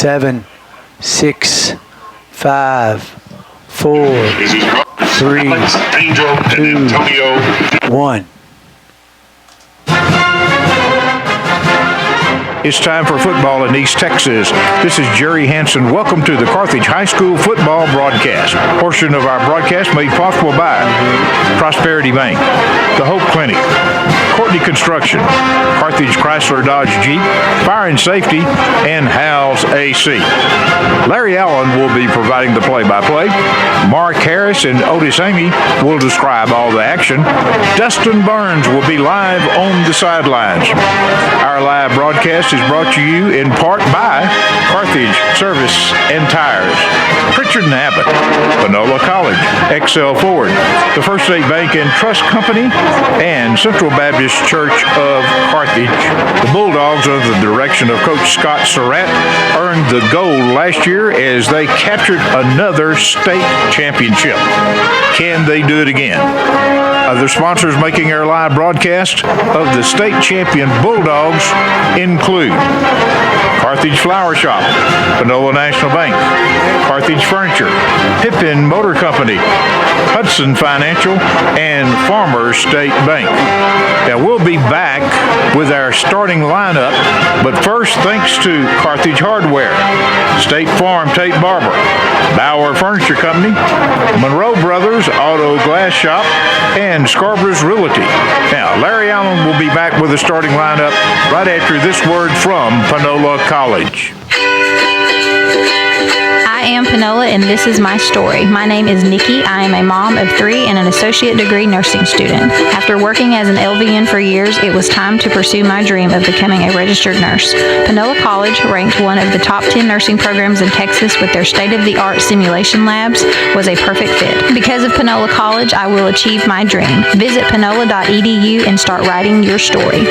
7, 6, 5, 4, 3, 2, 1. It's time for football in East Texas. This is Jerry Hansen. Welcome to the Carthage High School football broadcast. Portion of our broadcast made possible by Prosperity Bank, the Hope Clinic, Courtney Construction, Carthage Chrysler Dodge Jeep, Fire and Safety, and Hal's AC. Larry Allen will be providing the play-by-play. Mark Harris and Otis Amy will describe all the action. Dustin Burns will be live on the sidelines. Our live broadcast is brought to you in part by Carthage Service and Tires, Pritchard and Abbott, Panola College, Excel Ford, the First State Bank and Trust Company, and Central Baptist Church of Carthage. The Bulldogs, under the direction of Coach Scott Surratt, earned the gold last year as they captured another state championship. Can they do it again? Other sponsors making our live broadcast of the state champion Bulldogs include Carthage Flower Shop, Panola National Bank, Carthage Furniture, Pippin Motor Company, Hudson Financial, and Farmers State Bank. Now, we'll be back with our starting lineup, but first, thanks to Carthage Hardware, State Farm Tate Barber, Bauer Furniture Company, Monroe Brothers Auto Glass Shop, and Scarborough's Realty. Now, Larry Allen will be back with the starting lineup right after this word from Panola College. I am Panola, and this is my story. My name is Nikki. I am a mom of 3 and an associate degree nursing student. After working as an LVN for years, it was time to pursue my dream of becoming a registered nurse. Panola College, ranked one of the top 10 nursing programs in Texas with their state-of-the-art simulation labs, was a perfect fit. Because of Panola College, I will achieve my dream. Visit panola.edu and start writing your story.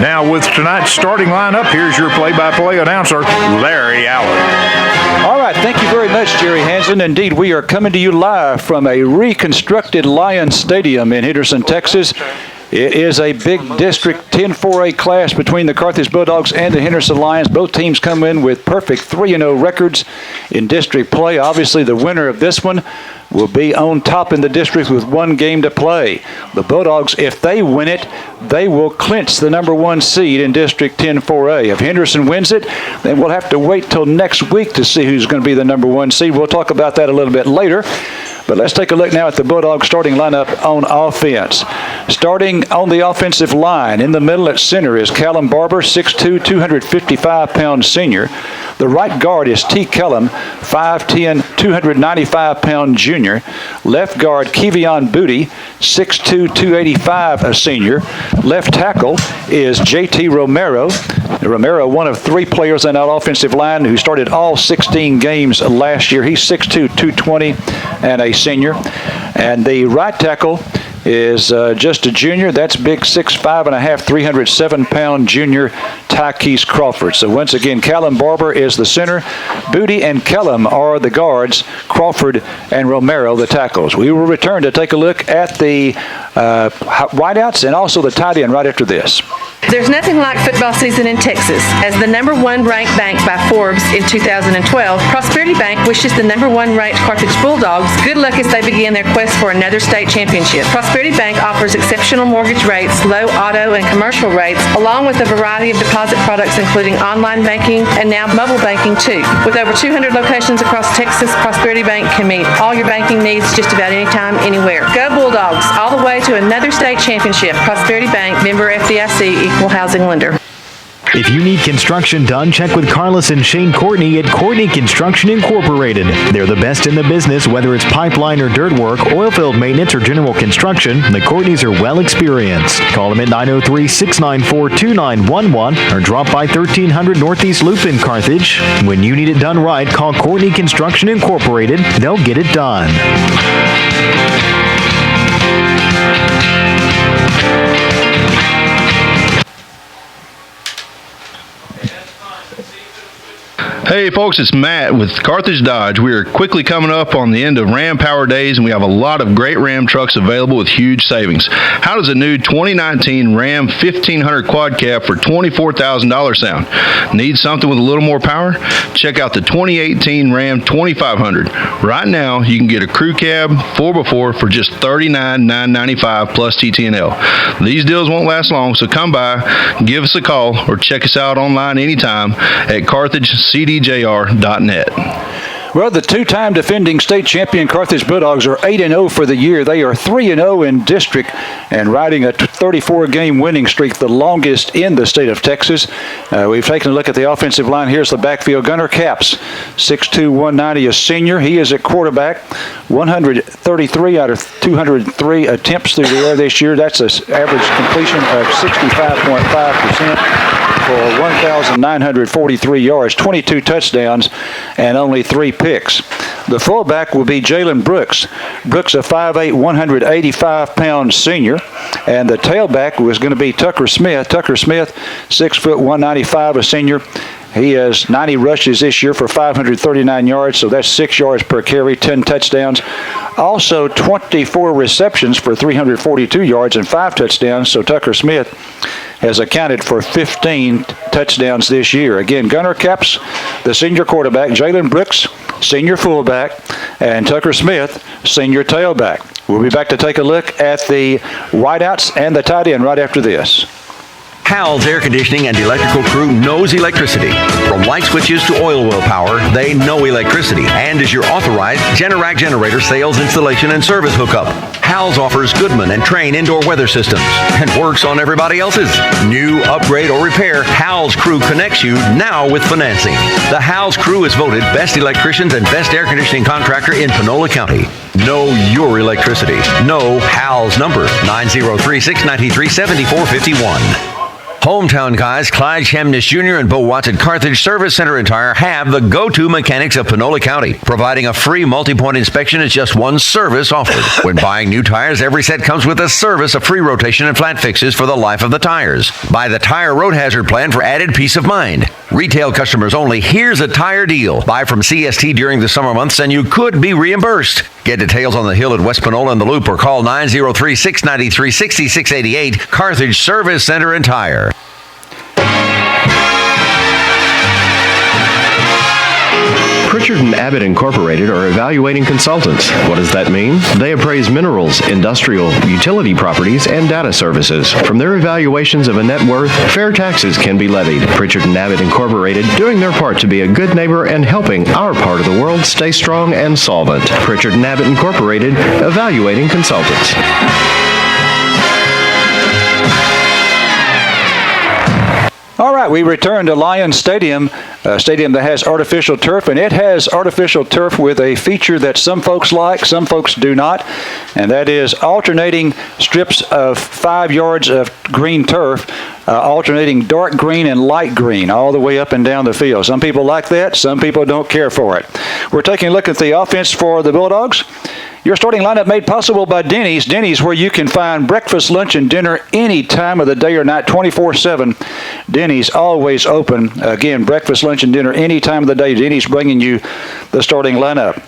Now, with tonight's starting lineup, here's your play-by-play announcer, Larry Allen. All right, thank you very much, Jerry Hansen. Indeed, we are coming to you live from a reconstructed Lions Stadium in Henderson, Texas. It is a big District 10 4A clash between the Carthage Bulldogs and the Henderson Lions. Both teams come in with perfect 3-0 records in district play. Obviously, the winner of this one will be on top in the district with 1 game to play. The Bulldogs, if they win it, they will clinch the number 1 seed in District 10 4A. If Henderson wins it, then we'll have to wait till next week to see who's going to be the number 1 seed. We'll talk about that a little bit later. But let's take a look now at the Bulldogs starting lineup on offense. Starting on the offensive line, in the middle at center is Callum Barber, 6'2", 255-pound senior. The right guard is T. Kellum, 5'10", 295-pound junior. Left guard Kevion Booty, 6'2", 285, a senior. Left tackle is J.T. Romero. Romero, one of 3 players on that offensive line who started all 16 games last year. He's 6'2", 220, and a senior. And the right tackle is just a junior. That's big 6'5", 307-pound junior Tykees Crawford. So once again, Callum Barber is the center. Booty and Kellum are the guards. Crawford and Romero the tackles. We will return to take a look at the wideouts and also the tight end right after this. There's nothing like football season in Texas. As the number 1 ranked bank by Forbes in 2012, Prosperity Bank wishes the number 1 ranked Carthage Bulldogs good luck as they begin their quest for another state championship. Prosperity Bank offers exceptional mortgage rates, low auto and commercial rates, along with a variety of deposit products including online banking and now mobile banking too. With over 200 locations across Texas, Prosperity Bank can meet all your banking needs just about anytime, anywhere. Go Bulldogs, all the way to another state championship. Prosperity Bank, member FDIC, equal housing lender. If you need construction done, check with Carlos and Shane Courtney at Courtney Construction Incorporated. They're the best in the business, whether it's pipeline or dirt work, oil field maintenance, or general construction. The Courtneys are well experienced. Call them at 903-694-2911 or drop by 1300 Northeast Loop in Carthage. When you need it done right, call Courtney Construction Incorporated. They'll get it done. Hey folks, it's Matt with Carthage Dodge. We are quickly coming up on the end of Ram Power Days, and we have a lot of great Ram trucks available with huge savings. How does a new 2019 Ram 1500 quad cab for $24,000 sound? Need something with a little more power? Check out the 2018 Ram 2500. Right now, you can get a crew cab 4x4 for just $39,995 plus TT&L. These deals won't last long, so come by, give us a call, or check us out online anytime at CarthageCDJR.net. Well, the two-time defending state champion Carthage Bulldogs are 8-0 for the year. They are 3-0 in district and riding a 34-game winning streak, the longest in the state of Texas. We've taken a look at the offensive line. Here's the backfield. Gunnar Capps, 6'2", 190, a senior. He is at quarterback, 133 out of 203 attempts through the air this year. That's an average completion of 65.5%. for 1,943 yards, 22 touchdowns, and only 3 picks. The fullback will be Jalen Brooks. Brooks, a 5'8", 185-pound senior. And the tailback was going to be Tucker Smith. Tucker Smith, 6 foot 195, a senior. He has 90 rushes this year for 539 yards, so that's 6 yards per carry, 10 touchdowns. Also 24 receptions for 342 yards and 5 touchdowns, so Tucker Smith has accounted for 15 touchdowns this year. Again, Gunnar Capps, the senior quarterback, Jalen Brooks, senior fullback, and Tucker Smith, senior tailback. We'll be back to take a look at the wideouts and the tight end right after this. Hal's air conditioning and electrical crew knows electricity. From light switches to oil well power, they know electricity and is your authorized Generac generator sales, installation, and service hookup. Hal's offers Goodman and Train indoor weather systems and works on everybody else's. New, upgrade, or repair, Hal's crew connects you now with financing. The Hal's crew is voted best electricians and best air conditioning contractor in Panola County. Know your electricity. Know Hal's number, 903-693-7451. Hometown guys Clyde Chemnitz Jr. and Bo Watts at Carthage Service Center and Tire have the go-to mechanics of Panola County. Providing a free multi-point inspection is just one service offered. When buying new tires, every set comes with a service of free rotation and flat fixes for the life of the tires. Buy the Tire Road Hazard Plan for added peace of mind. Retail customers only. Here's a tire deal. Buy from CST during the summer months and you could be reimbursed. Get details on the Hill at West Panola and the Loop or call 903-693-6688. Carthage Service Center and Tire. Pritchard & Abbott Incorporated are evaluating consultants. What does that mean? They appraise minerals, industrial, utility properties, and data services. From their evaluations of a net worth, fair taxes can be levied. Pritchard & Abbott Incorporated doing their part to be a good neighbor and helping our part of the world stay strong and solvent. Pritchard & Abbott Incorporated, evaluating consultants. All right, we return to Lions Stadium, a stadium that has artificial turf, and it has artificial turf with a feature that some folks like, some folks do not, and that is alternating strips of 5 yards of green turf, alternating dark green and light green all the way up and down the field. Some people like that, some people don't care for it. We're taking a look at the offense for the Bulldogs. Your starting lineup made possible by Denny's. Denny's, where you can find breakfast, lunch, and dinner any time of the day or night, 24/7. Denny's always open. Again, breakfast, lunch, and dinner any time of the day. Denny's bringing you the starting lineup.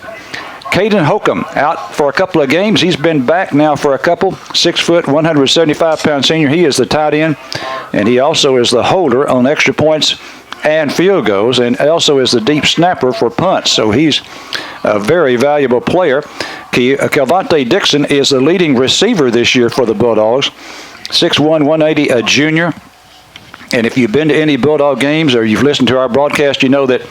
Caden Holcomb out for a couple of games. He's been back now for a couple. 6 foot, 175-pound senior. He is the tight end, and he also is the holder on extra points and field goals, and also is the deep snapper for punts. So he's a very valuable player. Calvante Dixon is the leading receiver this year for the Bulldogs. 6'1", 180, a junior. And if you've been to any Bulldog games or you've listened to our broadcast, you know that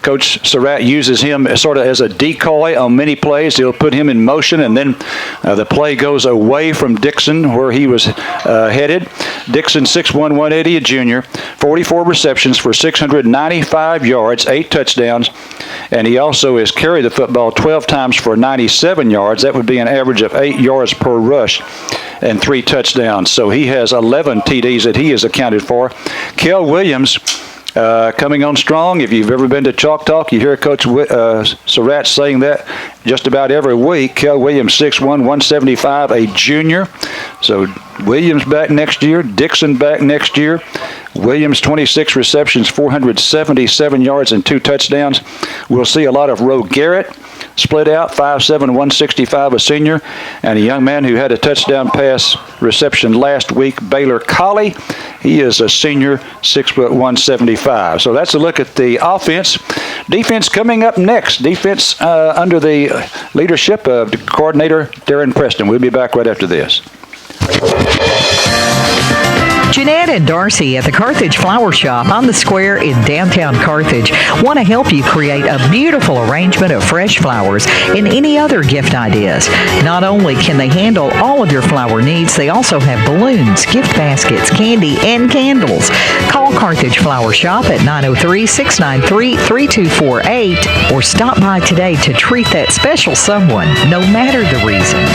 Coach Surratt uses him sort of as a decoy on many plays. He'll put him in motion, and then the play goes away from Dixon where he was headed. Dixon, 6'1", 180, a junior, 44 receptions for 695 yards, 8 touchdowns, and he also has carried the football 12 times for 97 yards. That would be an average of 8 yards per rush and 3 touchdowns. So he has 11 TDs that he has accounted for. Kel Williams, coming on strong. If you've ever been to Chalk Talk, you hear Coach Surratt saying that just about every week. Kel Williams, 6'1", 175, a junior. So Williams back next year, Dixon back next year. Williams, 26 receptions, 477 yards and 2 touchdowns. We'll see a lot of Roe Garrett split out, 5'7", 165, a senior, and a young man who had a touchdown pass reception last week, Baylor Colley. He is a senior, 6', 175. So that's a look at the offense. Defense coming up next. Defense under the leadership of coordinator Darren Preston. We'll be back right after this. Jeanette and Darcy at the Carthage Flower Shop on the square in downtown Carthage want to help you create a beautiful arrangement of fresh flowers and any other gift ideas. Not only can they handle all of your flower needs, they also have balloons, gift baskets, candy, and candles. Call Carthage Flower Shop at 903-693-3248 or stop by today to treat that special someone, no matter the reason.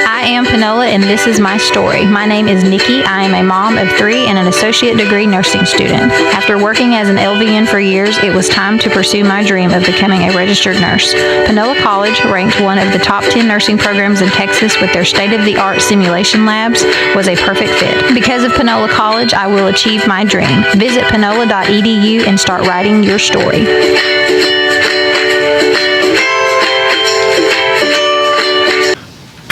I am Panola, and this is my story. My name is Nikki. I am a mom of 3 and an associate degree nursing student. After working as an LVN for years, it was time to pursue my dream of becoming a registered nurse. Panola College, ranked one of the top 10 nursing programs in Texas with their state-of-the-art simulation labs, was a perfect fit. Because of Panola College, I will achieve my dream. Visit panola.edu and start writing your story.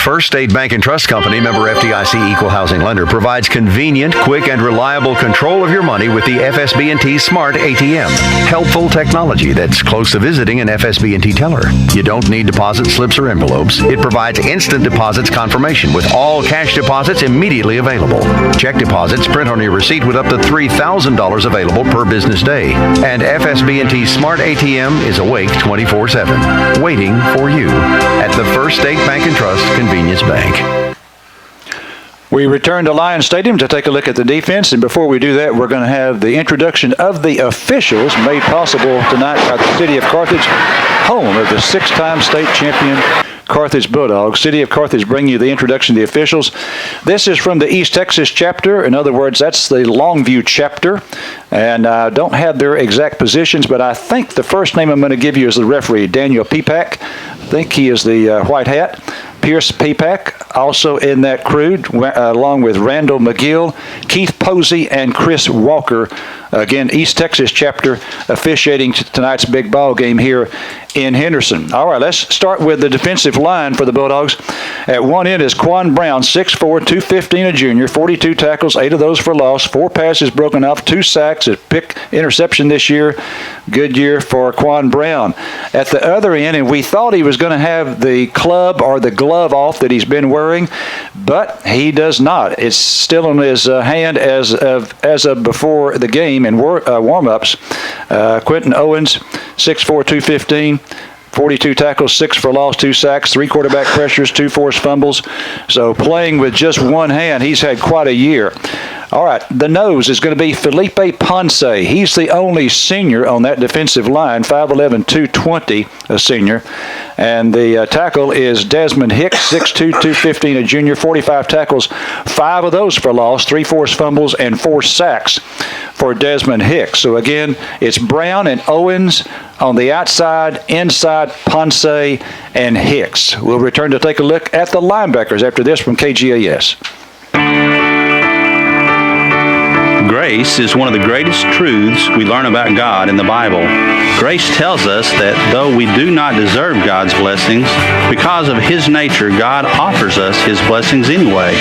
First State Bank and Trust Company, member FDIC equal housing lender, provides convenient, quick, and reliable control of your money with the FSB&T Smart ATM. Helpful technology that's close to visiting an FSB&T teller. You don't need deposit slips or envelopes. It provides instant deposits confirmation with all cash deposits immediately available. Check deposits print on your receipt with up to $3,000 available per business day. And FSB&T Smart ATM is awake 24/7, waiting for you at the First State Bank and Trust Convenience Bank. We return to Lions Stadium to take a look at the defense, and before we do that, we're going to have the introduction of the officials made possible tonight by the City of Carthage, home of the 6-time state champion Carthage Bulldogs. City of Carthage bring you the introduction of the officials. This is from the East Texas chapter. In other words, that's the Longview chapter, and I don't have their exact positions, but I think the first name I'm going to give you is the referee, Daniel Pepak. I think he is the white hat. Pierce Pepak, also in that crew, along with Randall McGill, Keith Posey, and Chris Walker. Again, East Texas chapter officiating tonight's big ball game here in Henderson. All right, let's start with the defensive line for the Bulldogs. At one end is Quan Brown, 6'4", 215, a junior, 42 tackles, 8 of those for loss, 4 passes broken off, 2 sacks, a pick interception this year. Good year for Quan Brown. At the other end, and we thought he was going to have the club or the glove off that he's been wearing, but he does not. It's still on his hand as of before the game and warm-ups. Quentin Owens, 6'4", 215. 42 tackles, 6 for loss, 2 sacks, 3 quarterback pressures, 2 forced fumbles. So playing with just one hand, he's had quite a year. All right, the nose is going to be Felipe Ponce. He's the only senior on that defensive line, 5'11", 220, a senior. And the tackle is Desmond Hicks, 6'2", 215, a junior, 45 tackles, 5 of those for loss, 3 forced fumbles, and 4 sacks for Desmond Hicks. So again, it's Brown and Owens on the outside, inside Ponce and Hicks. We'll return to take a look at the linebackers after this from KGAS. Grace is one of the greatest truths we learn about God in the Bible. Grace tells us that though we do not deserve God's blessings, because of His nature, God offers us His blessings anyway.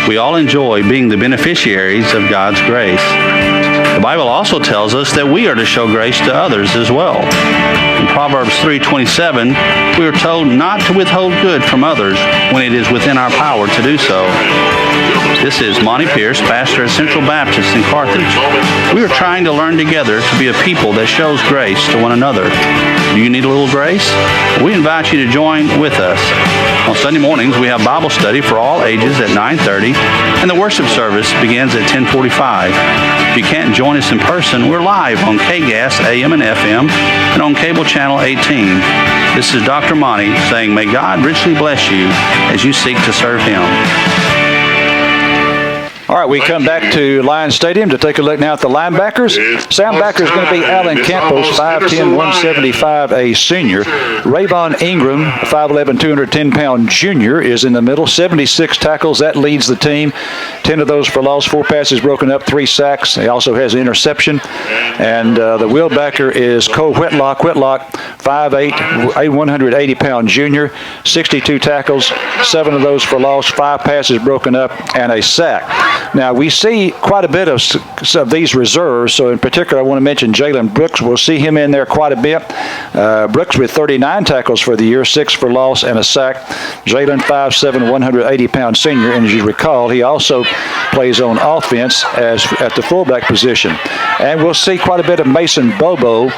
We all enjoy being the beneficiaries of God's grace. The Bible also tells us that we are to show grace to others as well. In Proverbs 3:27, we are told not to withhold good from others when it is within our power to do so. This is Monty Pierce, pastor at Central Baptist in Carthage. We are trying to learn together to be a people that shows grace to one another. Do you need a little grace? We invite you to join with us. On Sunday mornings, we have Bible study for all ages at 9:30, and the worship service begins at 10:45. If you can't join us in person, we're live on KGAS AM and FM and on cable channel 18. This is Dr. Monty saying, may God richly bless you as you seek to serve Him. All right, we come back to Lions Stadium to take a look now at the linebackers. Soundbacker is going to be Alan Campos, 5'10", 175, a senior. Rayvon Ingram, 5'11", 210-pound junior, is in the middle. 76 tackles. That leads the team. 10 of those for loss, 4 passes broken up, 3 sacks. He also has an interception. And the wheelbacker is Cole Whitlock. Whitlock, 5'8", 180-pound junior, 62 tackles, 7 of those for loss, 5 passes broken up, and a sack. Now, we see quite a bit of these reserves, so in particular, I want to mention Jalen Brooks. We'll see him in there quite a bit. Brooks with 39 tackles for the year, 6 for loss, and a sack. Jalen, 5'7", 180-pound senior, and as you recall, he also plays on offense as at the fullback position. And we'll see quite a bit of Mason Bobo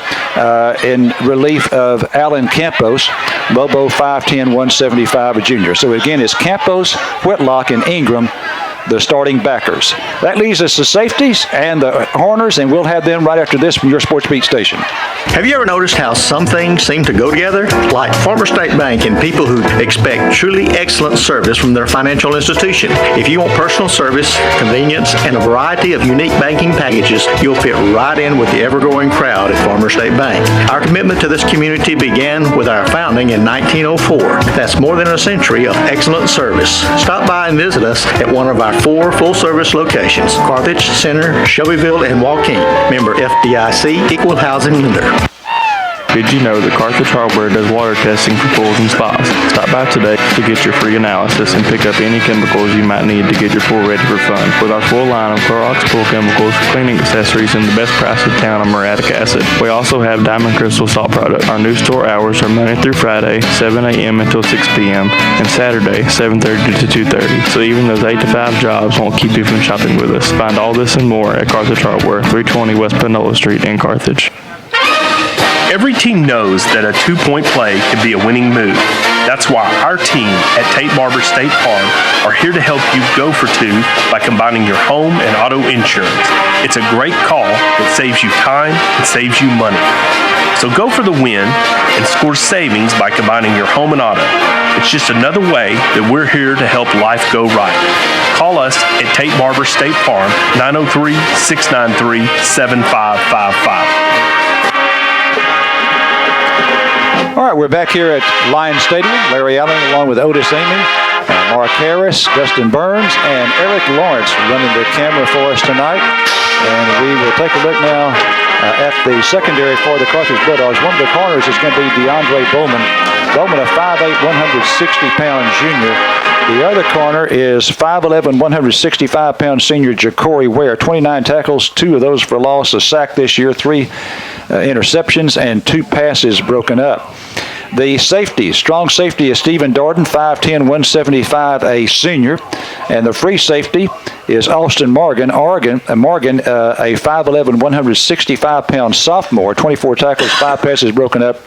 in relief of Alan Campos. Bobo, 5'10", 175, a junior. So again, it's Campos, Whitlock, and Ingram, the starting backers. That leaves us the safeties and the corners, and we'll have them right after this from your Sports Beat station. Have you ever noticed how some things seem to go together? Like Farmer State Bank and people who expect truly excellent service from their financial institution. If you want personal service, convenience, and a variety of unique banking packages, you'll fit right in with the ever-growing crowd at Farmer State Bank. Our commitment to this community began with our founding in 1904. That's more than a century of excellent service. Stop by and visit us at one of our 4 full-service locations: Carthage, Center, Shelbyville, and Waukegan. Member FDIC, Equal Housing Lender. Did you know that Carthage Hardware does water testing for pools and spas? Stop by today to get your free analysis and pick up any chemicals you might need to get your pool ready for fun. With our full line of Clorox pool chemicals, cleaning accessories, and the best price in town on muriatic acid. We also have Diamond Crystal Salt product. Our new store hours are Monday through Friday, 7 a.m. until 6 p.m., and Saturday, 7:30 to 2:30. So even those 8 to 5 jobs won't keep you from shopping with us. Find all this and more at Carthage Hardware, 320 West Panola Street in Carthage. Every team knows that a 2-point play can be a winning move. That's why our team at Tate Barber State Farm are here to help you go for 2 by combining your home and auto insurance. It's a great call that saves you time and saves you money. So go for the win and score savings by combining your home and auto. It's just another way that we're here to help life go right. Call us at Tate Barber State Farm, 903-693-7555. All right, we're back here at Lions Stadium. Larry Allen along with Otis Amy, Mark Harris, Dustin Burns, and Eric Lawrence running the camera for us tonight. And we will take a look now at the secondary for the Carthage Bulldogs. One of the corners is going to be DeAndre Bowman. Bowman, a 5'8", 160-pound junior. The other corner is 5'11", 165-pound senior Ja'Cory Ware. 29 tackles, 2 of those for loss, a sack this year, 3 interceptions, and 2 passes broken up. The safety, strong safety is Stephen Darden, 5'10", 175, a senior. And the free safety is Austin Morgan, a 5'11", 165-pound sophomore, 24 tackles, 5 passes broken up,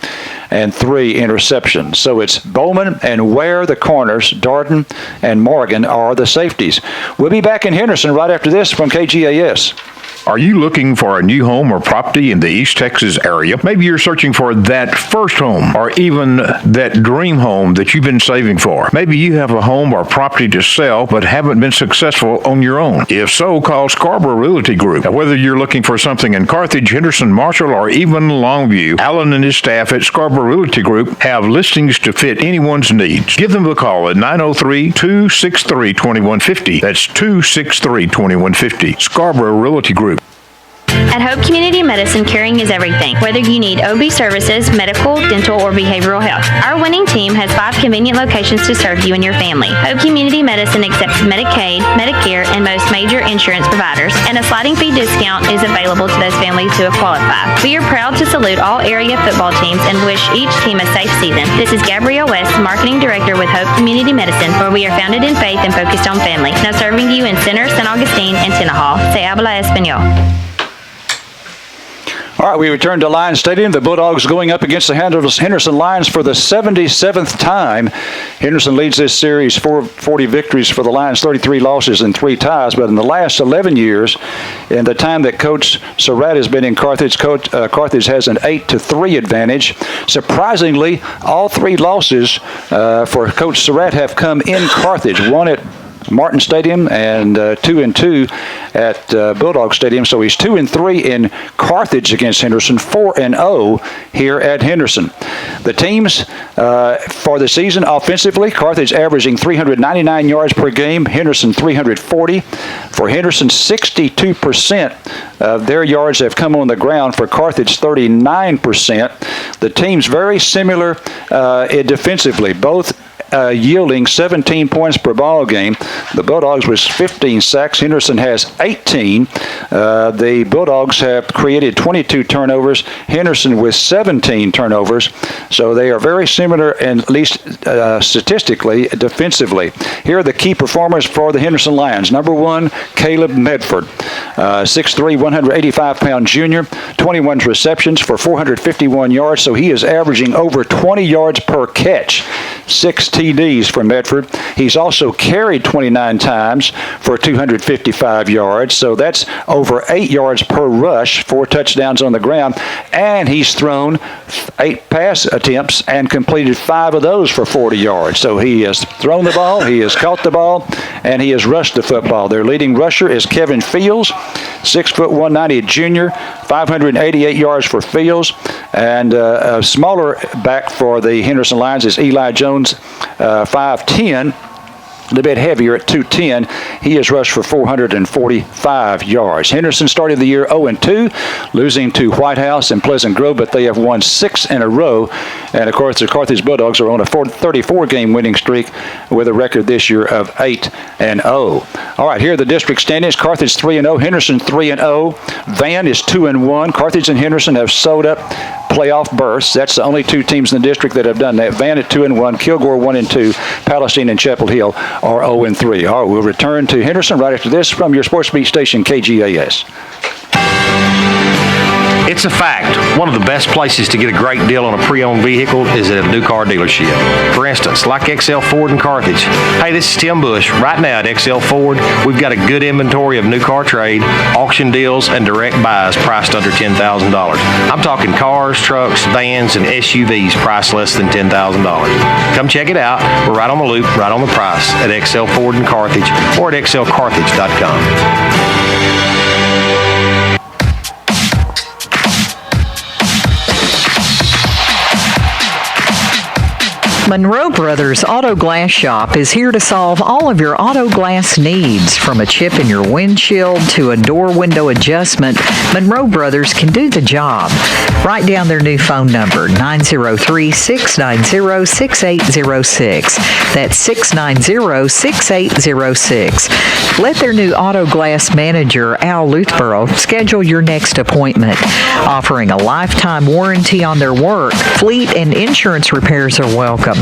and 3 interceptions. So it's Bowman and Ware, the corners. Darden and Morgan are the safeties. We'll be back in Henderson right after this from KGAS. Are you looking for a new home or property in the East Texas area? Maybe you're searching for that first home or even that dream home that you've been saving for. Maybe you have a home or property to sell but haven't been successful on your own. If so, call Scarborough Realty Group. Now, whether you're looking for something in Carthage, Henderson, Marshall, or even Longview, Allen and his staff at Scarborough Realty Group have listings to fit anyone's needs. Give them a call at 903-263-2150. That's 263-2150. Scarborough Realty Group. At Hope Community Medicine, caring is everything, whether you need OB services, medical, dental, or behavioral health. Our winning team has 5 convenient locations to serve you and your family. Hope Community Medicine accepts Medicaid, Medicare, and most major insurance providers, and a sliding fee discount is available to those families who have qualified. We are proud to salute all area football teams and wish each team a safe season. This is Gabrielle West, Marketing Director with Hope Community Medicine, where we are founded in faith and focused on family. Now serving you in Center, San Augustine, and Tenaha. Se habla español. All right, we return to Lions Stadium. The Bulldogs going up against the Henderson Lions for the 77th time. Henderson leads this series 40 victories for the Lions, 33 losses and 3 ties. But in the last 11 years, in the time that Coach Surratt has been in Carthage, Carthage has an 8-3 advantage. Surprisingly, all 3 losses for Coach Surratt have come in Carthage. One at Martin Stadium and 2-2 at Bulldog Stadium. So he's 2-3 in Carthage against Henderson, 4-0 here at Henderson. The teams for the season offensively, Carthage averaging 399 yards per game, Henderson 340. For Henderson, 62% of their yards have come on the ground. For Carthage, 39%. The teams very similar defensively, both yielding 17 points per ball game. The Bulldogs with 15 sacks. Henderson has 18. The Bulldogs have created 22 turnovers. Henderson with 17 turnovers. So they are very similar, and at least statistically, defensively. Here are the key performers for the Henderson Lions. Number 1, Caleb Medford, 6'3", 185-pound junior, 21 receptions for 451 yards. So he is averaging over 20 yards per catch. 6 TDs for Medford. He's also carried 29 times for 255 yards, so that's over 8 yards per rush, 4 touchdowns on the ground, and he's thrown 8 pass attempts and completed 5 of those for 40 yards. So he has thrown the ball, he has caught the ball, and he has rushed the football. Their leading rusher is Kevin Fields, 6 foot 190 junior, 588 yards for Fields, and a smaller back for the Henderson Lions is Eli Jones, 5'10", a little bit heavier at 210. He has rushed for 445 yards. Henderson started the year 0-2, losing to White House and Pleasant Grove, but they have won 6 in a row. And, of course, the Carthage Bulldogs are on a 34-game winning streak with a record this year of 8-0. All right, here are the district standings. Carthage 3-0, Henderson 3-0. Van is 2-1. Carthage and Henderson have sewed up playoff berths. That's the only 2 teams in the district that have done that. Van at 2-1, Kilgore 1-2, Palestine and Chapel Hill are 0-3. All right, we'll return to Henderson right after this from your Sports Beat station, KGAS. It's a fact. One of the best places to get a great deal on a pre-owned vehicle is at a new car dealership. For instance, like XL Ford in Carthage. Hey, this is Tim Bush. Right now at XL Ford, we've got a good inventory of new car trade, auction deals, and direct buys priced under $10,000. I'm talking cars, trucks, vans, and SUVs priced less than $10,000. Come check it out. We're right on the loop, right on the price at XL Ford in Carthage or at xlcarthage.com. Monroe Brothers Auto Glass Shop is here to solve all of your auto glass needs. From a chip in your windshield to a door window adjustment, Monroe Brothers can do the job. Write down their new phone number, 903-690-6806. That's 690-6806. Let their new auto glass manager, Al Luthborough, schedule your next appointment. Offering a lifetime warranty on their work, fleet and insurance repairs are welcome.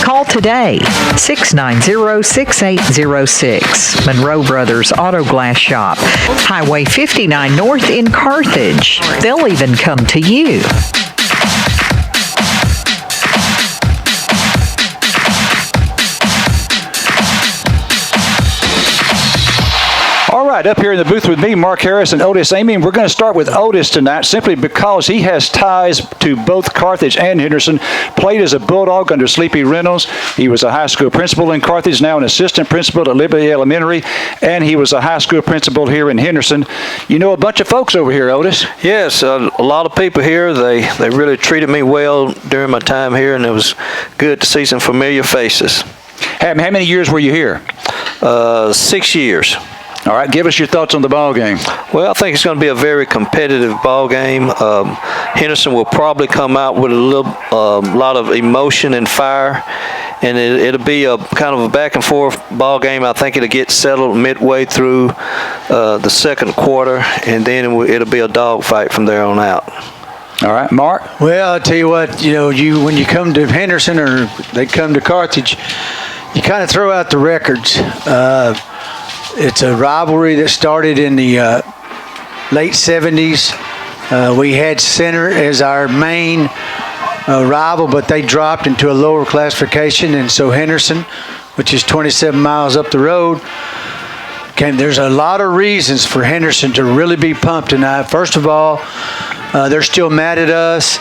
Call today, 690-6806. Monroe Brothers Auto Glass Shop, Highway 59 North in Carthage. They'll even come to you. All right, up here in the booth with me, Mark Harris and Otis Amy, and we're going to start with Otis tonight simply because he has ties to both Carthage and Henderson. Played as a Bulldog under Sleepy Reynolds. He was a high school principal in Carthage, now an assistant principal at Liberty Elementary, and he was a high school principal here in Henderson. You know a bunch of folks over here, Otis. Yes, a lot of people here. They really treated me well during my time here, and it was good to see some familiar faces. How many years were you here? 6 years. All right, give us your thoughts on the ball game. Well, I think it's going to be a very competitive ball game. Henderson will probably come out with a lot of emotion and fire, and it'll be a kind of a back and forth ball game. I think it'll get settled midway through the second quarter, and then it'll be a dogfight from there on out. All right, Mark? Well, I'll tell you what, when you come to Henderson or they come to Carthage, you kind of throw out the records. It's a rivalry that started in the late 70s. We had Center as our main rival, but they dropped into a lower classification, and so Henderson, which is 27 miles up the road, there's a lot of reasons for Henderson to really be pumped tonight. First of all, they're still mad at us.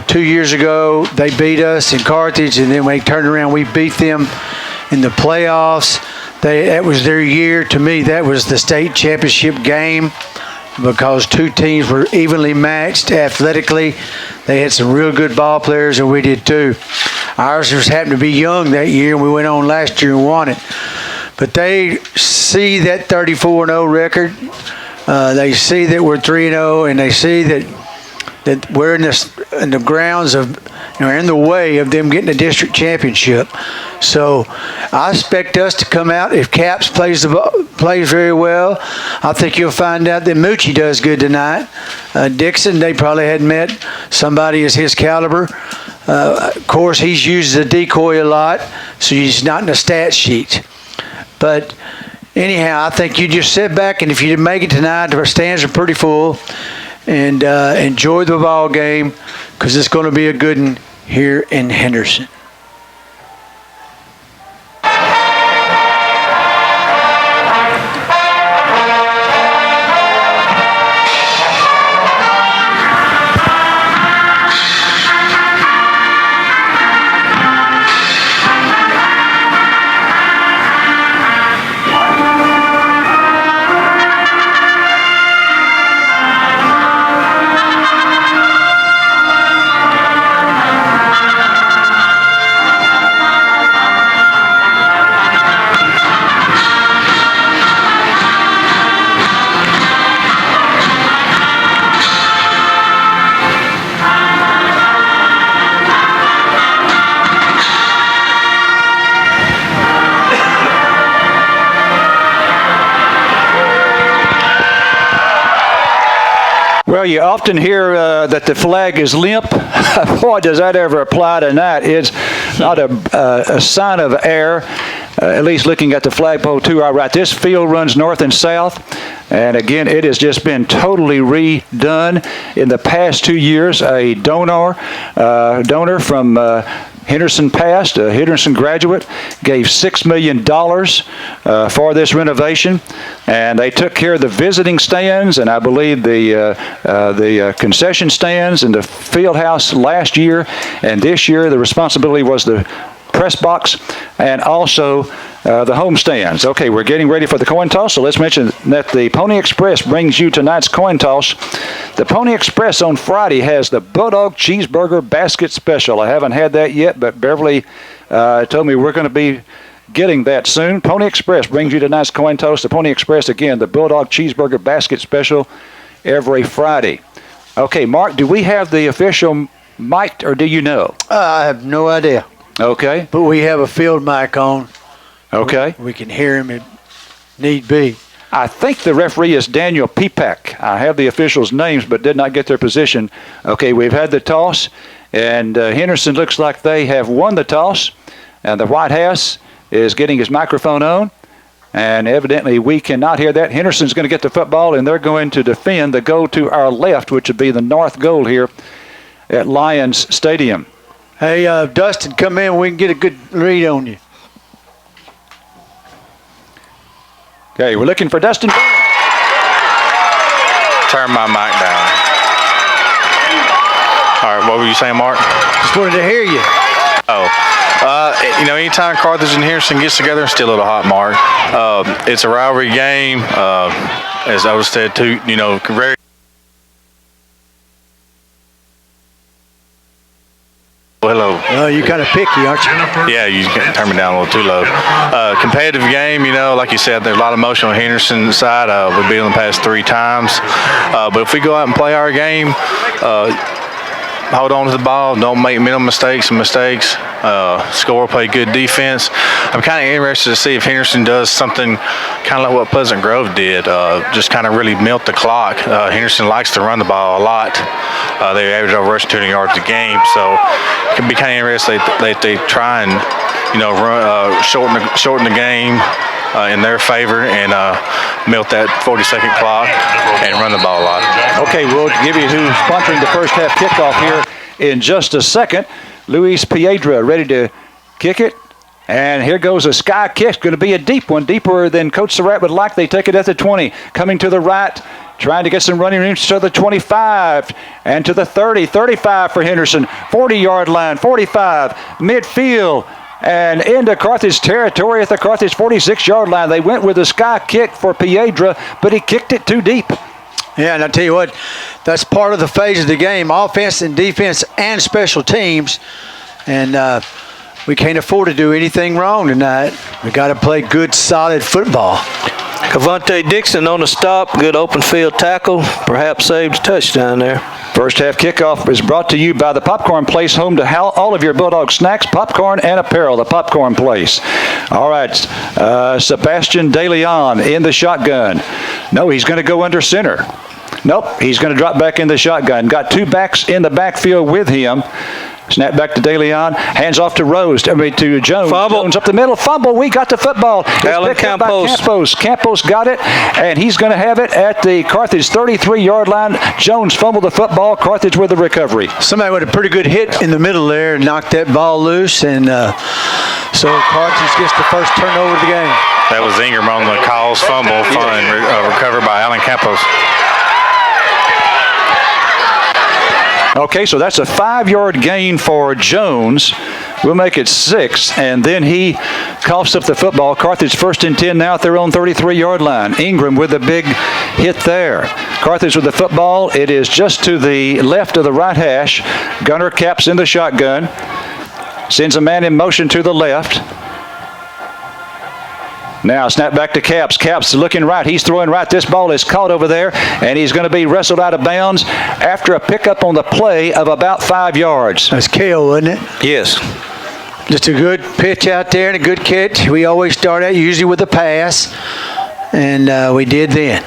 2 years ago, they beat us in Carthage, and then when they turned around, we beat them in the playoffs. that was their year. To me, that was the state championship game because two teams were evenly matched athletically. They had some real good ball players, and we did too. Ours just happened to be young that year, and we went on last year and won it. But they see that 34-0 record. They see that we're 3-0, and they see that we're in the grounds of, in the way of them getting a district championship. So I expect us to come out. If Caps plays very well, I think you'll find out that Moochie does good tonight. Dixon, they probably hadn't met somebody as his caliber. Of course, he's used the decoy a lot, so he's not in the stat sheet. But anyhow, I think you just sit back, and if you make it tonight, the stands are pretty full, and enjoy the ball game because it's going to be a good one here in Henderson. Well, you often hear that the flag is limp. Boy, does that ever apply tonight. It's not a sign of error, at least looking at the flagpole to our right. This field runs north and south, and again, it has just been totally redone. In the past 2 years, a donor from Henderson Pest, a Henderson graduate, gave $6 million for this renovation, and they took care of the visiting stands and I believe the concession stands and the field house last year, and this year the responsibility was the press box and also the home stands. Okay, we're getting ready for the coin toss, so let's mention that the Pony Express brings you tonight's coin toss. The Pony Express on Friday has the Bulldog Cheeseburger Basket Special. I haven't had that yet, but Beverly told me we're going to be getting that soon. Pony Express brings you tonight's coin toss. The Pony Express, again, the Bulldog Cheeseburger Basket Special every Friday. Okay, Mark, do we have the official mic, or do you know? I have no idea. Okay. But we have a field mic on. Okay. We can hear him if need be. I think the referee is Daniel Pepak. I have the officials' names but did not get their position. Okay, we've had the toss, and Henderson looks like they have won the toss, and the White House is getting his microphone on, and evidently we cannot hear that. Henderson's going to get the football, and they're going to defend the goal to our left, which would be the north goal here at Lions Stadium. Hey, Dustin, come in. We can get a good read on you. Okay, we're looking for Dustin. Turn my mic down. All right, what were you saying, Mark? Just wanted to hear you. Anytime Carthage and Henderson gets together, it's still a little hot, Mark. It's a rivalry game. As Otis said, too, very. Hello. Oh, you're kind of picky, aren't you? Yeah, you can turn me down a little too low. Competitive game, like you said, there's a lot of emotion on Henderson's side. We've been in the past 3 times. But if we go out and play our game, hold on to the ball, don't make minimal mistakes, score, play good defense. I'm kind of interested to see if Henderson does something kind of like what Pleasant Grove did, just kind of really milk the clock. Henderson likes to run the ball a lot. They average over rushing 200 yards a game, so it can be kind of interesting that they try and shorten the game in their favor and milk that 40-second clock and run the ball a lot. Okay, we'll give you who's sponsoring the first half kickoff here in just a second. Luis Piedra ready to kick it. And here goes a sky kick. Going to be a deep one, deeper than Coach Surratt would like. They take it at the 20. Coming to the right, trying to get some running room to the 25 and to the 30. 35 for Henderson. 40-yard line, 45. Midfield. and into Carthage territory at the Carthage 46-yard line. They went with a sky kick for Piedra, but he kicked it too deep. Yeah, and I tell you what, that's part of the phase of the game, offense and defense and special teams. And we can't afford to do anything wrong tonight. We got to play good, solid football. Cavante Dixon on the stop, good open field tackle, perhaps saved a touchdown there. First half kickoff is brought to you by the Popcorn Place, home to all of your Bulldog snacks, popcorn, and apparel. The Popcorn Place. All right, Sebastian De Leon in the shotgun. No, he's going to go under center. Nope, he's going to drop back in the shotgun. Got two backs in the backfield with him. Snap back to De Leon. Hands off to to Jones. Fumble. Jones up the middle. Fumble. We got the football. Alan Campos. Campos got it, and he's going to have it at the Carthage 33-yard line. Jones fumbled the football. Carthage with the recovery. Somebody with a pretty good hit in the middle there knocked that ball loose, and so Carthage gets the first turnover of the game. That was Ingram on the Cowles fumble, recovered by Alan Campos. Okay, so that's a 5-yard gain for Jones. We'll make it 6, and then he coughs up the football. Carthage 1st and 10 now at their own 33-yard line. Ingram with a big hit there. Carthage with the football. It is just to the left of the right hash. Gunner caps in the shotgun. Sends a man in motion to the left. Now snap back to Caps. Caps looking right. He's throwing right. This ball is caught over there, and he's going to be wrestled out of bounds after a pickup on the play of about 5 yards. That's Kale, wasn't it? Yes. Just a good pitch out there and a good catch. We always start out usually with a pass, and we did then.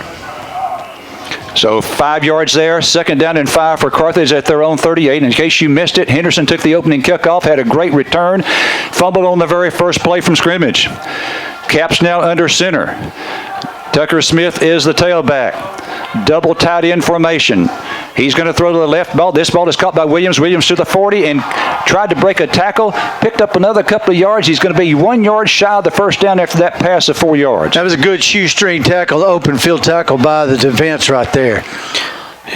So 5 yards there, 2nd down and 5 for Carthage at their own 38. In case you missed it, Henderson took the opening kickoff, had a great return, fumbled on the very first play from scrimmage. Caps now under center. Tucker Smith is the tailback. Double tight end formation. He's going to throw to the left ball. This ball is caught by Williams. Williams to the 40 and tried to break a tackle. Picked up another couple of yards. He's going to be 1 yard shy of the first down after that pass of 4 yards. That was a good shoestring tackle, open field tackle by the defense right there.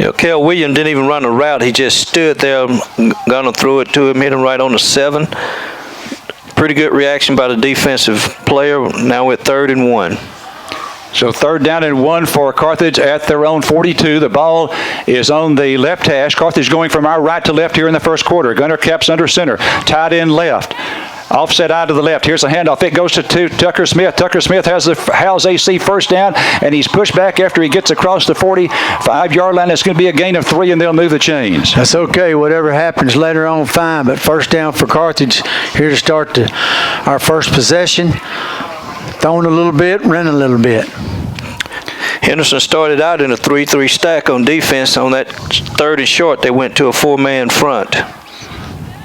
Yeah, Kel Williams didn't even run a route. He just stood there. Gunner threw it to him, hit him right on the 7. Pretty good reaction by the defensive player. Now we're 3rd and 1. So 3rd down and 1 for Carthage at their own 42. The ball is on the left hash. Carthage going from our right to left here in the first quarter. Gunner caps under center. Tight end left. Offset out to the left. Here's a handoff. It goes to Tucker Smith. Tucker Smith has the Howes AC first down, and he's pushed back after he gets across the 45-yard line. It's going to be a gain of 3, and they'll move the chains. That's okay. Whatever happens later on, fine. But first down for Carthage here to start our first possession. Throwing a little bit, running a little bit. Henderson started out in a 3-3 stack on defense. On that 3rd and short, they went to a 4-man front.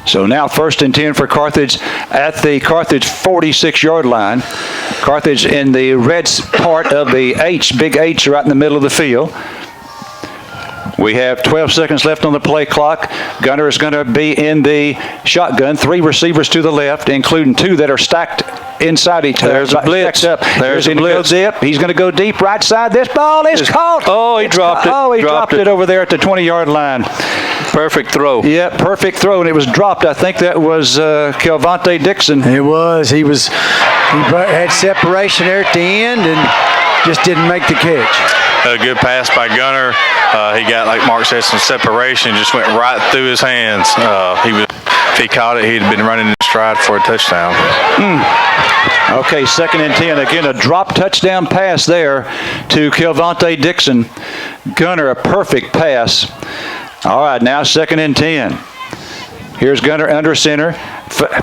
So now 1st and 10 for Carthage at the Carthage 46-yard line. Carthage in the red part of the H, big H right in the middle of the field. We have 12 seconds left on the play clock. Gunner is going to be in the shotgun. 3 receivers to the left, including 2 that are stacked inside each other. There's a blitz. There's a blitz. He's going to go deep right side. This ball is caught. Oh, he dropped it. Oh, he dropped it over there at the 20-yard line. Perfect throw. Yeah, perfect throw, and it was dropped. I think that was Kelvonte Dixon. It was. He had separation there at the end and just didn't make the catch. A good pass by Gunner. He got, like Mark said, some separation. Just went right through his hands. If he caught it, he'd been running in stride for a touchdown. Okay, 2nd and 10. Again, a drop touchdown pass there to Kelvonte Dixon. Gunner, a perfect pass. All right, now 2nd and 10. Here's Gunner under center.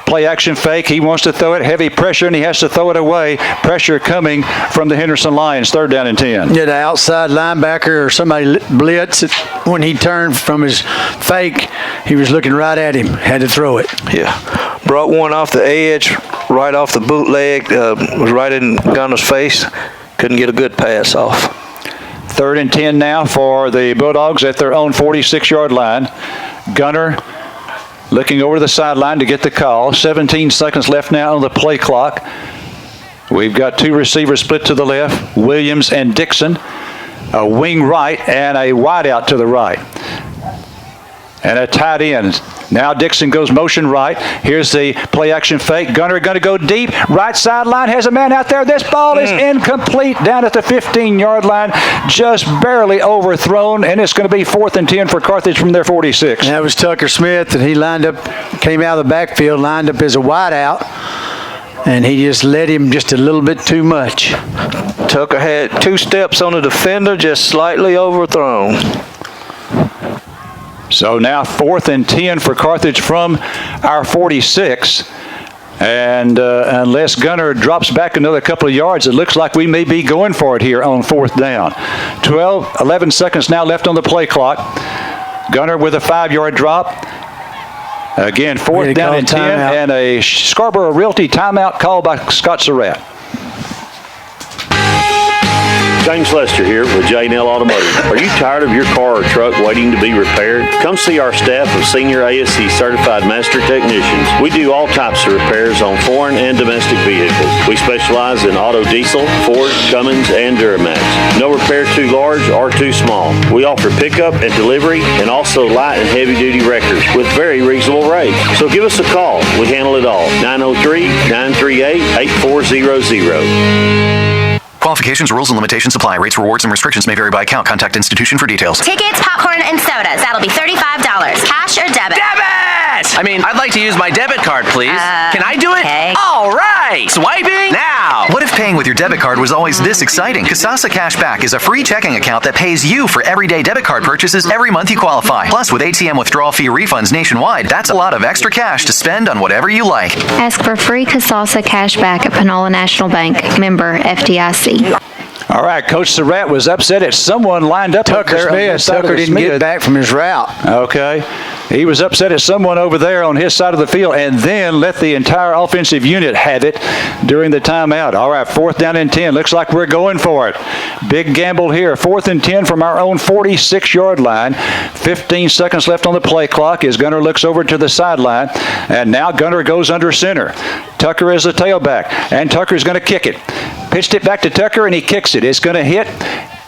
Play action fake. He wants to throw it. Heavy pressure, and he has to throw it away. Pressure coming from the Henderson Lions. 3rd down and 10. Yeah, the outside linebacker or somebody blitz. When he turned from his fake, he was looking right at him. Had to throw it. Yeah. Brought one off the edge, right off the bootleg. Was right in Gunner's face. Couldn't get a good pass off. 3rd and 10 now for the Bulldogs at their own 46-yard line. Gunner looking over the sideline to get the call. 17 seconds left now on the play clock. We've got 2 receivers split to the left, Williams and Dixon. A wing right and a wide out to the right. and a tight end. Now Dixon goes motion right. Here's the play action fake. Gunner going to go deep. Right sideline has a man out there. This ball is incomplete down at the 15-yard line. Just barely overthrown, and it's going to be 4th and 10 for Carthage from their 46. And that was Tucker Smith, and he came out of the backfield, lined up as a wideout, and he just led him just a little bit too much. Tucker had 2 steps on the defender, just slightly overthrown. So now 4th and 10 for Carthage from our 46. And unless Gunner drops back another couple of yards, it looks like we may be going for it here on 4th down. 11 seconds now left on the play clock. Gunner with a 5-yard drop. Again, 4th down and 10, and a Scarborough Realty timeout called by Scott Surratt. James Lester here with J&L Automotive. Are you tired of your car or truck waiting to be repaired? Come see our staff of senior ASC certified master technicians. We do all types of repairs on foreign and domestic vehicles. We specialize in auto diesel, Ford, Cummins, and Duramax. No repair too large or too small. We offer pickup and delivery and also light and heavy duty wreckers with very reasonable rates. So give us a call. We handle it all. 903-938-8400. Qualifications, rules, and limitations apply. Rates, rewards, and restrictions may vary by account. Contact institution for details. Tickets, popcorn, and sodas. That'll be $35. Cash or debit? Debit! I'd like to use my debit card, please. Can I do it? Okay. All right. Swiping now. What if paying with your debit card was always this exciting? Kasasa Cashback is a free checking account that pays you for everyday debit card purchases every month you qualify. Plus, with ATM withdrawal fee refunds nationwide, that's a lot of extra cash to spend on whatever you like. Ask for free Kasasa Cashback at Panola National Bank. Member FDIC. All right, Coach Surratt was upset at someone lined up Tucker there. Smith. Tucker didn't get back from his route. Okay. He was upset at someone over there on his side of the field and then let the entire offensive unit have it during the timeout. All right, 4th down and 10. Looks like we're going for it. Big gamble here. 4th and 10 from our own 46-yard line. 15 seconds left on the play clock as Gunner looks over to the sideline. And now Gunner goes under center. Tucker is the tailback, and Tucker's going to kick it. Pitched it back to Tucker, and he kicks it. It's going to hit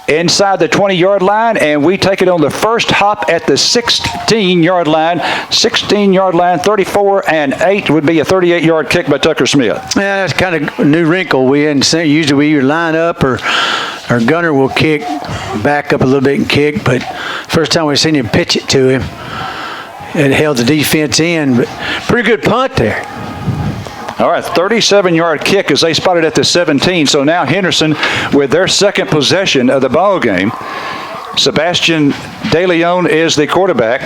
inside the 20-yard line, and we take it on the first hop at the 16-yard line. 16-yard line, 34 and 8 would be a 38-yard kick by Tucker Smith. Yeah, that's kind of a new wrinkle. We hadn't seen. Usually we either line up or Gunner will kick, back up a little bit and kick, but first time we've seen him pitch it to him, it held the defense in, but pretty good punt there. All right, 37-yard kick as they spotted at the 17. So now Henderson with their second possession of the ball game. Sebastian DeLeon is the quarterback,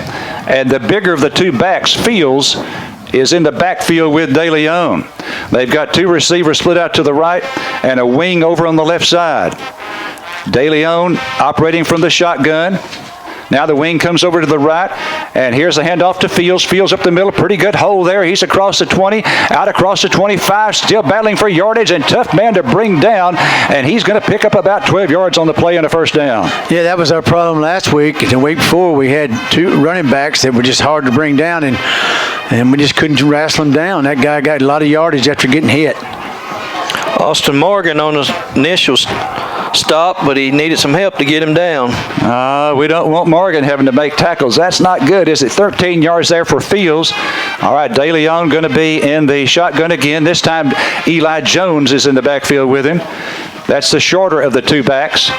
and the bigger of the two backs, Fields, is in the backfield with DeLeon. They've got 2 receivers split out to the right and a wing over on the left side. DeLeon operating from the shotgun. Now the wing comes over to the right, and here's a handoff to Fields. Fields up the middle, pretty good hole there. He's across the 20, out across the 25, still battling for yardage, and tough man to bring down, and he's going to pick up about 12 yards on the play and a first down. Yeah, that was our problem last week. The week before, we had 2 running backs that were just hard to bring down, and we just couldn't wrestle them down. That guy got a lot of yardage after getting hit. Austin Morgan on his initial stop, but he needed some help to get him down. We don't want Morgan having to make tackles. That's not good, is it? 13 yards there for Fields. All right, DeLeon going to be in the shotgun again. This time Eli Jones is in the backfield with him. That's the shorter of the 2 backs.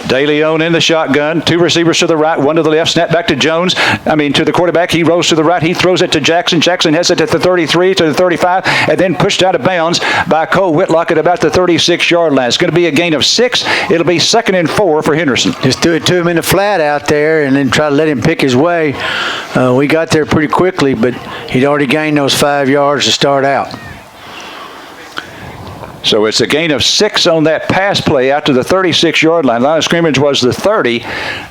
DeLeon in the shotgun, 2 receivers to the right, 1 to the left, snap back to Jones. To the quarterback. He rolls to the right. He throws it to Jackson. Jackson has it at the 33 to the 35 and then pushed out of bounds by Cole Whitlock at about the 36-yard line. It's going to be a gain of 6. It'll be 2nd and 4 for Henderson. Just do it to him in the flat out there and then try to let him pick his way. We got there pretty quickly, but he'd already gained those 5 yards to start out. So it's a gain of 6 on that pass play out to the 36-yard line. Line of scrimmage was the 30,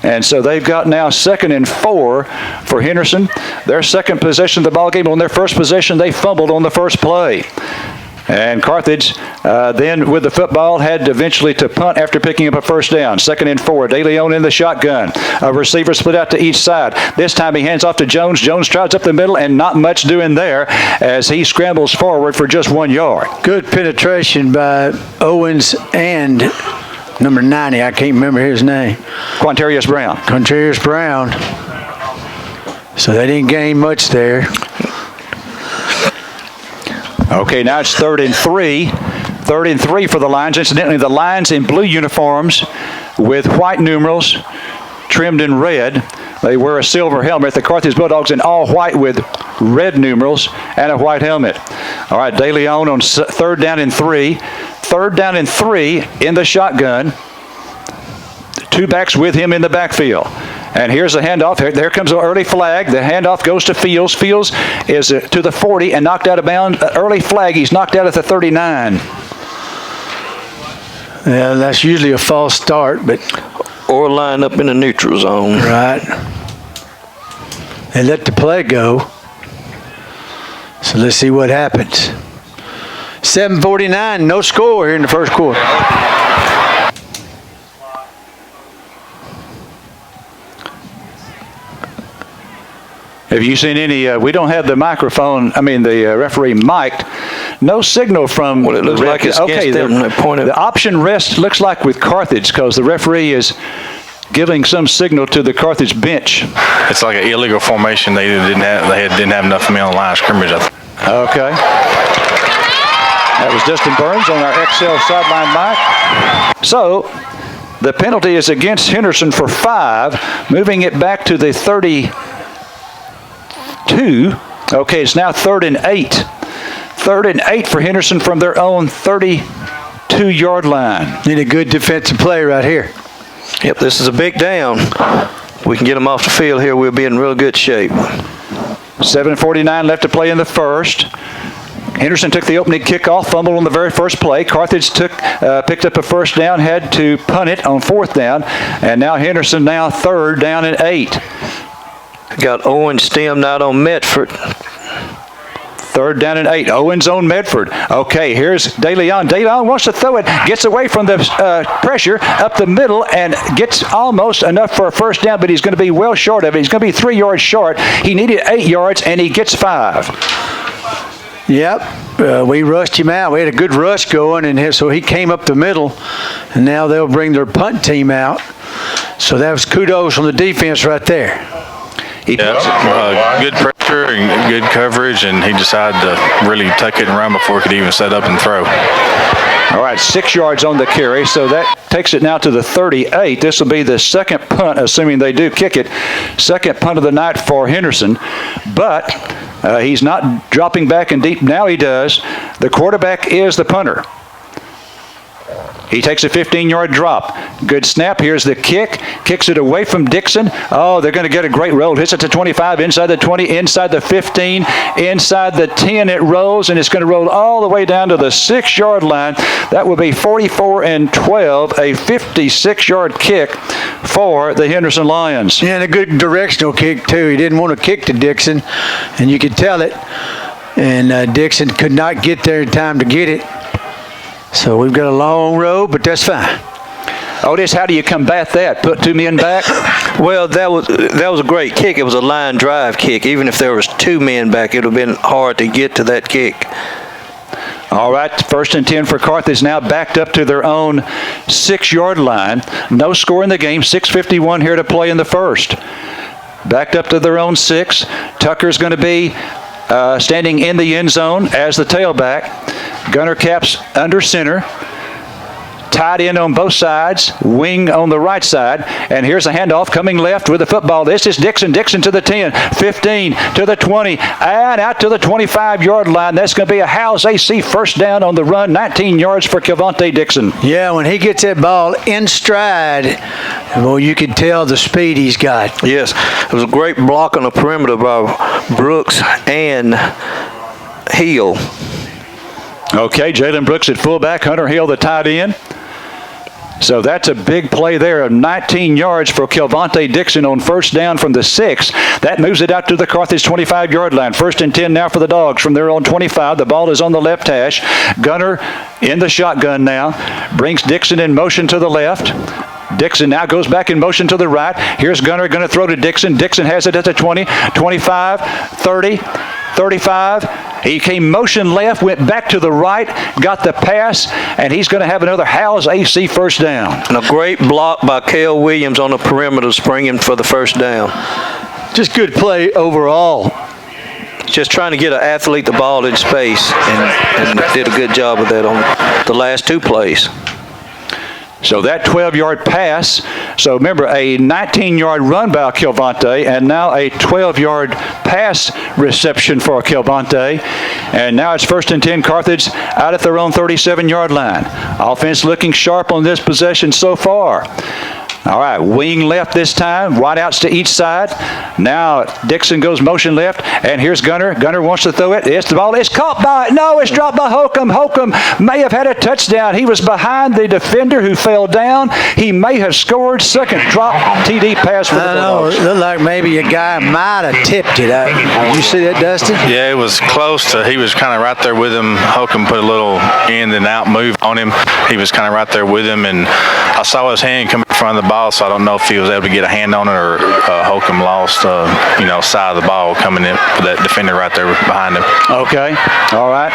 and so they've got now 2nd and 4 for Henderson. Their second possession of the ball game. On their first possession, they fumbled on the first play. And Carthage then with the football had eventually to punt after picking up a first down. 2nd and 4. DeLeon in the shotgun. A receiver split out to each side. This time he hands off to Jones. Jones tries up the middle and not much doing there as he scrambles forward for just 1 yard. Good penetration by Owens and number 90. I can't remember his name. Quantarius Brown. Quantarius Brown. So they didn't gain much there. Okay, now it's 3rd and 3. 3rd and 3 for the Lions. Incidentally, the Lions in blue uniforms with white numerals trimmed in red. They wear a silver helmet. The Carthage Bulldogs in all white with red numerals and a white helmet. All right, De Leon on 3rd down and 3. 3rd down and 3 in the shotgun. 2 backs with him in the backfield. And here's the handoff. There comes an early flag. The handoff goes to Fields. Fields is to the 40 and knocked out of bounds. Early flag. He's knocked out at the 39. Yeah, that's usually a false start, but or line up in the neutral zone. Right. They let the play go. So let's see what happens. 7:49, no score here in the first quarter. Have you seen any, we don't have the microphone, the referee mic'd. No signal from well, it looks the like it's against them. The option rest looks like with Carthage because the referee is giving some signal to the Carthage bench. It's like an illegal formation. They didn't have enough men on the line of scrimmage. Okay. That was Dustin Burns on our XL sideline mic. So the penalty is against Henderson for 5, moving it back to the 32. Okay, it's now 3rd and 8. 3rd and 8 for Henderson from their own 32-yard line. Need a good defensive play right here. Yep, this is a big down. We can get them off the field here. We'll be in real good shape. 7:49 left to play in the first. Henderson took the opening kickoff, fumbled on the very first play. Carthage picked up a first down, had to punt it on 4th down, and now Henderson now 3rd down and 8. Got Owen stemmed out on Medford. 3rd down and 8. Owens on Medford. Okay, here's De Leon. De Leon wants to throw it, gets away from the pressure up the middle and gets almost enough for a first down, but he's going to be well short of it. He's going to be 3 yards short. He needed 8 yards, and he gets 5. Yep, we rushed him out. We had a good rush going, and so he came up the middle, and now they'll bring their punt team out. So that was kudos from the defense right there. Good pressure and good coverage, and he decided to really tuck it and run before he could even set up and throw. All right, 6 yards on the carry, so that takes it now to the 38. This will be the second punt, assuming they do kick it. Second punt of the night for Henderson, but he's not dropping back in deep. Now he does. The quarterback is the punter. He takes a 15-yard drop. Good snap. Here's the kick. Kicks it away from Dixon. Oh, they're going to get a great roll. Hits it to 25, inside the 20, inside the 15, inside the 10. It rolls, and it's going to roll all the way down to the 6-yard line. That will be 44 and 12, a 56-yard kick for the Henderson Lions. Yeah, and a good directional kick, too. He didn't want to kick to Dixon, and you could tell it. And Dixon could not get there in time to get it. So we've got a long road, but that's fine. Otis, how do you combat that? Put 2 men back? Well, that was a great kick. It was a line drive kick. Even if there was 2 men back, it would have been hard to get to that kick. All right, 1st and 10 for Carthage, now backed up to their own 6-yard line. No score in the game, 6:51 here to play in the first. Backed up to their own 6. Tucker's going to be standing in the end zone as the tailback. Gunner caps under center. Tied in on both sides, wing on the right side. And here's a handoff coming left with the football. This is Dixon. Dixon to the 10, 15 to the 20, and out to the 25-yard line. That's going to be a Howes AC first down on the run, 19 yards for Kelvonte Dixon. Yeah, when he gets that ball in stride, well, you can tell the speed he's got. Yes, it was a great block on the perimeter by Brooks and Hill. Okay, Jalen Brooks at fullback, Hunter Hill the tight end. So that's a big play there of 19 yards for Kelvonte Dixon on first down from the 6. That moves it out to the Carthage 25-yard line. 1st and 10 now for the Dogs from their own 25. The ball is on the left hash. Gunner in the shotgun now. Brings Dixon in motion to the left. Dixon now goes back in motion to the right. Here's Gunner going to throw to Dixon. Dixon has it at the 20, 25, 30, 35. He came motion left, went back to the right, got the pass, and he's going to have another Howes AC first down. And a great block by Cale Williams on the perimeter, springing for the first down. Just good play overall. Just trying to get an athlete the ball in space, and did a good job of that on the last two plays. So that 12-yard pass, so remember a 19-yard run by Kilvante, and now a 12-yard pass reception for Kilvante. And now it's 1st and 10 Carthage out at their own 37-yard line. Offense looking sharp on this possession so far. All right, wing left this time, wideouts to each side. Now Dixon goes motion left, and here's Gunner. Gunner wants to throw it. It's the ball. It's caught by, no, it's dropped by Holcomb. Holcomb may have had a touchdown. He was behind the defender who fell down. He may have scored. Second drop TD pass for the Bulldogs. It looked like maybe a guy might have tipped it. Did you see that, Dustin? Yeah, it was close to, he was kind of right there with him. Holcomb put a little in and out move on him. He was kind of right there with him, and I saw his hand come in front of the ball, so I don't know if he was able to get a hand on it or Holcomb lost, side of the ball coming in with that defender right there behind him. Okay, all right.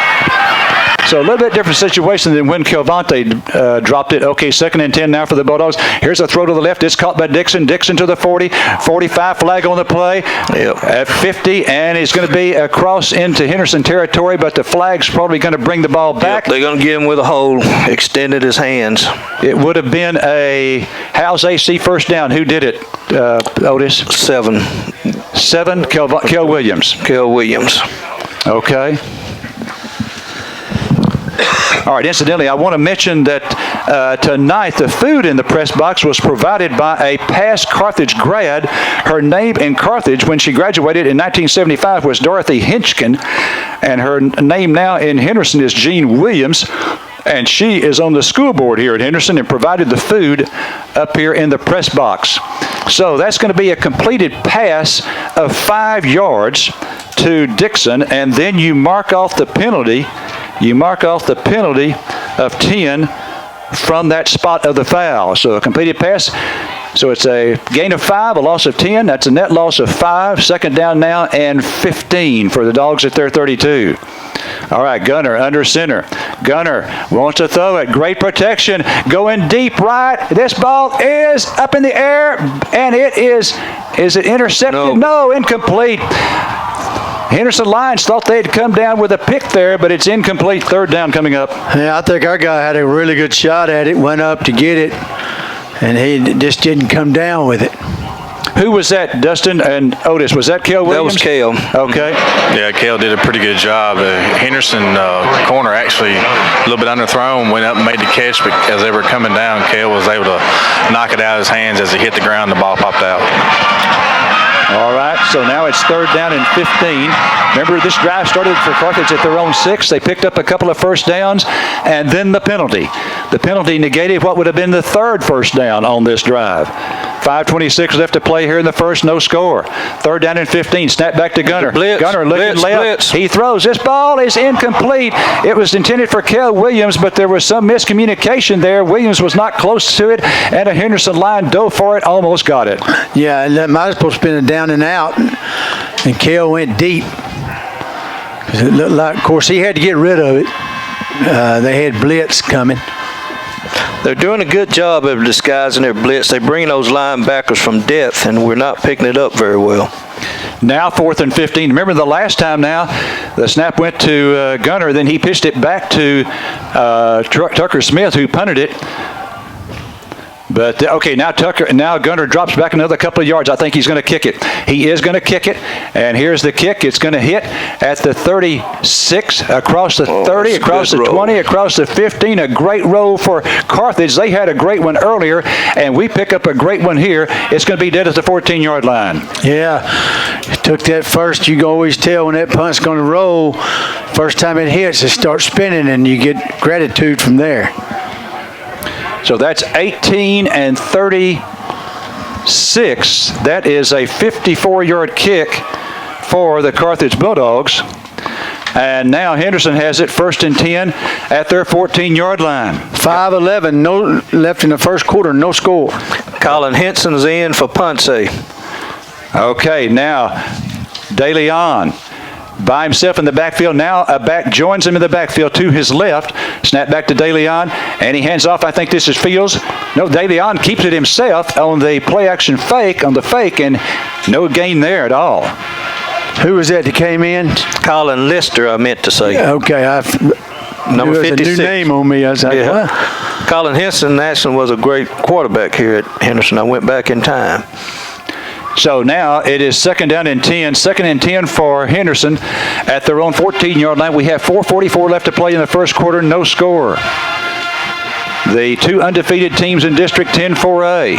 So a little bit different situation than when Kilvante dropped it. Okay, 2nd and 10 now for the Bulldogs. Here's a throw to the left. It's caught by Dixon. Dixon to the 40. 45 flag on the play. At 50, and it's going to be across into Henderson territory, but the flag's probably going to bring the ball back. They're going to get him with a hold, extended his hands. It would have been a Howes AC first down. Who did it, Otis? 7. 7, Kel Williams. Kel Williams. Okay. All right, incidentally, I want to mention that tonight the food in the press box was provided by a past Carthage grad. Her name in Carthage when she graduated in 1975 was Dorothy Hinchkin, and her name now in Henderson is Jean Williams, and she is on the school board here at Henderson and provided the food up here in the press box. So that's going to be a completed pass of 5 yards to Dixon, and then you mark off the penalty. You mark off the penalty of 10 from that spot of the foul. So a completed pass. So it's a gain of 5, a loss of 10. That's a net loss of 5. Second down now and 15 for the Dogs at their 32. All right, Gunner under center. Gunner wants to throw it. Great protection. Going deep right. This ball is up in the air, and it is it intercepted? No, incomplete. Henderson Lions thought they'd come down with a pick there, but it's incomplete. Third down coming up. Yeah, I think our guy had a really good shot at it, went up to get it, and he just didn't come down with it. Who was that, Dustin and Otis? Was that Cale Williams? That was Cale. Okay. Yeah, Cale did a pretty good job. Henderson corner actually a little bit underthrown, went up and made the catch, but as they were coming down, Cale was able to knock it out of his hands as he hit the ground. The ball popped out. All right, so now it's third down and 15. Remember, this drive started for Carthage at their own 6. They picked up a couple of first downs, and then the penalty. The penalty negated what would have been the third first down on this drive. 5:26 left to play here in the first, no score. Third down and 15, snap back to Gunner. Gunner looking left. He throws. This ball is incomplete. It was intended for Cale Williams, but there was some miscommunication there. Williams was not close to it, and a Henderson line dove for it, almost got it. Yeah, and that might as well have been a down and out, and Cale went deep. It looked like, of course, he had to get rid of it. They had blitz coming. They're doing a good job of disguising their blitz. They bring those linebackers from depth, and we're not picking it up very well. Now 4th and 15. Remember the last time now, the snap went to Gunner, then he pitched it back to Tucker Smith, who punted it. But, okay, now Gunner drops back another couple of yards. I think he's going to kick it. He is going to kick it, and here's the kick. It's going to hit at the 36, across the 30, across the 20, across the 15. A great roll for Carthage. They had a great one earlier, and we pick up a great one here. It's going to be dead at the 14-yard line. Yeah, took that first. You can always tell when that punt's going to roll. First time it hits, it starts spinning, and you get gratitude from there. So that's 18 and 36. That is a 54-yard kick for the Carthage Bulldogs. And now Henderson has it 1st and 10 at their 14-yard line. 5:11, no left in the first quarter, no score. Colin Henson's in for Ponce. Okay, now De Leon by himself in the backfield. Now a back joins him in the backfield to his left. Snap back to DeLeon, and he hands off. I think this is Fields. No, DeLeon keeps it himself on the play-action fake, and no gain there at all. Who was that came in? Colin Lister, I meant to say. Okay, Number 56. A new name on me. I was like, yeah. what? Colin Henson actually was a great quarterback here at Henderson. I went back in time. So now it is second down and 10. Second and 10 for Henderson at their own 14-yard line. We have 4:44 left to play in the first quarter. No score. The two undefeated teams in District 10 4A.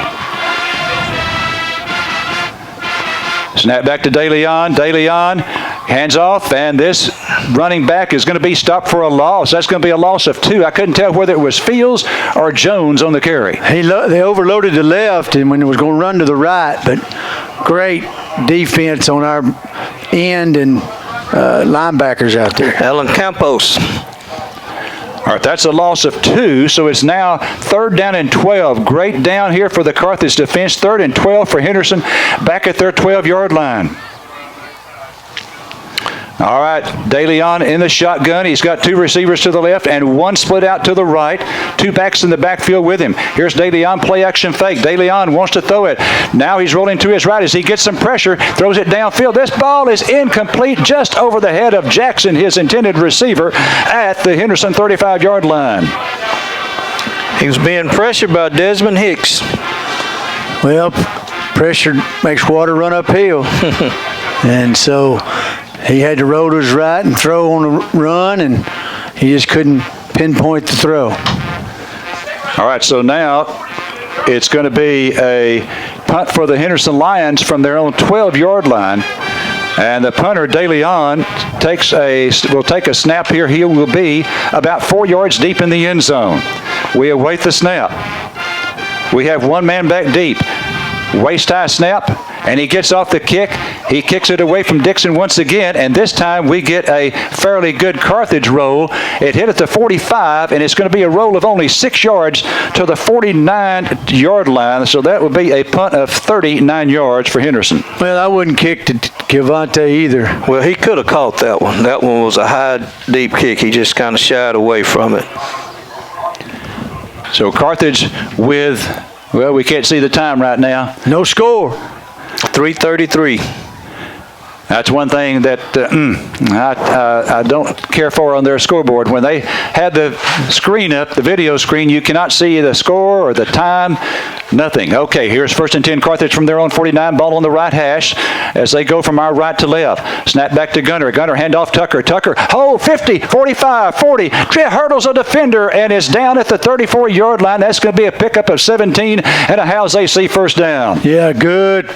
Snap back to DeLeon. DeLeon hands off, and this running back is going to be stopped for a loss. That's going to be a loss of 2. I couldn't tell whether it was Fields or Jones on the carry. They overloaded the left, and when it was going to run to the right, but great defense on our end and linebackers out there. Alan Campos. All right, that's a loss of 2, so it's now third down and 12. Great down here for the Carthage defense. Third and 12 for Henderson back at their 12-yard line. All right, DeLeon in the shotgun. He's got 2 receivers to the left and 1 split out to the right. 2 backs in the backfield with him. Here's DeLeon, play action fake. DeLeon wants to throw it. Now he's rolling to his right as he gets some pressure, throws it downfield. This ball is incomplete, just over the head of Jackson, his intended receiver, at the Henderson 35-yard line. He was being pressured by Desmond Hicks. Well, pressure makes water run uphill. And so he had to roll to his right and throw on the run, and he just couldn't pinpoint the throw. All right, so now it's going to be a punt for the Henderson Lions from their own 12-yard line. And the punter, DeLeon, will take a snap here. He will be about 4 yards deep in the end zone. We await the snap. We have 1 man back deep. Waist-high snap, and he gets off the kick. He kicks it away from Dixon once again, and this time we get a fairly good Carthage roll. It hit at the 45, and it's going to be a roll of only 6 yards to the 49-yard line, so that would be a punt of 39 yards for Henderson. Well, I wouldn't kick to Cavante either. Well, he could have caught that one. That one was a high, deep kick. He just kind of shied away from it. So Carthage with... Well, we can't see the time right now. No score. 3:33. That's one thing that I don't care for on their scoreboard. When they had the screen up, the video screen, you cannot see the score or the time, nothing. Okay, here's first and 10 Carthage from their own 49, ball on the right hash as they go from our right to left. Snap back to Gunner. Gunner hand off Tucker. Tucker, 50, 45, 40. Hurdles a defender and is down at the 34-yard line. That's going to be a pickup of 17 and a Howes AC first down. Yeah, good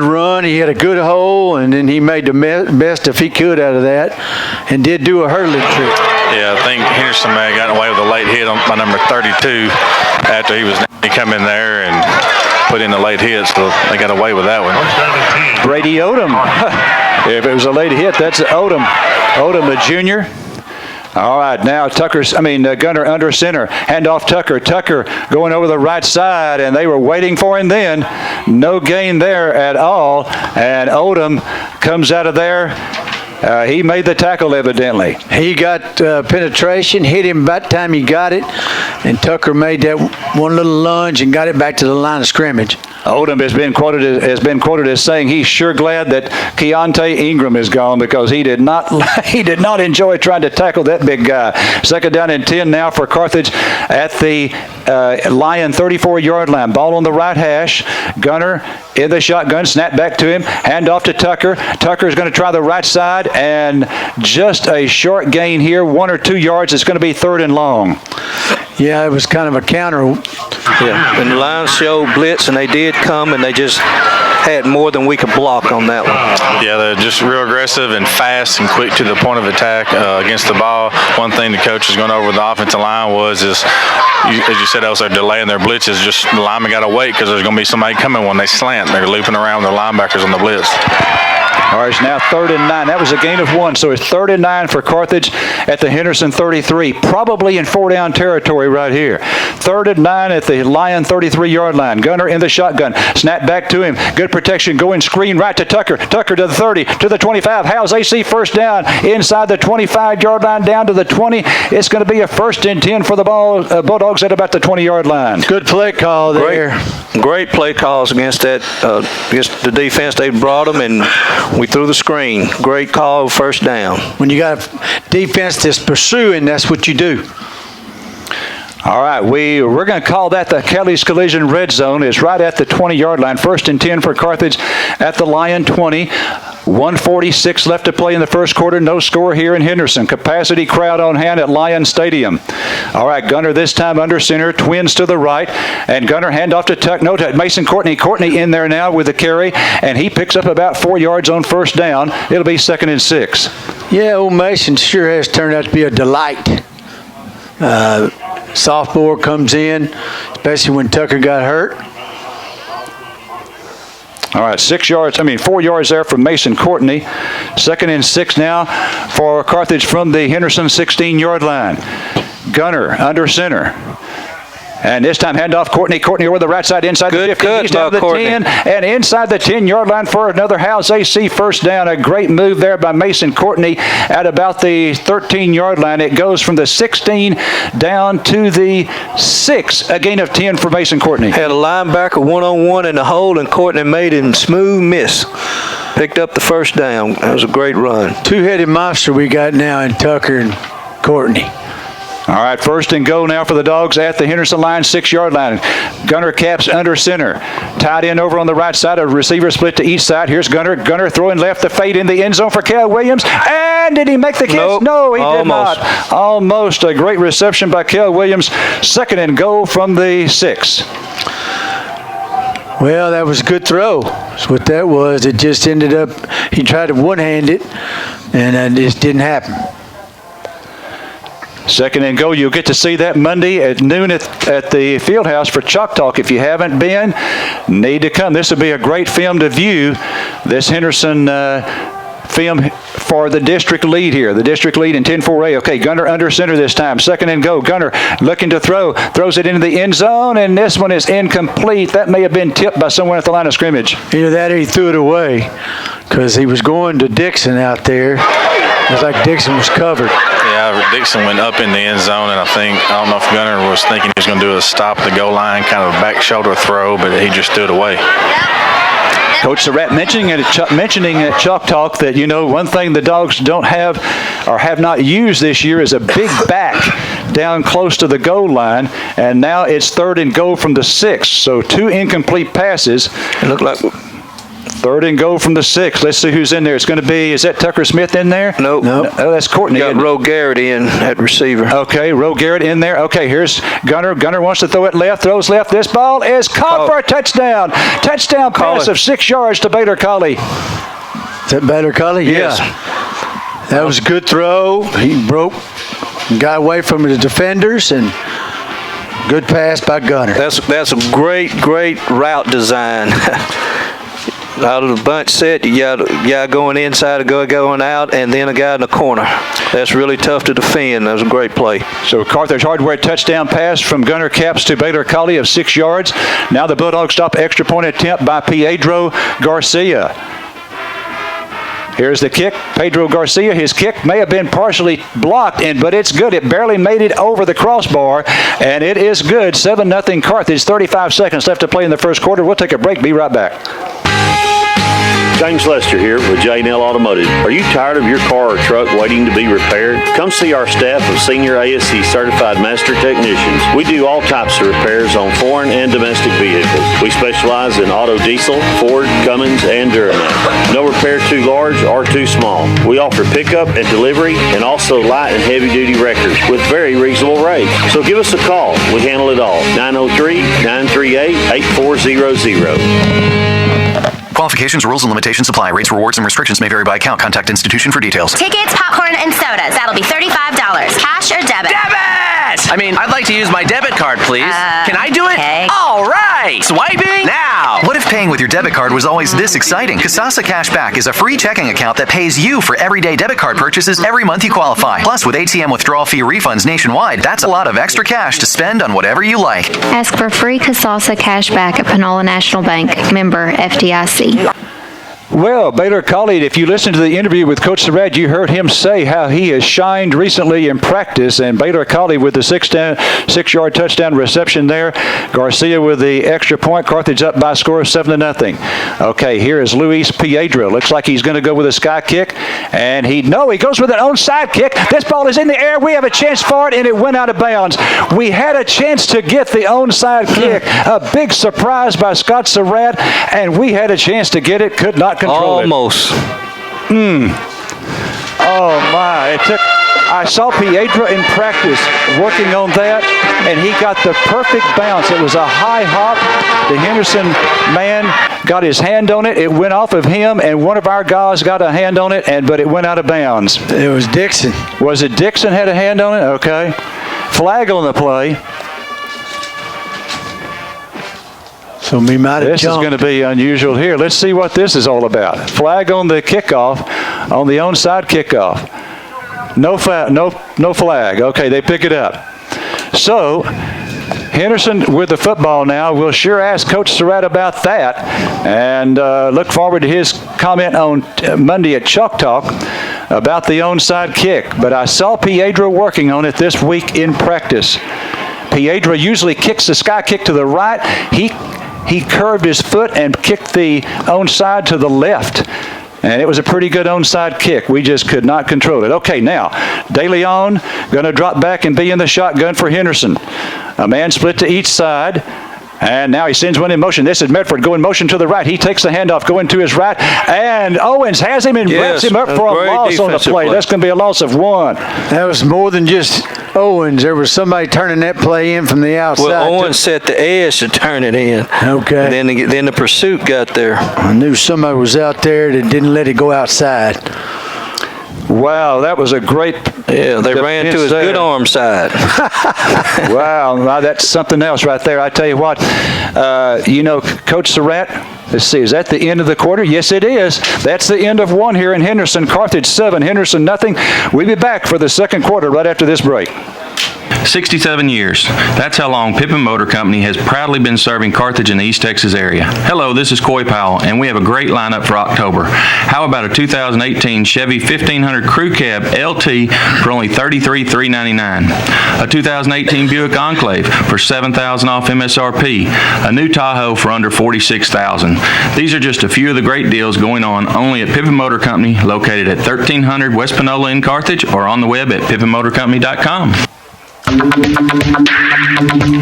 run. He had a good hole, and then he made the best if he could out of that, and did do a hurdling trick. Yeah, I think Henderson may have gotten away with a late hit on my number 32 after he come in there and put in a late hit, so they got away with that one. Brady Odom. If it was a late hit, that's Odom. Odom, a junior. All right, now Gunner under center. Hand off Tucker. Tucker going over the right side, and they were waiting for him then. No gain there at all, and Odom comes out of there. He made the tackle, evidently. He got penetration, hit him about the time he got it, and Tucker made that one little lunge and got it back to the line of scrimmage. Odom has been quoted as saying he's sure glad that Keontae Ingram is gone because he did not enjoy trying to tackle that big guy. Second down and 10 now for Carthage at the Lion 34-yard line. Ball on the right hash. Gunner in the shotgun. Snap back to him. Hand off to Tucker. Tucker is going to try the right side, and just a short gain here, 1 or 2 yards. It's going to be third and long. Yeah, it was kind of a counter. Yeah, and the Lions showed blitz, and they did come, and they just had more than we could block on that one. Yeah, they're just real aggressive and fast and quick to the point of attack against the ball. One thing the coach was going over with the offensive line was, as you said, they're delaying their blitzes. Just the linemen got to wait because there's going to be somebody coming when they slant. They're looping around their linebackers on the blitz. All right, it's now 3rd and 9. That was a gain of 1, so it's 3rd and 9 for Carthage at the Henderson 33, probably in 4-down territory right here. 3rd and 9 at the Lion 33-yard line. Gunner in the shotgun. Snap back to him. Good protection. Going screen right to Tucker. Tucker to the 30, to the 25. Howes AC first down inside the 25-yard line down to the 20. It's going to be a 1st and 10 for the Bulldogs at about the 20-yard line. Good play call there. Great play calls against that against the defense. They brought them and we threw the screen. Great call, 1st down. When you got a defense that's pursuing, that's what you do. All right, we're going to call that the Kelly's Collision red zone. It's right at the 20-yard line. 1st and 10 for Carthage at the Lion 20. 1:46 left to play in the first quarter. No score here in Henderson. Capacity crowd on hand at Lion Stadium. All right, Gunner this time under center. Twins to the right. And Gunner handoff to Tuck. No, to Mason Courtney. Courtney in there now with the carry. And he picks up about 4 yards on 1st down. It'll be 2nd and 6. Yeah, old Mason sure has turned out to be a delight. Sophomore comes in, especially when Tucker got hurt. All right, 4 yards there from Mason Courtney. 2nd and 6 now for Carthage from the Henderson 16-yard line. Gunner under center. And this time handoff Courtney. Courtney over the right side inside the 15. He's down to the 10 and inside the 10-yard line for another Howes AC 1st down. A great move there by Mason Courtney at about the 13-yard line. It goes from the 16 down to the 6. A gain of 10 for Mason Courtney. Had a linebacker one-on-one in the hole and Courtney made him smooth miss. Picked up the 1st down. That was a great run. Two-headed monster we got now in Tucker and Courtney. All right, 1st and goal now for the Dogs at the Henderson line, 6-yard line. Gunner caps under center. Tied in over on the right side. A receiver split to each side. Here's Gunner. Gunner throwing left to fade in the end zone for Cal Williams. And did he make the catch? Nope. No, he did not. Almost a great reception by Cal Williams. 2nd and goal from the 6. Well, that was a good throw. That's what that was. It just ended up, he tried to one-hand it, and it just didn't happen. 2nd and goal. You'll get to see that Monday at noon at the Fieldhouse for Chalk Talk. If you haven't been, need to come. This will be a great film to view. This Henderson film for the district lead here. The district lead in 10-4A. Okay, Gunner under center this time. 2nd and goal. Gunner looking to throw. Throws it into the end zone, and this one is incomplete. That may have been tipped by someone at the line of scrimmage. Either that or he threw it away because he was going to Dixon out there. It was like Dixon was covered. Yeah, Dixon went up in the end zone, and I don't know if Gunner was thinking he was going to do a stop at the goal line, kind of a back shoulder throw, but he just threw it away. Coach Surratt mentioning at Chalk Talk that, one thing the Dogs don't have or have not used this year is a big back down close to the goal line, and now it's 3rd and goal from the 6. So 2 incomplete passes. It looked like 3rd and goal from the 6. Let's see who's in there. It's going to be, is that Tucker Smith in there? Nope. No, that's Courtney. Got Roe Garrett in at receiver. Okay, Roe Garrett in there. Okay, here's Gunner. Gunner wants to throw it left, throws left. This ball is caught for a touchdown. Touchdown pass of 6 yards to Baylor Colley. Is that Baylor Colley? Yes. Yeah. That was a good throw. He got away from the defenders, and good pass by Gunner. That's a great route design. Out of the bunch set, you got a guy going inside, a guy going out, and then a guy in the corner. That's really tough to defend. That was a great play. So Carthage Hardware touchdown pass from Gunner Caps to Baylor Colley of 6 yards. Now the Bulldogs stop extra point attempt by Pedro Garcia. Here's the kick. Pedro Garcia, his kick may have been partially blocked, but it's good. It barely made it over the crossbar, and it is good. 7-0 Carthage. 35 seconds left to play in the first quarter. We'll take a break. Be right back. James Lester here with J&L Automotive. Are you tired of your car or truck waiting to be repaired? Come see our staff of senior ASC certified master technicians. We do all types of repairs on foreign and domestic vehicles. We specialize in auto diesel, Ford, Cummins, and Duramax. No repair too large or too small. We offer pickup and delivery and also light and heavy duty wreckers with very reasonable rates. So give us a call. We handle it all. 903-938-8400. Qualifications, rules, and limitations apply. Rates, rewards, and restrictions may vary by account. Contact institution for details. Tickets, popcorn, and sodas. That'll be $35. Cash or debit? Debit! I'd like to use my debit card, please. Can I do it? Okay. All right! right. Swiping now. What if paying with your debit card was always this exciting? Kasasa Cashback is a free checking account that pays you for everyday debit card purchases every month you qualify. Plus, with ATM withdrawal fee refunds nationwide, that's a lot of extra cash to spend on whatever you like. Ask for free Kasasa Cashback at Panola National Bank. Member FDIC. Well, Baylor College, if you listened to the interview with Coach Surratt, you heard him say how he has shined recently in practice, and Baylor College with the 6-yard touchdown reception there. Garcia with the extra point. Carthage up by a score of 7-0. Okay, here is Luis Piedra. Looks like he's going to go with a sky kick, and he goes with an onside kick. This ball is in the air. We have a chance for it, and it went out of bounds. We had a chance to get the onside kick. A big surprise by Scott Surratt, and we had a chance to get it. Could not control Almost. Oh my! I saw Piedra in practice working on that, and he got the perfect bounce. It was a high hop. The Henderson man got his hand on it. It went off of him, and one of our guys got a hand on it, but it went out of bounds. It was Dixon. Was it Dixon had a hand on it? Okay. Flag on the play. So we might have This is going to be unusual here. Let's see what this is all about. Flag on the kickoff, on the onside kickoff. No flag. Okay, they pick it up. So Henderson with the football now. We'll sure ask Coach Surratt about that, and look forward to his comment on Monday at Chalk Talk about the onside kick. But I saw Piedra working on it this week in practice. Piedra usually kicks the sky kick to the right. He curved his foot and kicked the onside to the left. And it was a pretty good onside kick. We just could not control it. Okay, now, De Leon going to drop back and be in the shotgun for Henderson. A man split to each side. And now he sends one in motion. This is Medford going motion to the right. He takes the handoff going to his right. And Owens has him and wraps him up for a loss on the play. That's going to be a loss of 1. That was more than just Owens. There was somebody turning that play in from the outside. Well, Owens set the edge to turn it in. Okay. And then the pursuit got there. I knew somebody was out there that didn't let it go outside. Wow, that was a great. Yeah, they ran to his good arm side. Wow, that's something else right there. I tell you what, Coach Surratt, let's see, is that the end of the quarter? Yes, it is. That's the end of 1 here in Henderson. Carthage 7, Henderson nothing. We'll be back for the second quarter right after this break. 67 years. That's how long Pippin Motor Company has proudly been serving Carthage in the East Texas area. Hello, this is Coy Powell, and we have a great lineup for October. How about a 2018 Chevy 1500 Crew Cab LT for only $33,399? A 2018 Buick Enclave for $7,000 off MSRP. A new Tahoe for under $46,000. These are just a few of the great deals going on only at Pippin Motor Company, located at 1300 West Panola in Carthage, or on the web at pippinmotorcompany.com.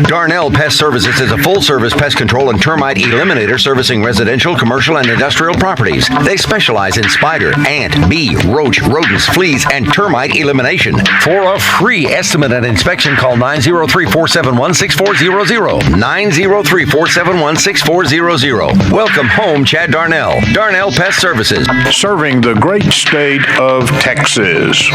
Darnell Pest Services is a full-service pest control and termite eliminator servicing residential, commercial, and industrial properties. They specialize in spider, ant, bee, roach, rodents, fleas, and termite elimination. For a free estimate and inspection, call 903-471-6400. 903-471-6400. Welcome home, Chad Darnell. Darnell Pest Services. Serving the great state of Texas.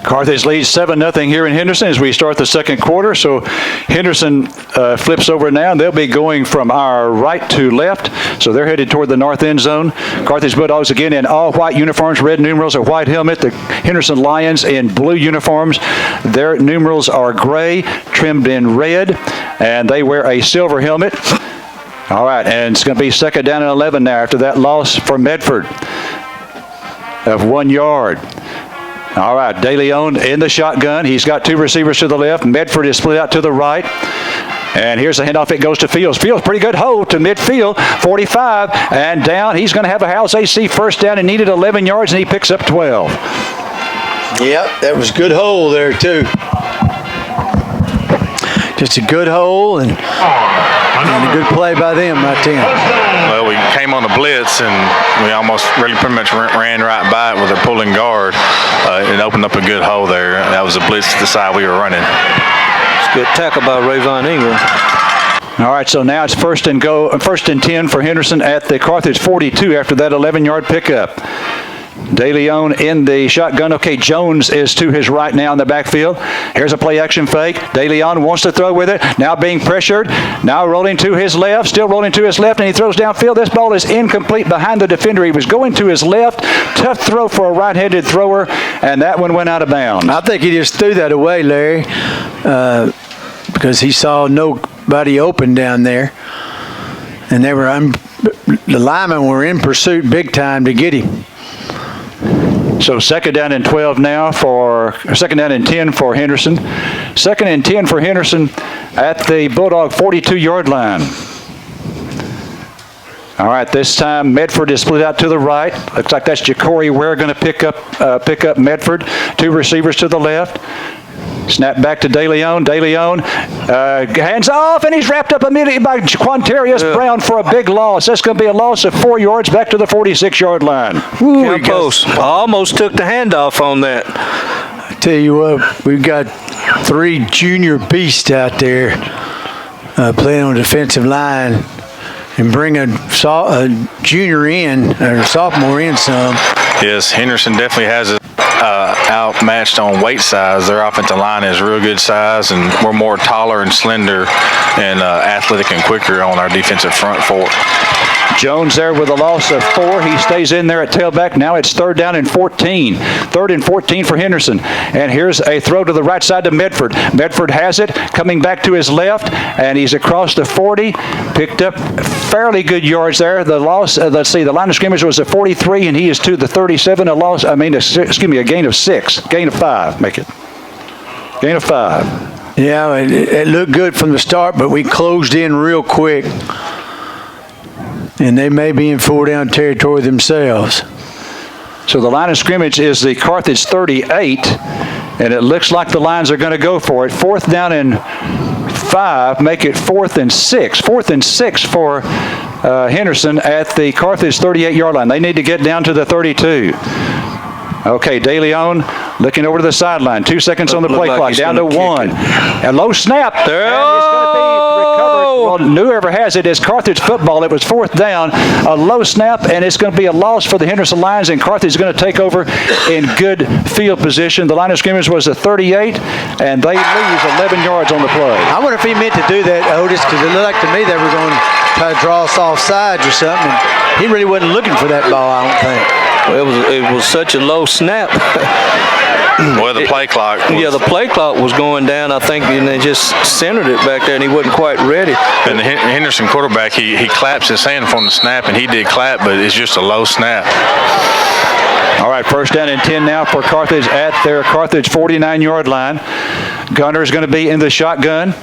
Carthage leads 7-0 here in Henderson as we start the second quarter. So Henderson flips over now, and they'll be going from our right to left. So they're headed toward the north end zone. Carthage Bulldogs again in all white uniforms, red numerals, a white helmet. The Henderson Lions in blue uniforms. Their numerals are gray, trimmed in red, and they wear a silver helmet. All right, and it's going to be second down and 11 now after that loss for Medford of 1 yard. All right, De Leon in the shotgun. He's got 2 receivers to the left. Medford is split out to the right. And here's the handoff. It goes to Fields. Fields, pretty good hold to midfield. 45 and down. He's going to have a House AC first down and needed 11 yards, and he picks up 12. Yep, that was a good hole there, too. Just a good hole and a good play by them right there. Well, we came on the blitz, and we almost really pretty much ran right by it with a pulling guard. It opened up a good hole there. That was a blitz to the side we were running. It's a good tackle by Rayvon Ingram. All right, so now it's first and 10 for Henderson at the Carthage 42 after that 11-yard pickup. De Leon in the shotgun. Okay, Jones is to his right now in the backfield. Here's a play action fake. De Leon wants to throw with it. Now being pressured. Now rolling to his left. Still rolling to his left, and he throws downfield. This ball is incomplete behind the defender. He was going to his left. Tough throw for a right-handed thrower, and that one went out of bounds. I think he just threw that away, Larry, because he saw nobody open down there, and the linemen were in pursuit big time to get him. So second down and 12 now second down and 10 for Henderson. Second and 10 for Henderson at the Bulldog 42-yard line. All right, this time Medford is split out to the right. Looks like that's Ja'Cory Ware going to pick up Medford. Two receivers to the left. Snap back to De Leon. De Leon hands off, and he's wrapped up immediately by Quantarius Brown for a big loss. That's going to be a loss of 4 yards back to the 46-yard line. Campos almost took the handoff on that. I tell you what, we've got 3 junior beasts out there playing on the defensive line, and bring a junior in, or sophomore in some. Yes, Henderson definitely has it outmatched on weight size. Their offensive line is real good size, and we're more taller and slender and athletic and quicker on our defensive front 4. Jones there with a loss of 4. He stays in there at tailback. Now it's third down and 14. Third and 14 for Henderson. And here's a throw to the right side to Medford. Medford has it, coming back to his left, and he's across the 40. Picked up fairly good yards there. The loss, the line of scrimmage was a 43, and he is to the 37. A gain of 6. Gain of 5, make it. Gain of 5. Yeah, it looked good from the start, but we closed in real quick. And they may be in 4-down territory themselves. So the line of scrimmage is the Carthage 38, and it looks like the Lions are going to go for it. 4th down and 5, make it 4th and 6. 4th and 6 for Henderson at the Carthage 38-yard line. They need to get down to the 32. Okay, De Leon looking over to the sideline. 2 seconds on the play clock. Down to 1. A low snap. There. And it's going to be recovered. Well, whoever has it is Carthage football. It was 4th down. A low snap, and it's going to be a loss for the Henderson Lions, and Carthage is going to take over in good field position. The line of scrimmage was a 38, and they lose 11 yards on the play. I wonder if he meant to do that, Otis, because it looked like to me they were going to try to draw us off sides or something. And he really wasn't looking for that ball, I don't think. Well, it was such a low snap. Well, the play clock. The play clock was going down, I think, and they just centered it back there, and he wasn't quite ready. And the Henderson quarterback, he claps his hand from the snap, and he did clap, but it's just a low snap. All right, first down and 10 now for Carthage at their Carthage 49-yard line. Gunner is going to be in the shotgun.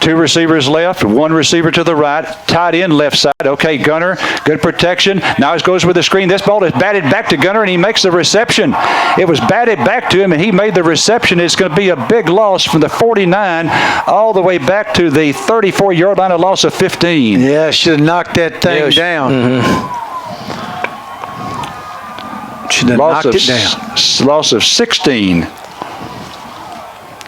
2 receivers left, 1 receiver to the right, tight end left side. Okay, Gunner, good protection. Now he goes with the screen. This ball is batted back to Gunner, and he makes the reception. It was batted back to him, and he made the reception. It's going to be a big loss from the 49 all the way back to the 34-yard line, a loss of 15. Yeah, should have knocked that thing down. Should have knocked it down. Loss of 16.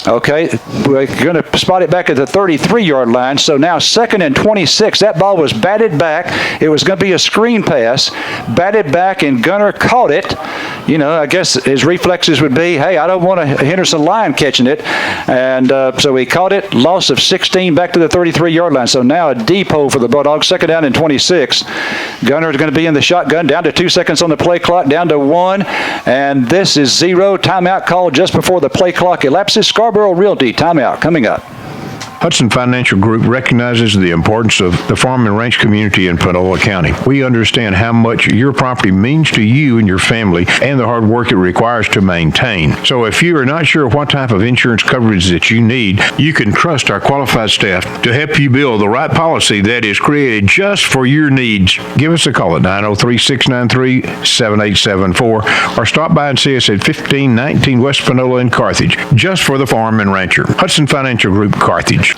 Okay, we're going to spot it back at the 33-yard line. So now 2nd and 26. That ball was batted back. It was going to be a screen pass. Batted back, and Gunner caught it. I guess his reflexes would be, hey, I don't want a Henderson Lion catching it. And so he caught it. Loss of 16 back to the 33-yard line. So now a deep hole for the Bulldogs. 2nd down and 26. Gunner is going to be in the shotgun. Down to 2 seconds on the play clock. Down to 1. And this is 0. Timeout called just before the play clock elapses. Scarborough Realty timeout coming up. Hudson Financial Group recognizes the importance of the farm and ranch community in Panola County. We understand how much your property means to you and your family and the hard work it requires to maintain. So if you are not sure what type of insurance coverage that you need, you can trust our qualified staff to help you build the right policy that is created just for your needs. Give us a call at 903-693-7874 or stop by and see us at 1519 West Panola in Carthage, just for the farm and rancher. Hudson Financial Group, Carthage.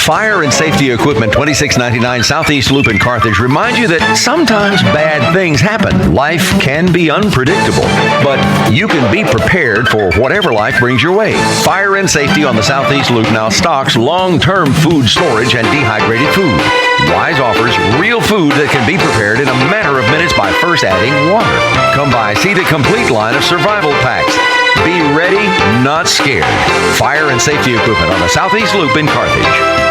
Fire and Safety Equipment, 2699 Southeast Loop in Carthage, remind you that sometimes bad things happen. Life can be unpredictable, but you can be prepared for whatever life brings your way. Fire and Safety on the Southeast Loop now stocks long-term food storage and dehydrated food. Wise offers real food that can be prepared in a matter of minutes by first adding water. Come by, see the complete line of survival packs. Be ready, not scared. Fire and Safety Equipment on the Southeast Loop in Carthage.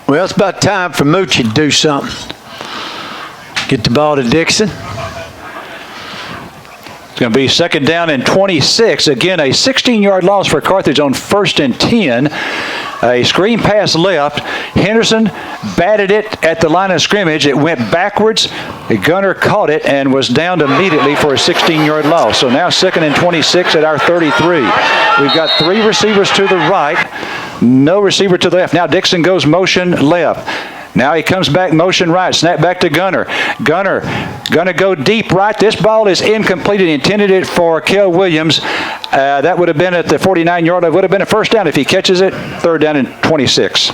Well, it's about time for Moochie to do something. Get the ball to Dixon. It's going to be second down and 26. Again, a 16-yard loss for Carthage on 1st and 10. A screen pass left. Henderson batted it at the line of scrimmage. It went backwards. The gunner caught it and was downed immediately for a 16-yard loss. So now 2nd and 26 at our 33. We've got 3 receivers to the right, no receiver to the left. Now Dixon goes motion left. Now he comes back motion right. Snap back to Gunner. Gunner gonna go deep right. This ball is incomplete and intended it for Kel Williams. That would have been at the 49-yard line. Would have been a first down if he catches it. 3rd down and 26.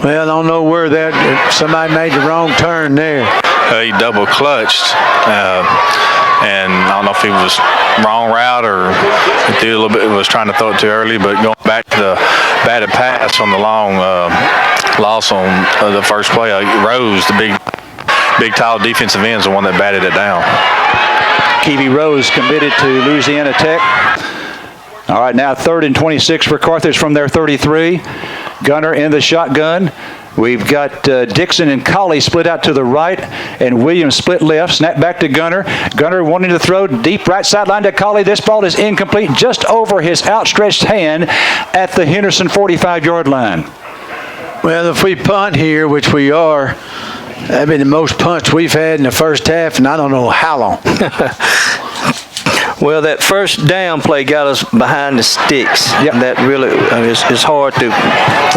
Well, I don't know where that, somebody made the wrong turn there. He double clutched. And I don't know if he was wrong route or he threw a little bit, was trying to throw it too early, but going back to the batted pass on the long loss on the first play, Rose, the big tall defensive end, is the one that batted it down. Keevy Rose committed to Louisiana Tech. All right, now 3rd and 26 for Carthage from their 33. Gunner in the shotgun. We've got Dixon and Colley split out to the right, and Williams split left. Snap back to Gunner. Gunner wanting to throw deep right sideline to Colley. This ball is incomplete, just over his outstretched hand at the Henderson 45-yard line. Well, if we punt here, which we are, that'd be the most punts we've had in the first half, and I don't know how long. Well, that first down play got us behind the sticks. Yep. That really, it's hard to,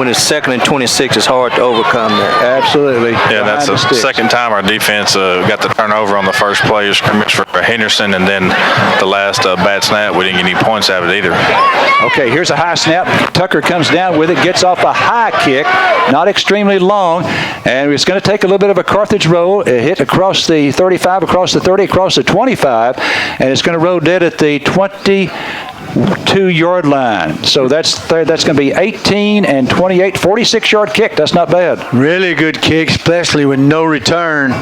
when it's 2nd and 26, it's hard to overcome that. Absolutely. Yeah, that's the second time our defense got the turnover on the first play of scrimmage for Henderson, and then the last bad snap, we didn't get any points out of it either. Okay, here's a high snap. Tucker comes down with it, gets off a high kick, not extremely long, and it's going to take a little bit of a Carthage roll. It hit across the 35, across the 30, across the 25, and it's going to roll dead at the 22-yard line. So that's going to be 18 and 28, 46-yard kick. That's not bad. Really good kick, especially with no return.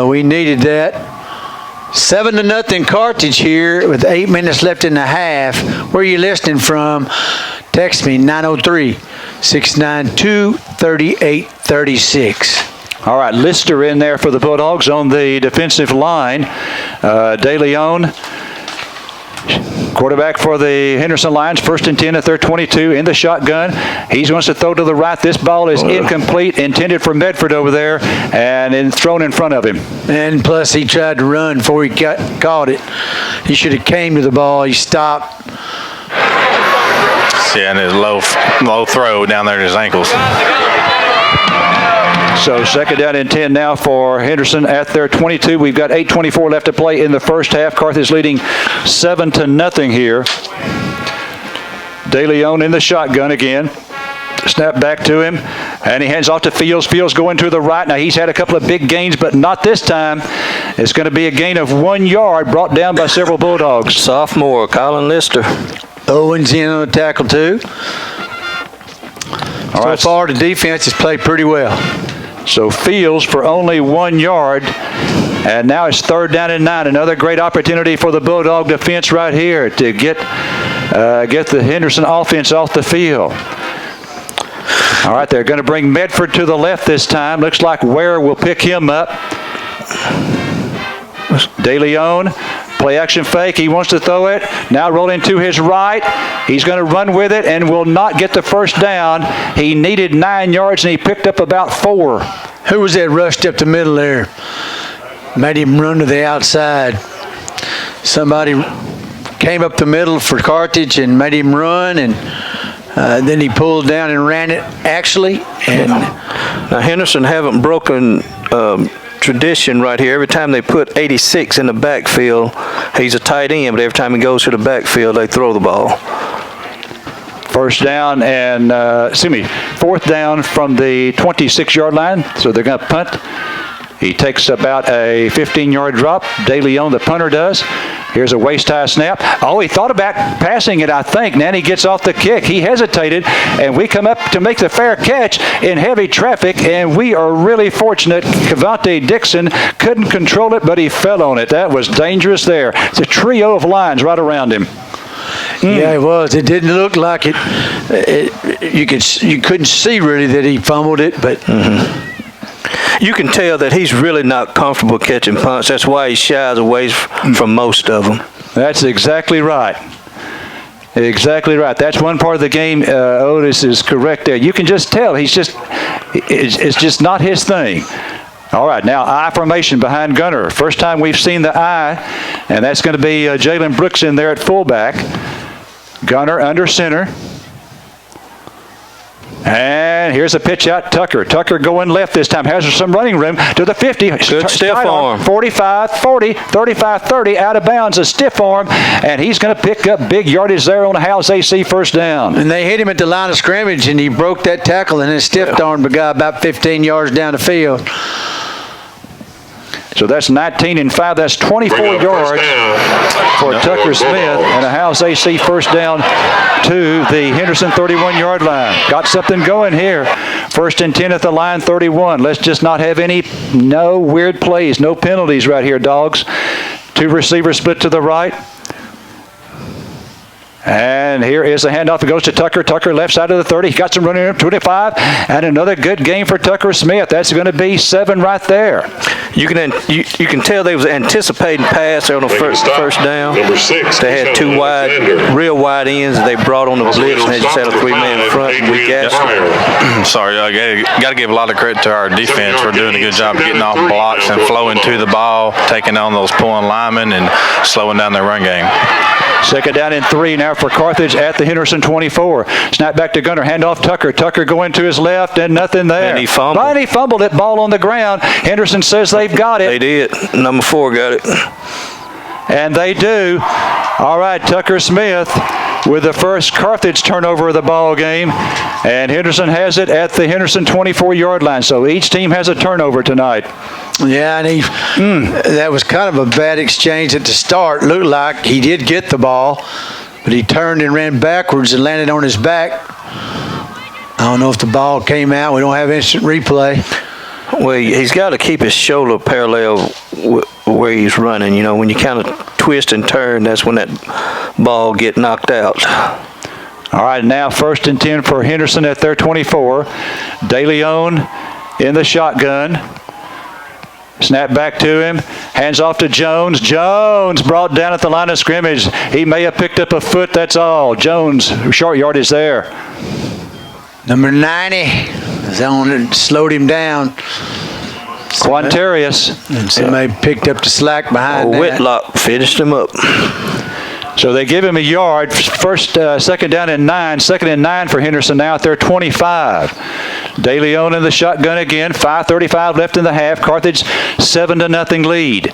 We needed that. 7-0 Carthage here with 8 minutes left in the half. Where are you listening from? Text me 903-692-3836. All right, Lister in there for the Bulldogs on the defensive line. De Leon, quarterback for the Henderson Lions, 1st and 10 at their 22 in the shotgun. He wants to throw to the right. This ball is incomplete, intended for Medford over there, and then thrown in front of him. And plus, he tried to run before he caught it. He should have came to the ball. He stopped. Yeah, and his low throw down there at his ankles. So 2nd down and 10 now for Henderson at their 22. We've got 8:24 left to play in the first half. Carthage leading 7-0 here. De Leon in the shotgun again. Snap back to him, and he hands off to Fields. Fields going to the right. Now he's had a couple of big gains, but not this time. It's going to be a gain of 1 yard, brought down by several Bulldogs. Sophomore Colin Lister. Owens in on the tackle too. So far, the defense has played pretty well. So Fields for only 1 yard, and now it's 3rd down and 9. Another great opportunity for the Bulldog defense right here to get the Henderson offense off the field. All right, they're going to bring Medford to the left this time. Looks like Ware will pick him up. De Leon, play action fake. He wants to throw it. Now rolling to his right. He's going to run with it and will not get the first down. He needed 9 yards and he picked up about 4. Who was that rushed up the middle there? Made him run to the outside. Somebody came up the middle for Carthage and made him run, and then he pulled down and ran it actually. And now Henderson haven't broken tradition right here. Every time they put 86 in the backfield, he's a tight end, but every time he goes to the backfield, they throw the ball. Fourth down from the 26-yard line, so they're going to punt. He takes about a 15-yard drop. De Leon, the punter, does. Here's a waist-high snap. Oh, he thought about passing it, I think. Now he gets off the kick. He hesitated, and we come up to make the fair catch in heavy traffic, and we are really fortunate. Cavante Dixon couldn't control it, but he fell on it. That was dangerous there. It's a trio of lines right around him. Yeah, it was. It didn't look like it. You couldn't see really that he fumbled it, but you can tell that he's really not comfortable catching punts. That's why he shies away from most of them. That's exactly right. Exactly right. That's one part of the game. Otis is correct there. You can just tell it's just not his thing. All right, now I formation behind Gunner. First time we've seen the I, and that's going to be Jalen Brooks in there at fullback. Gunner under center. And here's a pitch out, Tucker. Tucker going left this time. Has some running room to the 50. Good stiff arm. 45, 40, 35, 30, out of bounds, a stiff arm. And he's going to pick up big yardage there on a House AC first down. And they hit him at the line of scrimmage, and he broke that tackle and then stiff armed the guy about 15 yards down the field. So that's 19 and 5. That's 24 yards for Tucker Smith, and a House AC first down to the Henderson 31-yard line. Got something going here. First and 10 at the line, 31. Let's just not have no weird plays, no penalties right here, Dogs. Two receivers split to the right. And here is the handoff. It goes to Tucker. Tucker left side of the 30. He got some running room, 25. And another good game for Tucker Smith. That's going to be 7 right there. You can tell they was anticipating pass on the first down. Number 6. They had two real wide ends that they brought on the blitz, and they just had a 3-man in front, and we gassed them. Sorry, I got to give a lot of credit to our defense for doing a good job of getting off blocks and flowing to the ball, taking on those pulling linemen, and slowing down their run game. Second down and 3 now for Carthage at the Henderson 24. Snap back to Gunner. Hand off Tucker. Tucker going to his left and nothing there. And he fumbled. But he fumbled it. Ball on the ground. Henderson says they've got it. They did. Number 4 got it. And they do. All right, Tucker Smith with the first Carthage turnover of the ball game. And Henderson has it at the Henderson 24-yard line. So each team has a turnover tonight. Yeah, and that was kind of a bad exchange at the start. Looked like he did get the ball, but he turned and ran backwards and landed on his back. I don't know if the ball came out. We don't have instant replay. Well, he's got to keep his shoulder parallel where he's running. You know, when you kind of twist and turn, that's when that ball get knocked out. All right, now first and 10 for Henderson at their 24. De Leon in the shotgun. Snap back to him. Hands off to Jones. Jones brought down at the line of scrimmage. He may have picked up a foot, that's all. Jones, short yardage there. Number 90. Zone slowed him down. Quantarius. And somebody picked up the slack behind that. Whitlock finished him up. So they give him a yard. Second down and 9. Second and 9 for Henderson now at their 25. De Leon in the shotgun again. 5:35 left in the half. Carthage 7-0 lead.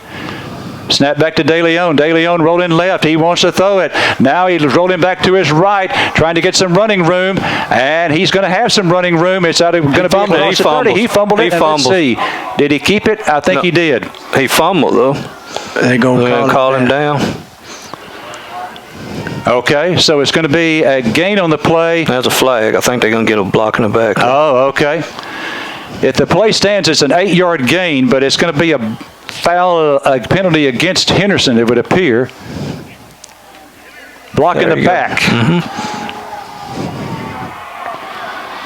Snap back to De Leon. De Leon rolling left. He wants to throw it. Now he's rolling back to his right, trying to get some running room, and he's going to have some running room. It's going to be across the 30. He fumbled it. Let's see. Did he keep it? I think he did. He fumbled though. They're going to call him down. Okay, so it's going to be a gain on the play. That's a flag. I think they're going to get a block in the back. Oh, okay. If the play stands, it's an 8-yard gain, but it's going to be a foul, a penalty against Henderson, it would appear. Block in the back.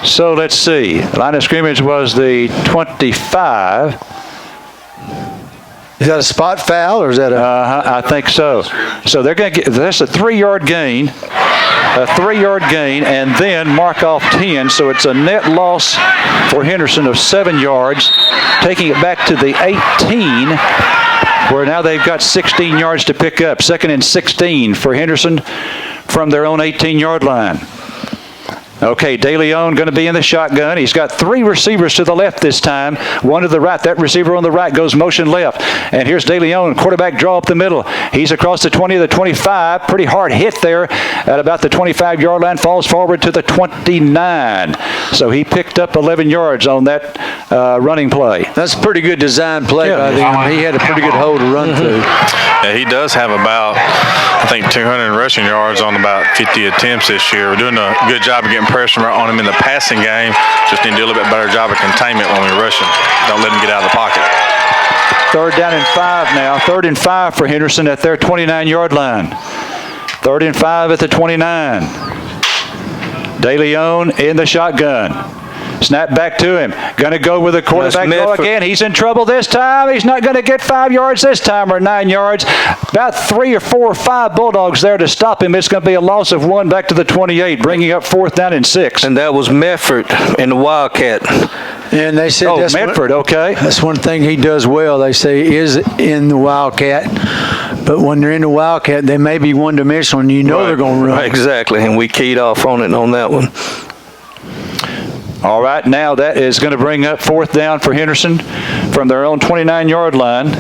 So let's see. Line of scrimmage was the 25. Is that a spot foul or is that a? I think so. So they're going to get, that's a 3-yard gain. A 3-yard gain, and then mark off 10. So it's a net loss for Henderson of 7 yards, taking it back to the 18, where now they've got 16 yards to pick up. Second and 16 for Henderson from their own 18-yard line. Okay, De Leon going to be in the shotgun. He's got 3 receivers to the left this time, 1 to the right. That receiver on the right goes motion left. And here's De Leon, quarterback draw up the middle. He's across the 20 to the 25. Pretty hard hit there at about the 25-yard line, falls forward to the 29. So he picked up 11 yards on that running play. That's a pretty good design play by them. He had a pretty good hole to run through. Yeah, he does have about, I think, 200 rushing yards on about 50 attempts this year. We're doing a good job of getting pressure on him in the passing game. Just need to do a little bit better job of containment when we rush him. Don't let him get out of the pocket. 3rd down and 5 now. 3rd and 5 for Henderson at their 29-yard line. 3rd and 5 at the 29. De Leon in the shotgun. Snap back to him. Going to go with the quarterback draw again. He's in trouble this time. He's not going to get 5 yards this time or 9 yards. About 3 or 4 or 5 Bulldogs there to stop him. It's going to be a loss of 1 back to the 28, bringing up 4th down and 6. And that was Medford in the Wildcat. And they said that's Medford, okay. That's one thing he does well. They say is in the Wildcat. But when they're in the Wildcat, they may be one-dimensional, and you know they're going to run. Right, exactly, and we keyed off on it on that one. All right, now that is going to bring up 4th down for Henderson from their own 29-yard line.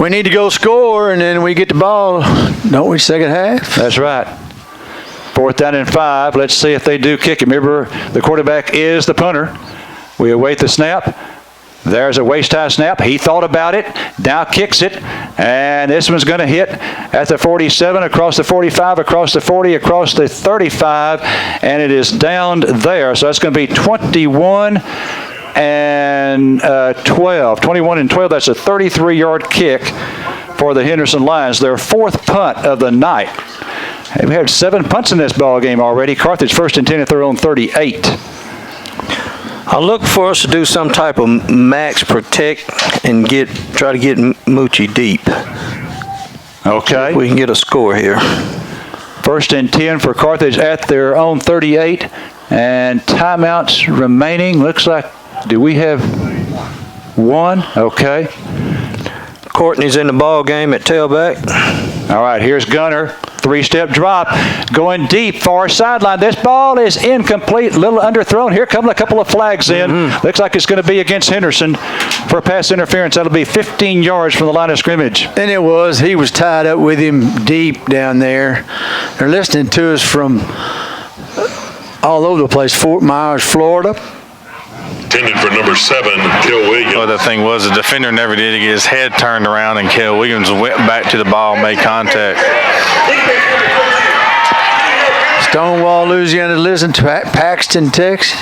We need to go score, and then we get the ball, don't we, second half? That's right. 4th down and 5. Let's see if they do kick it. Remember, the quarterback is the punter. We await the snap. There's a waist-high snap. He thought about it, now kicks it, and this one's going to hit at the 47, across the 45, across the 40, across the 35, and it is downed there. So that's going to be 21 and 12. 21 and 12, that's a 33-yard kick for the Henderson Lions. Their 4th punt of the night. They've had 7 punts in this ball game already. Carthage 1st and 10 at their own 38. I look for us to do some type of max protect and try to get Moochie deep. Okay. We can get a score here. 1st and 10 for Carthage at their own 38. And timeouts remaining. Looks like, do we have 1? Okay. Courtney's in the ball game at tailback. All right, here's Gunner. 3-step drop, going deep, far sideline. This ball is incomplete, little underthrown. Here come a couple of flags in. Looks like it's going to be against Henderson for pass interference. That'll be 15 yards from the line of scrimmage. And it was. He was tied up with him deep down there. They're listening to us from all over the place. Fort Myers, Florida. Intended for number 7, Kel Williams. Well, the thing was, the defender never did get his head turned around, and Kel Williams went back to the ball, made contact. Stonewall, Louisiana, listen to Paxton, Texas.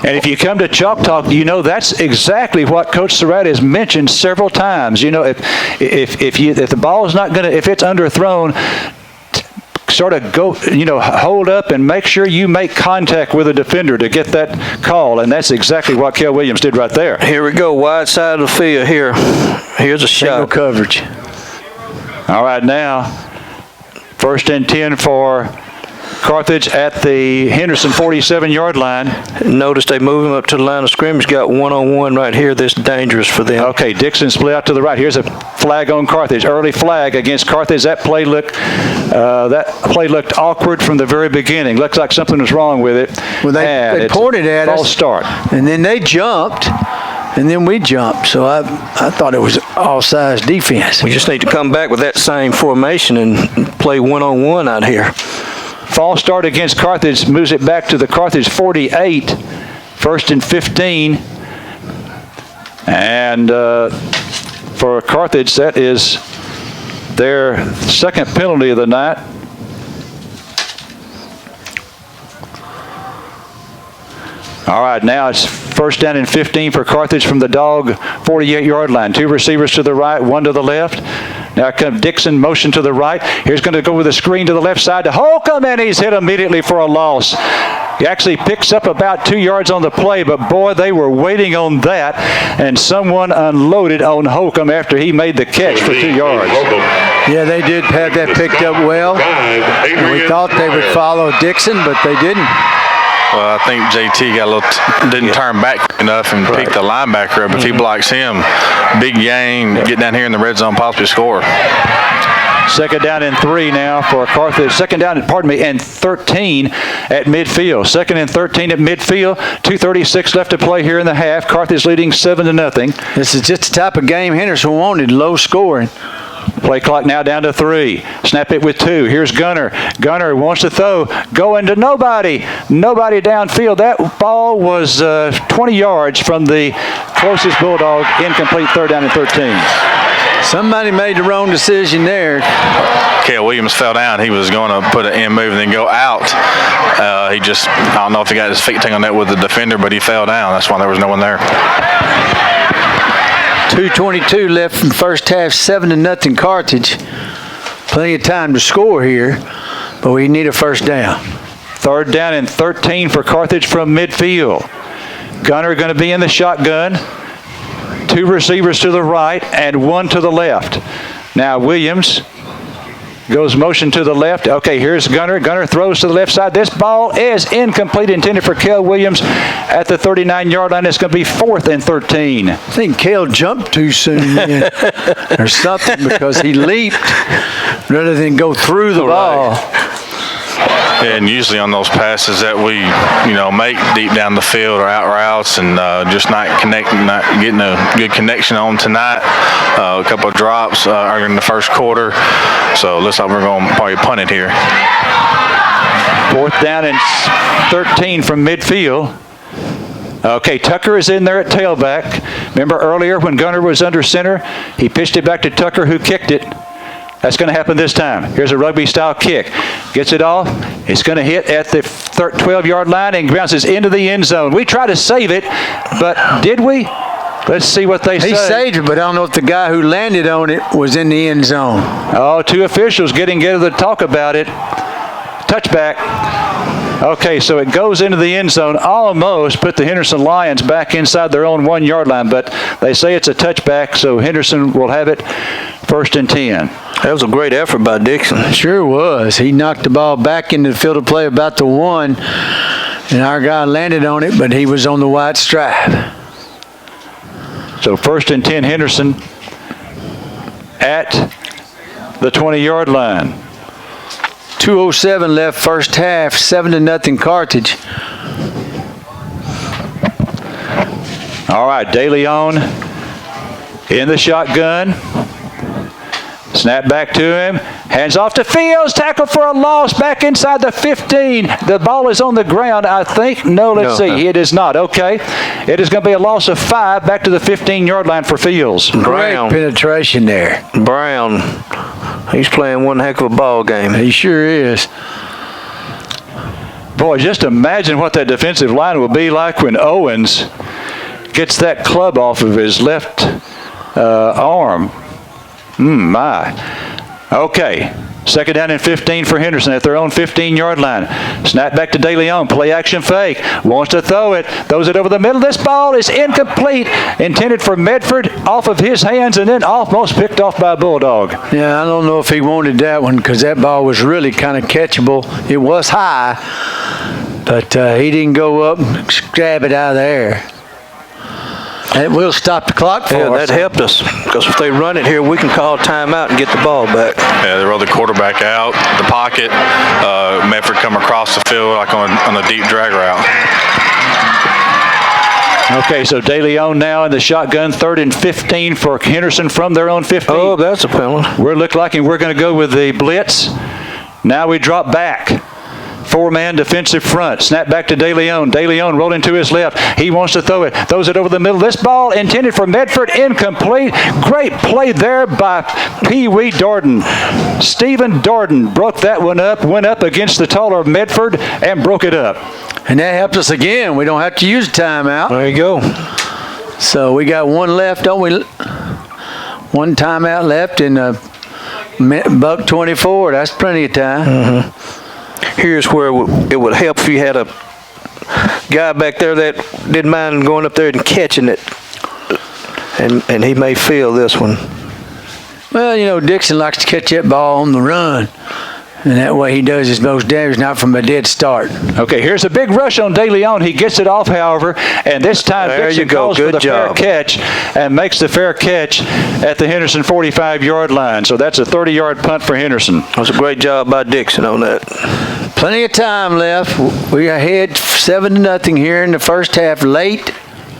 And if you come to Chalk Talk, you know that's exactly what Coach Surratt has mentioned several times. You know, if the ball is not going to, if it's underthrown, sort of go, hold up and make sure you make contact with a defender to get that call, and that's exactly what Kel Williams did right there. Here we go, wide side of the field here. Here's a shot. Single coverage. All right, now, 1st and 10 for Carthage at the Henderson 47-yard line. Notice they move him up to the line of scrimmage, got one-on-one right here. This is dangerous for them. Okay, Dixon split out to the right. Here's a flag on Carthage. Early flag against Carthage. That play looked awkward from the very beginning. Looks like something was wrong with it. Well, they pointed at us. False start. And then they jumped. And then we jumped, so I thought it was all-size defense. We just need to come back with that same formation and play one-on-one out here. False start against Carthage moves it back to the Carthage 48, 1st and 15. And for Carthage, that is their 2nd penalty of the night. All right, now it's 1st down and 15 for Carthage from the dog 48-yard line. 2 receivers to the right, 1 to the left. Now comes Dixon, motion to the right. Here's going to go with a screen to the left side to Holcomb, and he's hit immediately for a loss. He actually picks up about 2 yards on the play, but boy, they were waiting on that, and someone unloaded on Holcomb after he made the catch for 2 yards. Yeah, they did have that picked up well. And we thought they would follow Dixon, but they didn't. Well, I think JT got a little, didn't turn back enough and pick the linebacker up. If he blocks him, big gain, get down here in the red zone, possibly score. Second down and 3 now for Carthage. And 13 at midfield. Second and 13 at midfield. 2:36 left to play here in the half. Carthage leading 7-0. This is just the type of game Henderson wanted, low scoring. Play clock now down to 3. Snap it with 2. Here's Gunner. Gunner wants to throw. Going to nobody. Nobody downfield. That ball was 20 yards from the closest Bulldog. Incomplete. Third down and 13. Somebody made the wrong decision there. Cale Williams fell down. He was going to put an in move and then go out. I don't know if he got his feet tangled up with the defender, but he fell down. That's why there was no one there. 2:22 left in the first half, 7-0 Carthage. Plenty of time to score here, but we need a first down. Third down and 13 for Carthage from midfield. Gunner going to be in the shotgun. 2 receivers to the right and 1 to the left. Now Williams goes motion to the left. Okay, here's Gunner. Gunner throws to the left side. This ball is incomplete, intended for Cale Williams at the 39-yard line. It's going to be 4th and 13. I think Cale jumped too soon or something, because he leaped rather than go through the ball. And usually on those passes that we, make deep down the field or out routes and just not getting a good connection on tonight. A couple of drops early in the first quarter. So it looks like we're going to probably punt it here. 4th down and 13 from midfield. Okay, Tucker is in there at tailback. Remember earlier when Gunner was under center, he pitched it back to Tucker, who kicked it. That's going to happen this time. Here's a rugby-style kick. Gets it off. It's going to hit at the 12-yard line and bounces into the end zone. We tried to save it, but did we? Let's see what they say. He saved it, but I don't know if the guy who landed on it was in the end zone. Oh, 2 officials getting together to talk about it. Touchback. Okay, so it goes into the end zone, almost put the Henderson Lions back inside their own 1-yard line, but they say it's a touchback, so Henderson will have it 1st and 10. That was a great effort by Dixon. Sure was. He knocked the ball back into the field of play about the 1, and our guy landed on it, but he was on the white stripe. So 1st and 10 Henderson at the 20-yard line. 2:07 left first half, 7-0 Carthage. All right, De Leon in the shotgun. Snap back to him. Hands off to Fields. Tackle for a loss back inside the 15. The ball is on the ground, I think. No, let's see. It is not. Okay. It is going to be a loss of 5 back to the 15-yard line for Fields. Great penetration there. Brown, he's playing one heck of a ball game. He sure is. Boy, just imagine what that defensive line will be like when Owens gets that club off of his left arm. My. Okay. Second down and 15 for Henderson at their own 15-yard line. Snap back to De Leon. Play action fake. Wants to throw it. Throws it over the middle. This ball is incomplete. Intended for Medford. Off of his hands and then almost picked off by a Bulldog. Yeah, I don't know if he wanted that one, because that ball was really kind of catchable. It was high, but he didn't go up and grab it out of the air. It will stop the clock for us. Yeah, that helped us, because if they run it here, we can call timeout and get the ball back. Yeah, they rolled the quarterback out, the pocket. Medford come across the field like on a deep drag route. Okay, so De Leon now in the shotgun, 3rd and 15 for Henderson from their own 15. Oh, that's a penalty. We're looking like we're going to go with the blitz. Now we drop back. 4-man defensive front. Snap back to De Leon. De Leon rolling to his left. He wants to throw it. Throws it over the middle. This ball intended for Medford. Incomplete. Great play there by Pee Wee Darden. Stephen Darden broke that one up. Went up against the taller Medford and broke it up. And that helped us again. We don't have to use timeout. There you go. So we got one left, don't we? One timeout left in $1:24. That's plenty of time. Mm-hmm. Here's where it would help if you had a guy back there that didn't mind going up there and catching it. And he may feel this one. Well, Dixon likes to catch that ball on the run. And that way he does his most damage, not from a dead start. Okay, here's a big rush on De Leon. He gets it off, however, and this time Dixon goes for the fair catch and makes the fair catch at the Henderson 45-yard line. So that's a 30-yard punt for Henderson. That was a great job by Dixon on that. Plenty of time left. We are ahead 7-0 here in the first half. Late,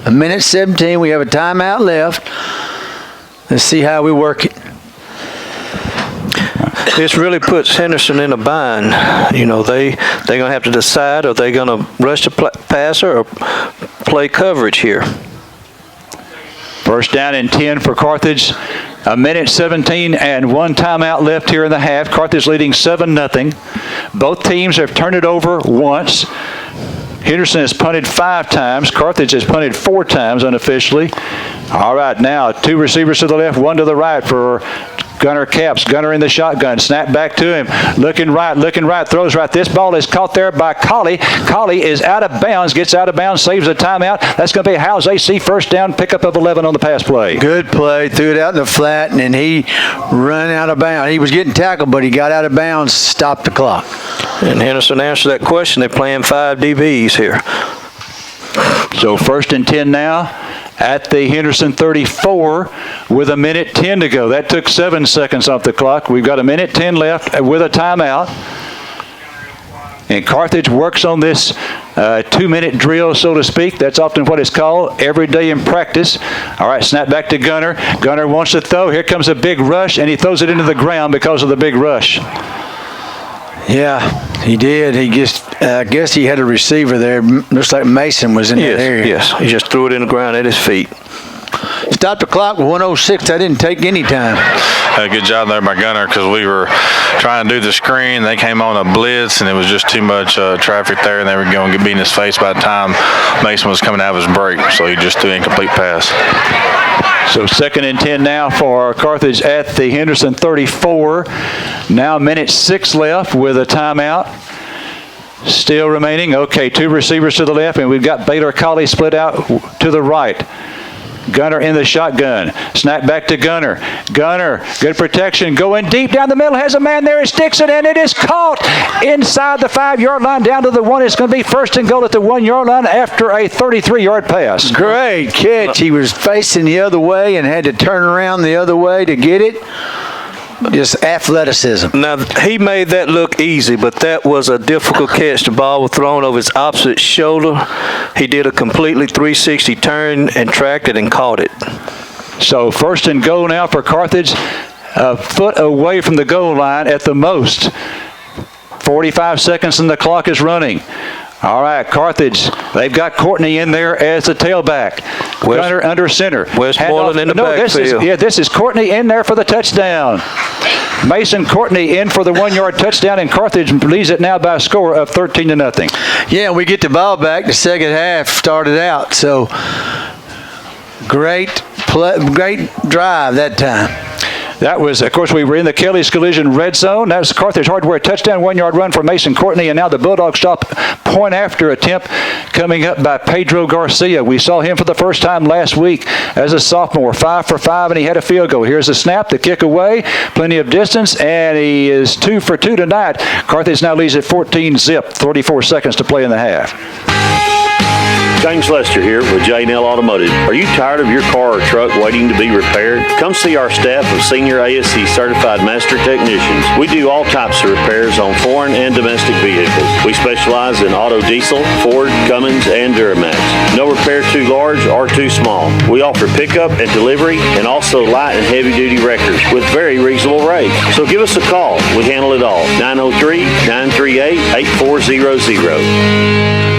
1:17. We have a timeout left. Let's see how we work it. This really puts Henderson in a bind. You know, they're going to have to decide, are they going to rush the passer or play coverage here? First down and 10 for Carthage. 1:17 and one timeout left here in the half. Carthage leading 7-0. Both teams have turned it over once. Henderson has punted 5 times. Carthage has punted 4 times unofficially. All right, now 2 receivers to the left, 1 to the right for Gunner Capps. Gunner in the shotgun. Snap back to him. Looking right, throws right. This ball is caught there by Colley. Colley is out of bounds, gets out of bounds, saves a timeout. That's going to be Howes AC first down, pickup of 11 on the pass play. Good play. Threw it out in the flat, and then he run out of bounds. He was getting tackled, but he got out of bounds, stopped the clock. And Henderson answered that question. They're playing 5 DBs here. So first and 10 now at the Henderson 34 with 1:10 to go. That took 7 seconds off the clock. We've got 1:10 left with a timeout. And Carthage works on this 2-minute drill, so to speak. That's often what it's called every day in practice. All right, snap back to Gunner. Gunner wants to throw. Here comes a big rush, and he throws it into the ground because of the big rush. Yeah, he did. He just, I guess he had a receiver there. Looks like Mason was in that area. Yes, he just threw it in the ground at his feet. Stopped the clock with 1:06. That didn't take any time. Good job there by Gunner, because we were trying to do the screen. They came on a blitz, and it was just too much traffic there, and they were going to be in his face by the time Mason was coming out of his break. So he just threw an incomplete pass. So second and 10 now for Carthage at the Henderson 34. Now 1:06 left with a timeout still remaining. Okay, 2 receivers to the left, and we've got Baylor Colley split out to the right. Gunner in the shotgun. Snap back to Gunner. Gunner, good protection. Going deep down the middle. Has a man there. It's Dixon, and it is caught inside the 5-yard line down to the 1. It's going to be first and goal at the 1-yard line after a 33-yard pass. Great catch. He was facing the other way and had to turn around the other way to get it. Just athleticism. Now, he made that look easy, but that was a difficult catch. The ball was thrown over his opposite shoulder. He did a completely 360 turn and tracked it and caught it. So first and goal now for Carthage, a foot away from the goal line at the most. 45 seconds and the clock is running. All right, Carthage, they've got Courtney in there as the tailback. Gunner under center. Westmoreland in the backfield. This is Courtney in there for the touchdown. Mason Courtney in for the 1-yard touchdown, and Carthage leads it now by a score of 13-0. Yeah, we get the ball back. The second half started out, so great drive that time. That was, of course, we were in the Kelly's Collision red zone. That was Carthage Hardware touchdown, 1-yard run for Mason Courtney, and now the Bulldogs stop point after attempt coming up by Pedro Garcia. We saw him for the first time last week as a sophomore, 5 for 5, and he had a field goal. Here's the snap, the kick away, plenty of distance, and he is 2 for 2 tonight. Carthage now leads at 14-zip, 34 seconds to play in the half. James Lester here with J&L Automotive. Are you tired of your car or truck waiting to be repaired? Come see our staff of senior ASE certified master technicians. We do all types of repairs on foreign and domestic vehicles. We specialize in auto diesel, Ford, Cummins, and Duramax. No repair too large or too small. We offer pickup and delivery and also light and heavy duty wreckers with very reasonable rates. So give us a call. We handle it all. 903-938-8400.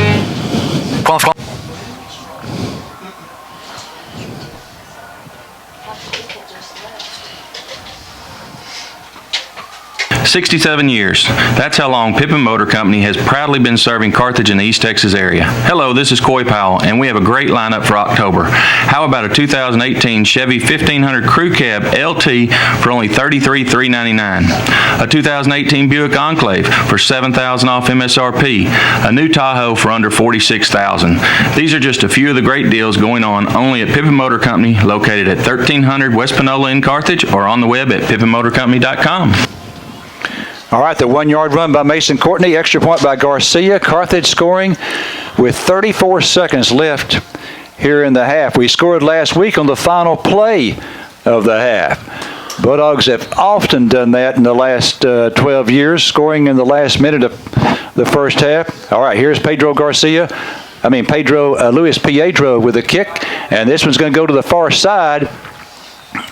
67 years. That's how long Pippin Motor Company has proudly been serving Carthage in the East Texas area. Hello, this is Coy Powell, and we have a great lineup for October. How about a 2018 Chevy 1500 Crew Cab LT for only $33,399? A 2018 Buick Enclave for $7,000 off MSRP. A new Tahoe for under $46,000. These are just a few of the great deals going on only at Pippin Motor Company, located at 1300 West Panola in Carthage, or on the web at pippinmotorcompany.com. All right, the 1 yard run by Mason Courtney, extra point by Garcia. Carthage scoring with 34 seconds left here in the half. We scored last week on the final play of the half. Bulldogs have often done that in the last 12 years, scoring in the last minute of the first half. All right, here's Luis Piedro with a kick, and this one's going to go to the far side.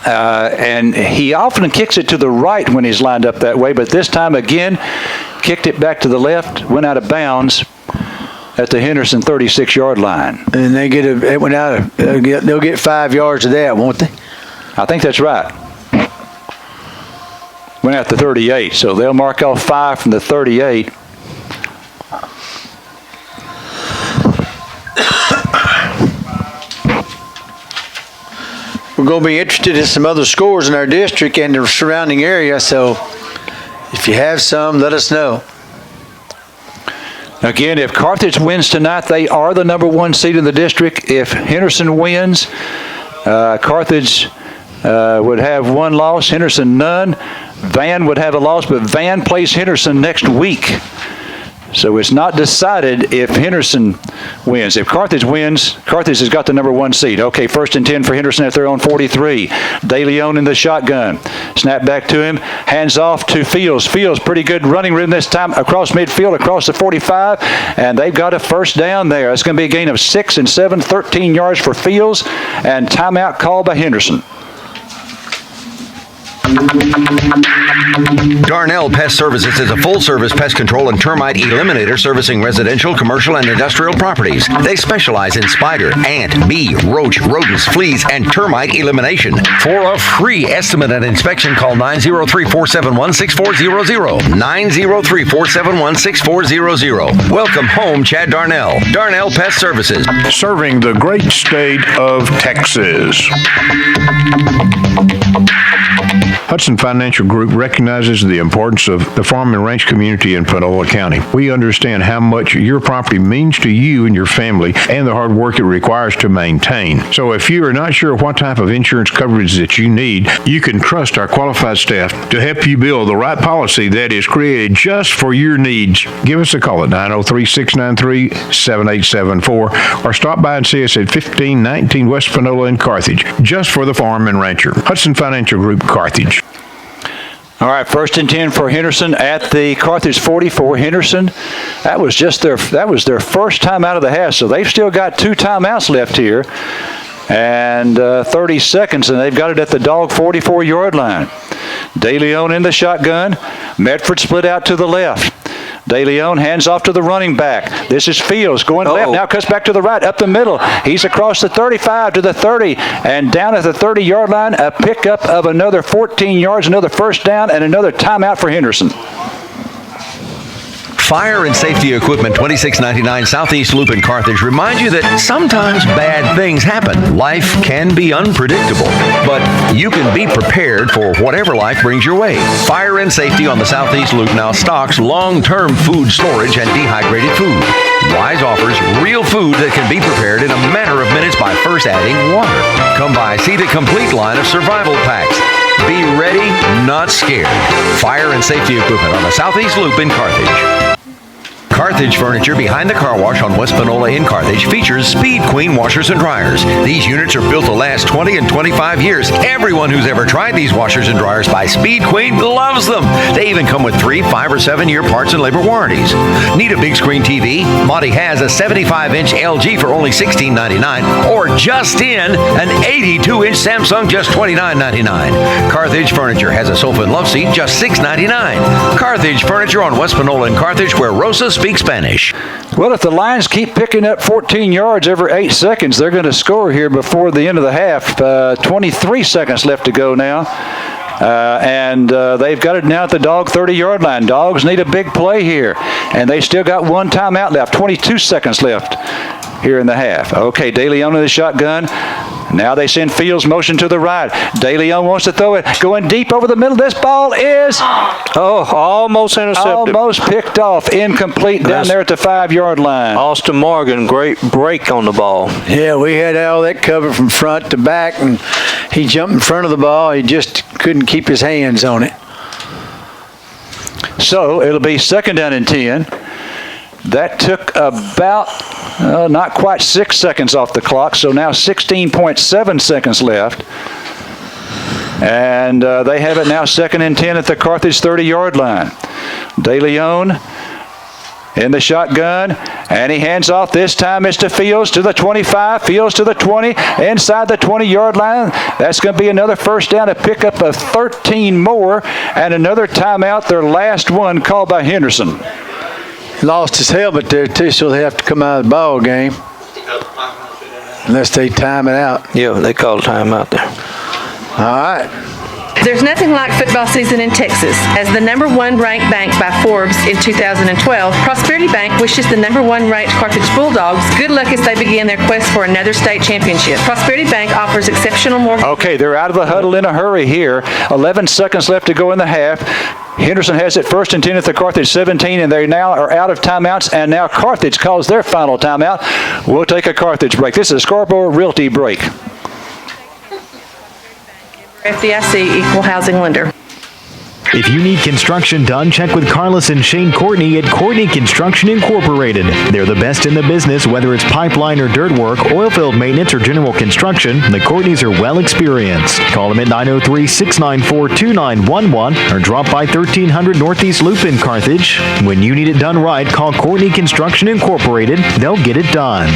And he often kicks it to the right when he's lined up that way, but this time again, kicked it back to the left, went out of bounds at the Henderson 36-yard line. And they'll get 5 yards of that, won't they? I think that's right. Went out to 38, so they'll mark off 5 from the 38. We're going to be interested in some other scores in our district and the surrounding area, so if you have some, let us know. Again, if Carthage wins tonight, they are the number 1 seed in the district. If Henderson wins, Carthage would have 1 loss, Henderson none. Van would have a loss, but Van plays Henderson next week. So it's not decided if Henderson wins. If Carthage wins, Carthage has got the number 1 seed. Okay, 1st and 10 for Henderson at their own 43. De Leon in the shotgun. Snap back to him. Hands off to Fields. Fields, pretty good running room this time across midfield, across the 45. And they've got a first down there. It's going to be a gain of 6 and 7, 13 yards for Fields. And timeout called by Henderson. Darnell Pest Services is a full-service pest control and termite eliminator servicing residential, commercial, and industrial properties. They specialize in spider, ant, bee, roach, rodents, fleas, and termite elimination. For a free estimate and inspection, call 903-471-6400. 903-471-6400. Welcome home, Chad Darnell. Darnell Pest Services. Serving the great state of Texas. Hudson Financial Group recognizes the importance of the farm and ranch community in Panola County. We understand how much your property means to you and your family and the hard work it requires to maintain. So if you are not sure what type of insurance coverage that you need, you can trust our qualified staff to help you build the right policy that is created just for your needs. Give us a call at 903-693-7874 or stop by and see us at 1519 West Panola in Carthage, just for the farm and rancher. Hudson Financial Group, Carthage. All right, 1st and 10 for Henderson at the Carthage 44. Henderson, that was their first time out of the half, so they've still got 2 timeouts left here and 30 seconds, and they've got it at the dog 44-yard line. De Leon in the shotgun. Medford split out to the left. De Leon hands off to the running back. This is Fields going left, now cuts back to the right, up the middle. He's across the 35 to the 30, and down at the 30-yard line, a pickup of another 14 yards, another first down, and another timeout for Henderson. Fire and Safety Equipment, 2699 Southeast Loop in Carthage reminds you that sometimes bad things happen. Life can be unpredictable, but you can be prepared for whatever life brings your way. Fire and Safety on the Southeast Loop now stocks long-term food storage and dehydrated food. Wise offers real food that can be prepared in a matter of minutes by first adding water. Come by, see the complete line of survival packs. Be ready, not scared. Fire and Safety Equipment on the Southeast Loop in Carthage. Carthage Furniture behind the car wash on West Panola in Carthage features Speed Queen washers and dryers. These units are built to last 20 and 25 years. Everyone who's ever tried these washers and dryers by Speed Queen loves them. They even come with 3, 5, or 7-year parts and labor warranties. Need a big screen TV? Monty has a 75-inch LG for only $16.99, or just in an 82-inch Samsung, just $29.99. Carthage Furniture has a sofa and love seat, just $6.99. Carthage Furniture on West Panola in Carthage, where Rosa speak Spanish. Well, if the Lions keep picking up 14 yards every 8 seconds, they're going to score here before the end of the half. 23 seconds left to go now. And they've got it now at the dog 30-yard line. Dogs need a big play here. And they still got 1 timeout left. 22 seconds left here in the half. Okay, De Leon in the shotgun. Now they send Fields motion to the right. De Leon wants to throw it. Going deep over the middle. This ball is... almost intercepted. Almost picked off. Incomplete down there at the 5-yard line. Austin Morgan, great break on the ball. Yeah, we had all that covered from front to back, and he jumped in front of the ball. He just couldn't keep his hands on it. So it'll be 2nd down and 10. That took about not quite 6 seconds off the clock, so now 16.7 seconds left. And they have it now 2nd and 10 at the Carthage 30-yard line. De Leon in the shotgun, and he hands off. This time it's to Fields to the 25, Fields to the 20, inside the 20-yard line. That's going to be another first down, a pickup of 13 more, and another timeout, their last one called by Henderson. Lost his helmet there, too, so they have to come out of the ball game. Unless they time it out. Yeah, they called a timeout there. All right. There's nothing like football season in Texas. As the #1 ranked bank by Forbes in 2012, Prosperity Bank wishes the #1 ranked Carthage Bulldogs good luck as they begin their quest for another state championship. Prosperity Bank offers exceptional mortgage. Okay, they're out of the huddle in a hurry here. 11 seconds left to go in the half. Henderson has it 1st and 10 at the Carthage 17, and they now are out of timeouts, and now Carthage calls their final timeout. We'll take a Carthage break. This is a Scarborough Realty break. FDIC Equal Housing Lender. If you need construction done, check with Carlos and Shane Courtney at Courtney Construction Incorporated. They're the best in the business, whether it's pipeline or dirt work, oil field maintenance, or general construction. The Courtneys are well experienced. Call them at 903-694-2911 or drop by 1300 Northeast Loop in Carthage. When you need it done right, call Courtney Construction Incorporated. They'll get it done.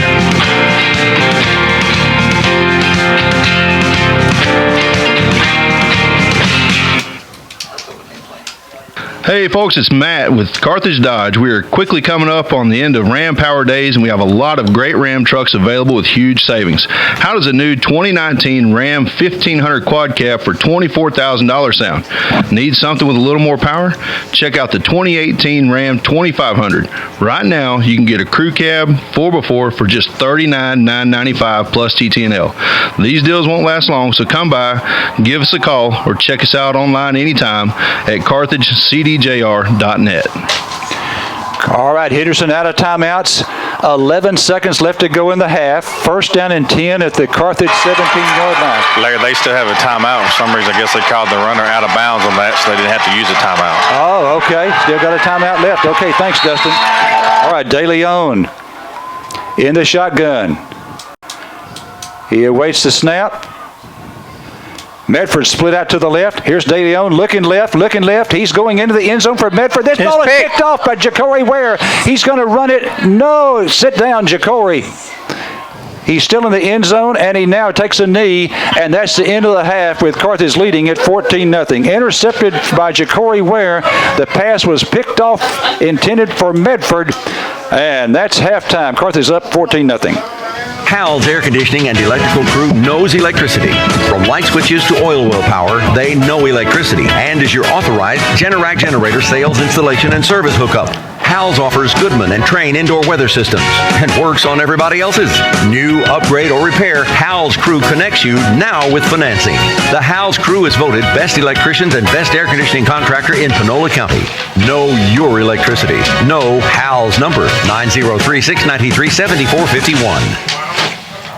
Hey folks, it's Matt with Carthage Dodge. We are quickly coming up on the end of Ram Power Days, and we have a lot of great Ram trucks available with huge savings. How does a new 2019 Ram 1500 Quad Cab for $24,000 sound? Need something with a little more power? Check out the 2018 Ram 2500. Right now, you can get a crew cab 4x4 for just $39,995 plus TT&L. These deals won't last long, so come by, give us a call, or check us out online anytime at CarthageCDJR.net. All right, Henderson out of timeouts. 11 seconds left to go in the half. 1st down and 10 at the Carthage 17-yard line. Larry, they still have a timeout. For some reason, I guess they called the runner out of bounds on that, so they didn't have to use a timeout. Oh, okay. Still got a timeout left. Okay, thanks, Dustin. All right, De Leon in the shotgun. He awaits the snap. Medford split out to the left. Here's De Leon looking left. He's going into the end zone for Medford. This ball is picked off by Ja'Cory Ware. He's going to run it. No, sit down, Ja'Cory. He's still in the end zone, and he now takes a knee, and that's the end of the half with Carthage leading at 14-0. Intercepted by Ja'Cory Ware. The pass was picked off, intended for Medford, and that's halftime. Carthage up 14-0. Howell's Air Conditioning and Electrical Crew knows electricity. From light switches to oil well power, they know electricity and is your authorized Generac generator sales, installation, and service hookup. Howell's offers Goodman and Train indoor weather systems and works on everybody else's. New, upgrade, or repair, Howell's Crew connects you now with financing. The Howell's Crew is voted best electricians and best air conditioning contractor in Panola County. Know your electricity. Know Howell's number, 903-693-7451.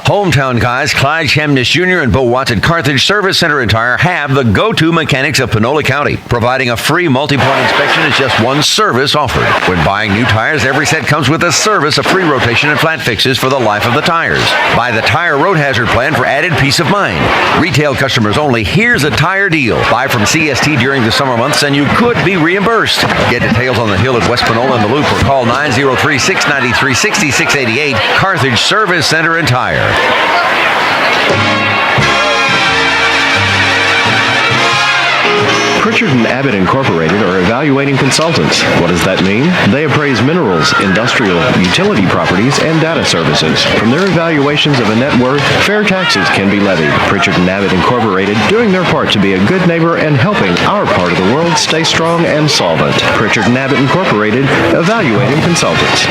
Hometown guys Clyde Chemnitz Jr. and Bo Watts at Carthage Service Center and Tire have the go-to mechanics of Panola County. Providing a free multi-point inspection is just one service offered. When buying new tires, every set comes with a service of free rotation and flat fixes for the life of the tires. Buy the Tire Road Hazard Plan for added peace of mind. Retail customers only. Here's a tire deal. Buy from CST during the summer months and you could be reimbursed. Get details on the hill at West Panola and the Loop or call 903-693-6688. Carthage Service Center and Tire. Pritchard & Abbott Incorporated are evaluating consultants. What does that mean? They appraise minerals, industrial, utility properties, and data services. From their evaluations of a net worth, fair taxes can be levied. Pritchard & Abbott Incorporated doing their part to be a good neighbor and helping our part of the world stay strong and solvent. Pritchard & Abbott Incorporated, evaluating consultants.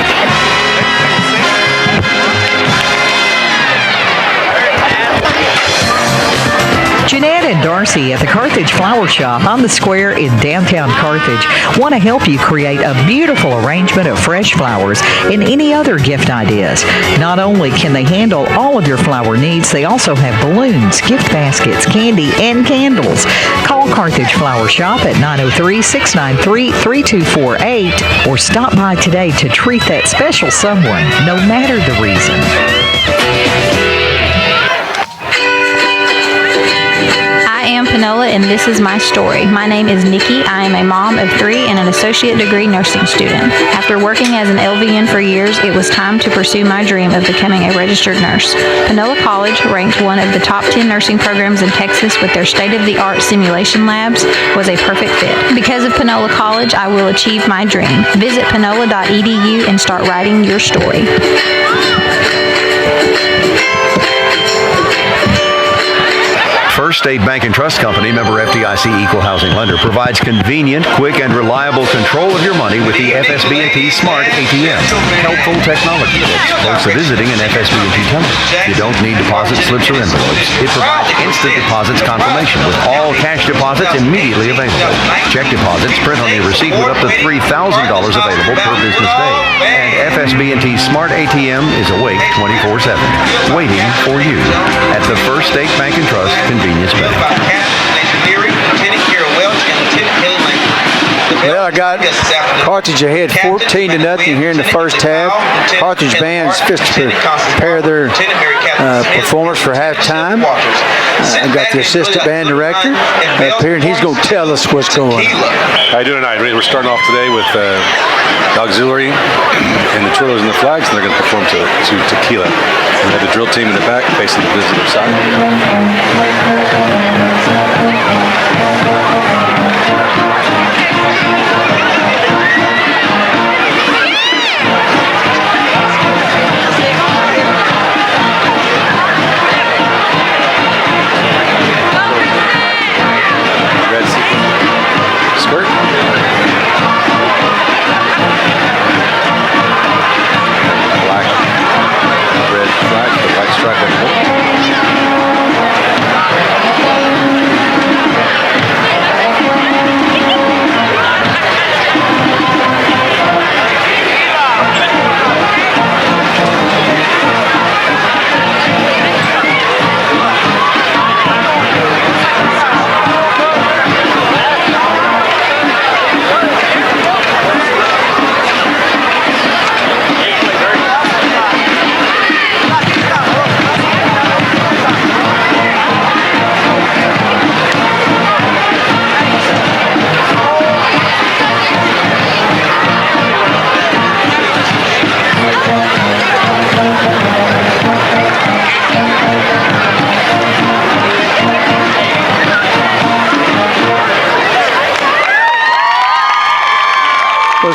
Jeanette and Darcy at the Carthage Flower Shop on the square in downtown Carthage want to help you create a beautiful arrangement of fresh flowers and any other gift ideas. Not only can they handle all of your flower needs, they also have balloons, gift baskets, candy, and candles. Call Carthage Flower Shop at 903-693-3248 or stop by today to treat that special someone, no matter the reason. I am Panola, and this is my story. My name is Nikki. I am a mom of 3 and an associate degree nursing student. After working as an LVN for years, it was time to pursue my dream of becoming a registered nurse. Panola College, ranked one of the top 10 nursing programs in Texas with their state-of-the-art simulation labs, was a perfect fit. Because of Panola College, I will achieve my dream. Visit panola.edu and start writing your story. First State Bank and Trust Company, member FDIC equal housing lender, provides convenient, quick, and reliable control of your money with the FSB&T Smart ATM. Helpful technology that's close to visiting an FSB&T teller. You don't need deposit slips or envelopes. It provides instant deposits confirmation with all cash deposits immediately available. Check deposits print on your receipt with up to $3,000 available per business day. And FSB&T Smart ATM is awake 24/7, waiting for you at the First State Bank and Trust Convenience Bank. Well, I got Carthage ahead 14-0 here in the first half. Carthage band's just to prepare their performance for halftime. I got the assistant band director up here, and he's going to tell us what's going on. How you doing tonight? We're starting off today with the auxiliary and the trillos and the flags, and they're going to perform to tequila. We have the drill team in the back facing the visitor side.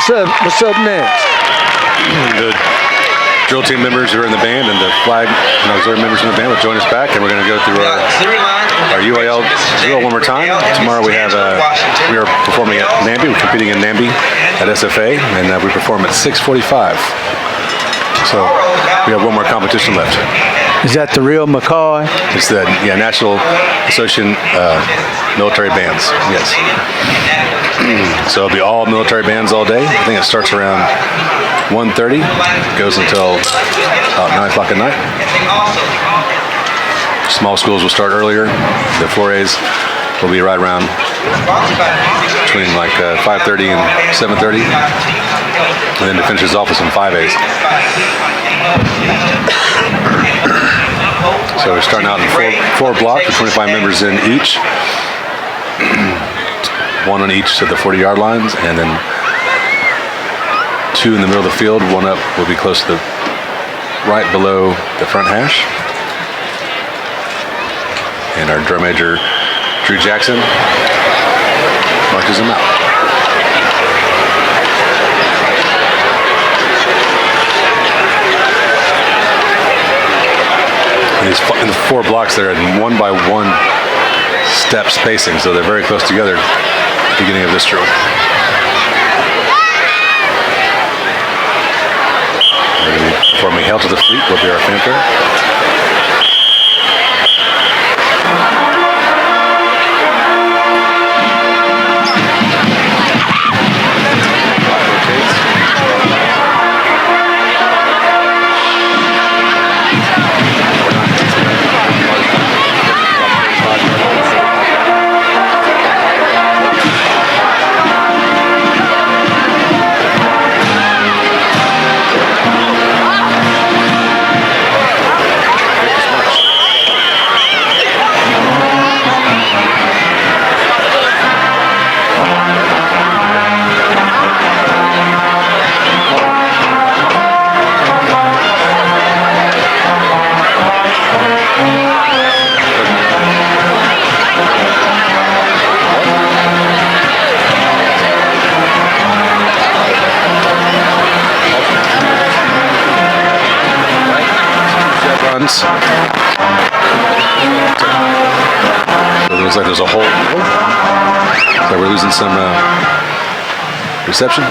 What's up next? The drill team members who are in the band and the flag and auxiliary members in the band will join us back, and we're going to go through our UAL drill one more time. Tomorrow we are performing at Namby. We're competing in Namby at SFA, and we perform at 6:45. So we have one more competition left. Is that the real McCoy? It's the National Association Military Bands. Yes. So it'll be all military bands all day. I think it starts around 1:30, goes until about 9 o'clock at night. Small schools will start earlier. The 4As will be right around between like 5:30 and 7:30, and then to finish us off with some 5As. So we're starting out in four blocks with 25 members in each. One on each of the 40-yard lines, and then 2 in the middle of the field. One up will be close to the right below the front hash. And our drum major, Drew Jackson, marches them out. In the 4 blocks, they're in 1 by 1 step spacing, so they're very close together at the beginning of this drill. We're going to be performing Hail to the Fleet will be our fanfare. runs. It looks like there's a hole. That we're losing some reception.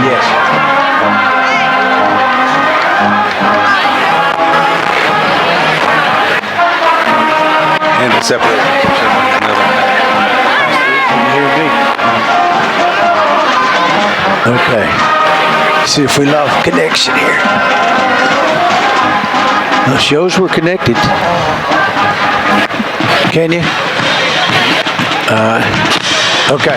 Yes. And it's separate. Okay. See if we lost connection here. Well, shows we're connected. Can you? Okay.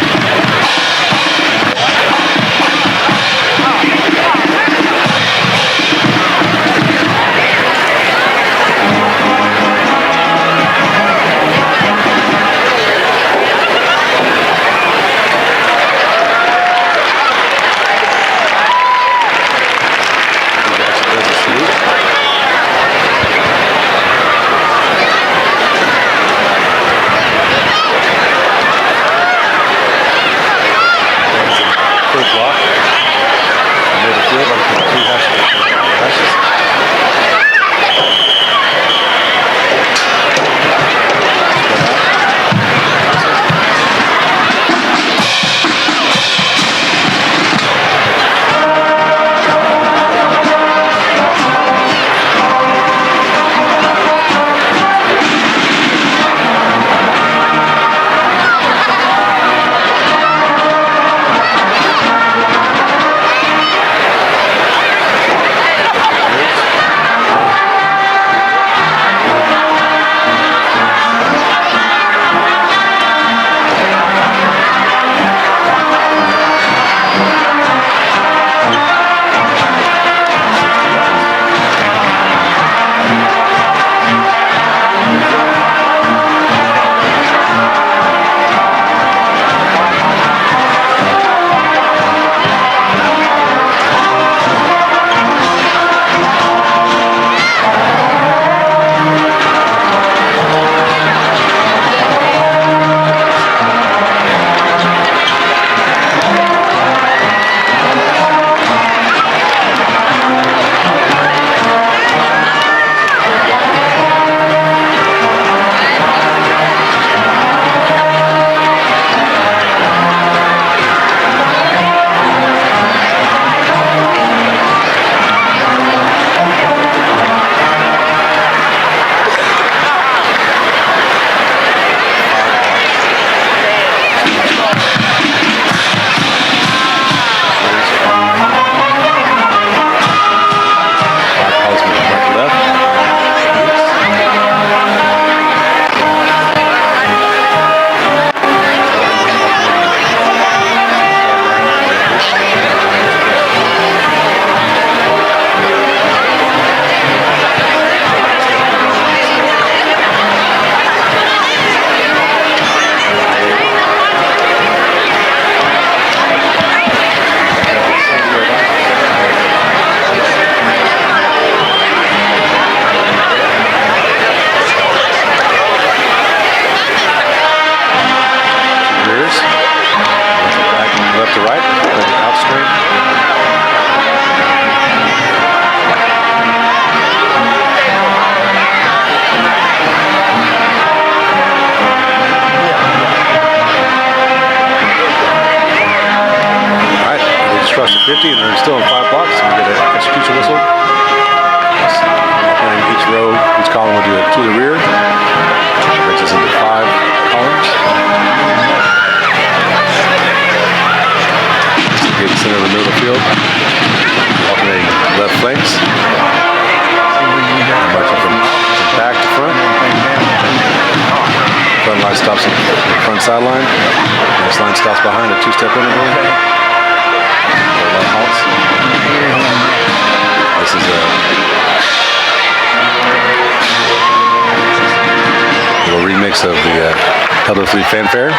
Fanfare.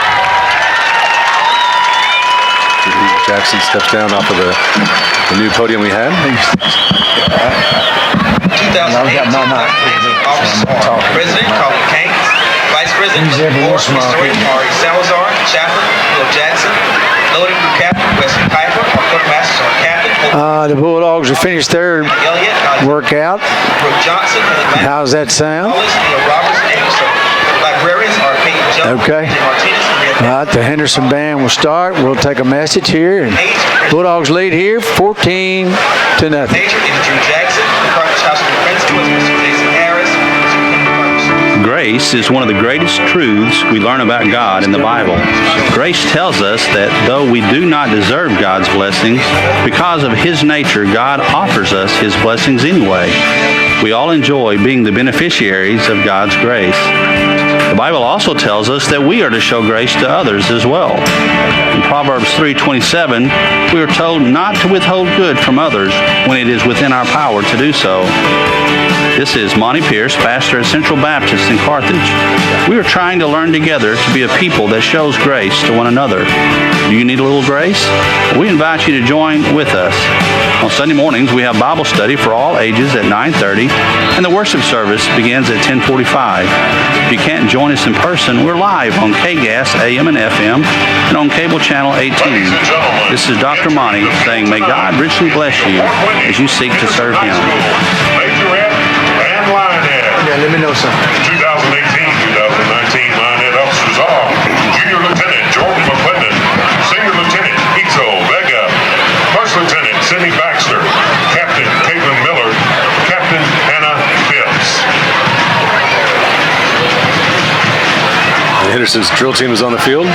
Jackson steps down off of the new podium we had. 2018 officers are President Colin Kane, Vice President of the Board, Mr. Salazar, Chapter, Bill Jackson. Loading crew captain, Wesley Piper. Our cook masters are captain. The Bulldogs have finished their workout. Brooke Johnson. How's that sound? Roberts and Anderson. Librarians are Peyton Jones. Okay. All right, the Henderson band will start. We'll take a message here. And Bulldogs lead here 14-0. Major is Drew Jackson. The Carthage High School principal is Mr. Jason Harris. Grace is one of the greatest truths we learn about God in the Bible. Grace tells us that though we do not deserve God's blessings, because of His nature, God offers us His blessings anyway. We all enjoy being the beneficiaries of God's grace. The Bible also tells us that we are to show grace to others as well. In Proverbs 3:27, we are told not to withhold good from others when it is within our power to do so. This is Monty Pierce, pastor at Central Baptist in Carthage. We are trying to learn together to be a people that shows grace to one another. Do you need a little grace? We invite you to join with us. On Sunday mornings, we have Bible study for all ages at 9:30, and the worship service begins at 10:45. If you can't join us in person, we're live on KGAS AM and FM and on cable channel 18. This is Dr. Monty saying, may God richly bless you as you seek to serve Him. Yeah, let me know something. 2018-2019 Lionhead officers are Junior Lieutenant Jordan McClendon, Senior Lieutenant Ito Vega, First Lieutenant Sidney Baxter, Captain Caitlin Miller, Captain Hannah Phipps. And Henderson's drill team is on the field.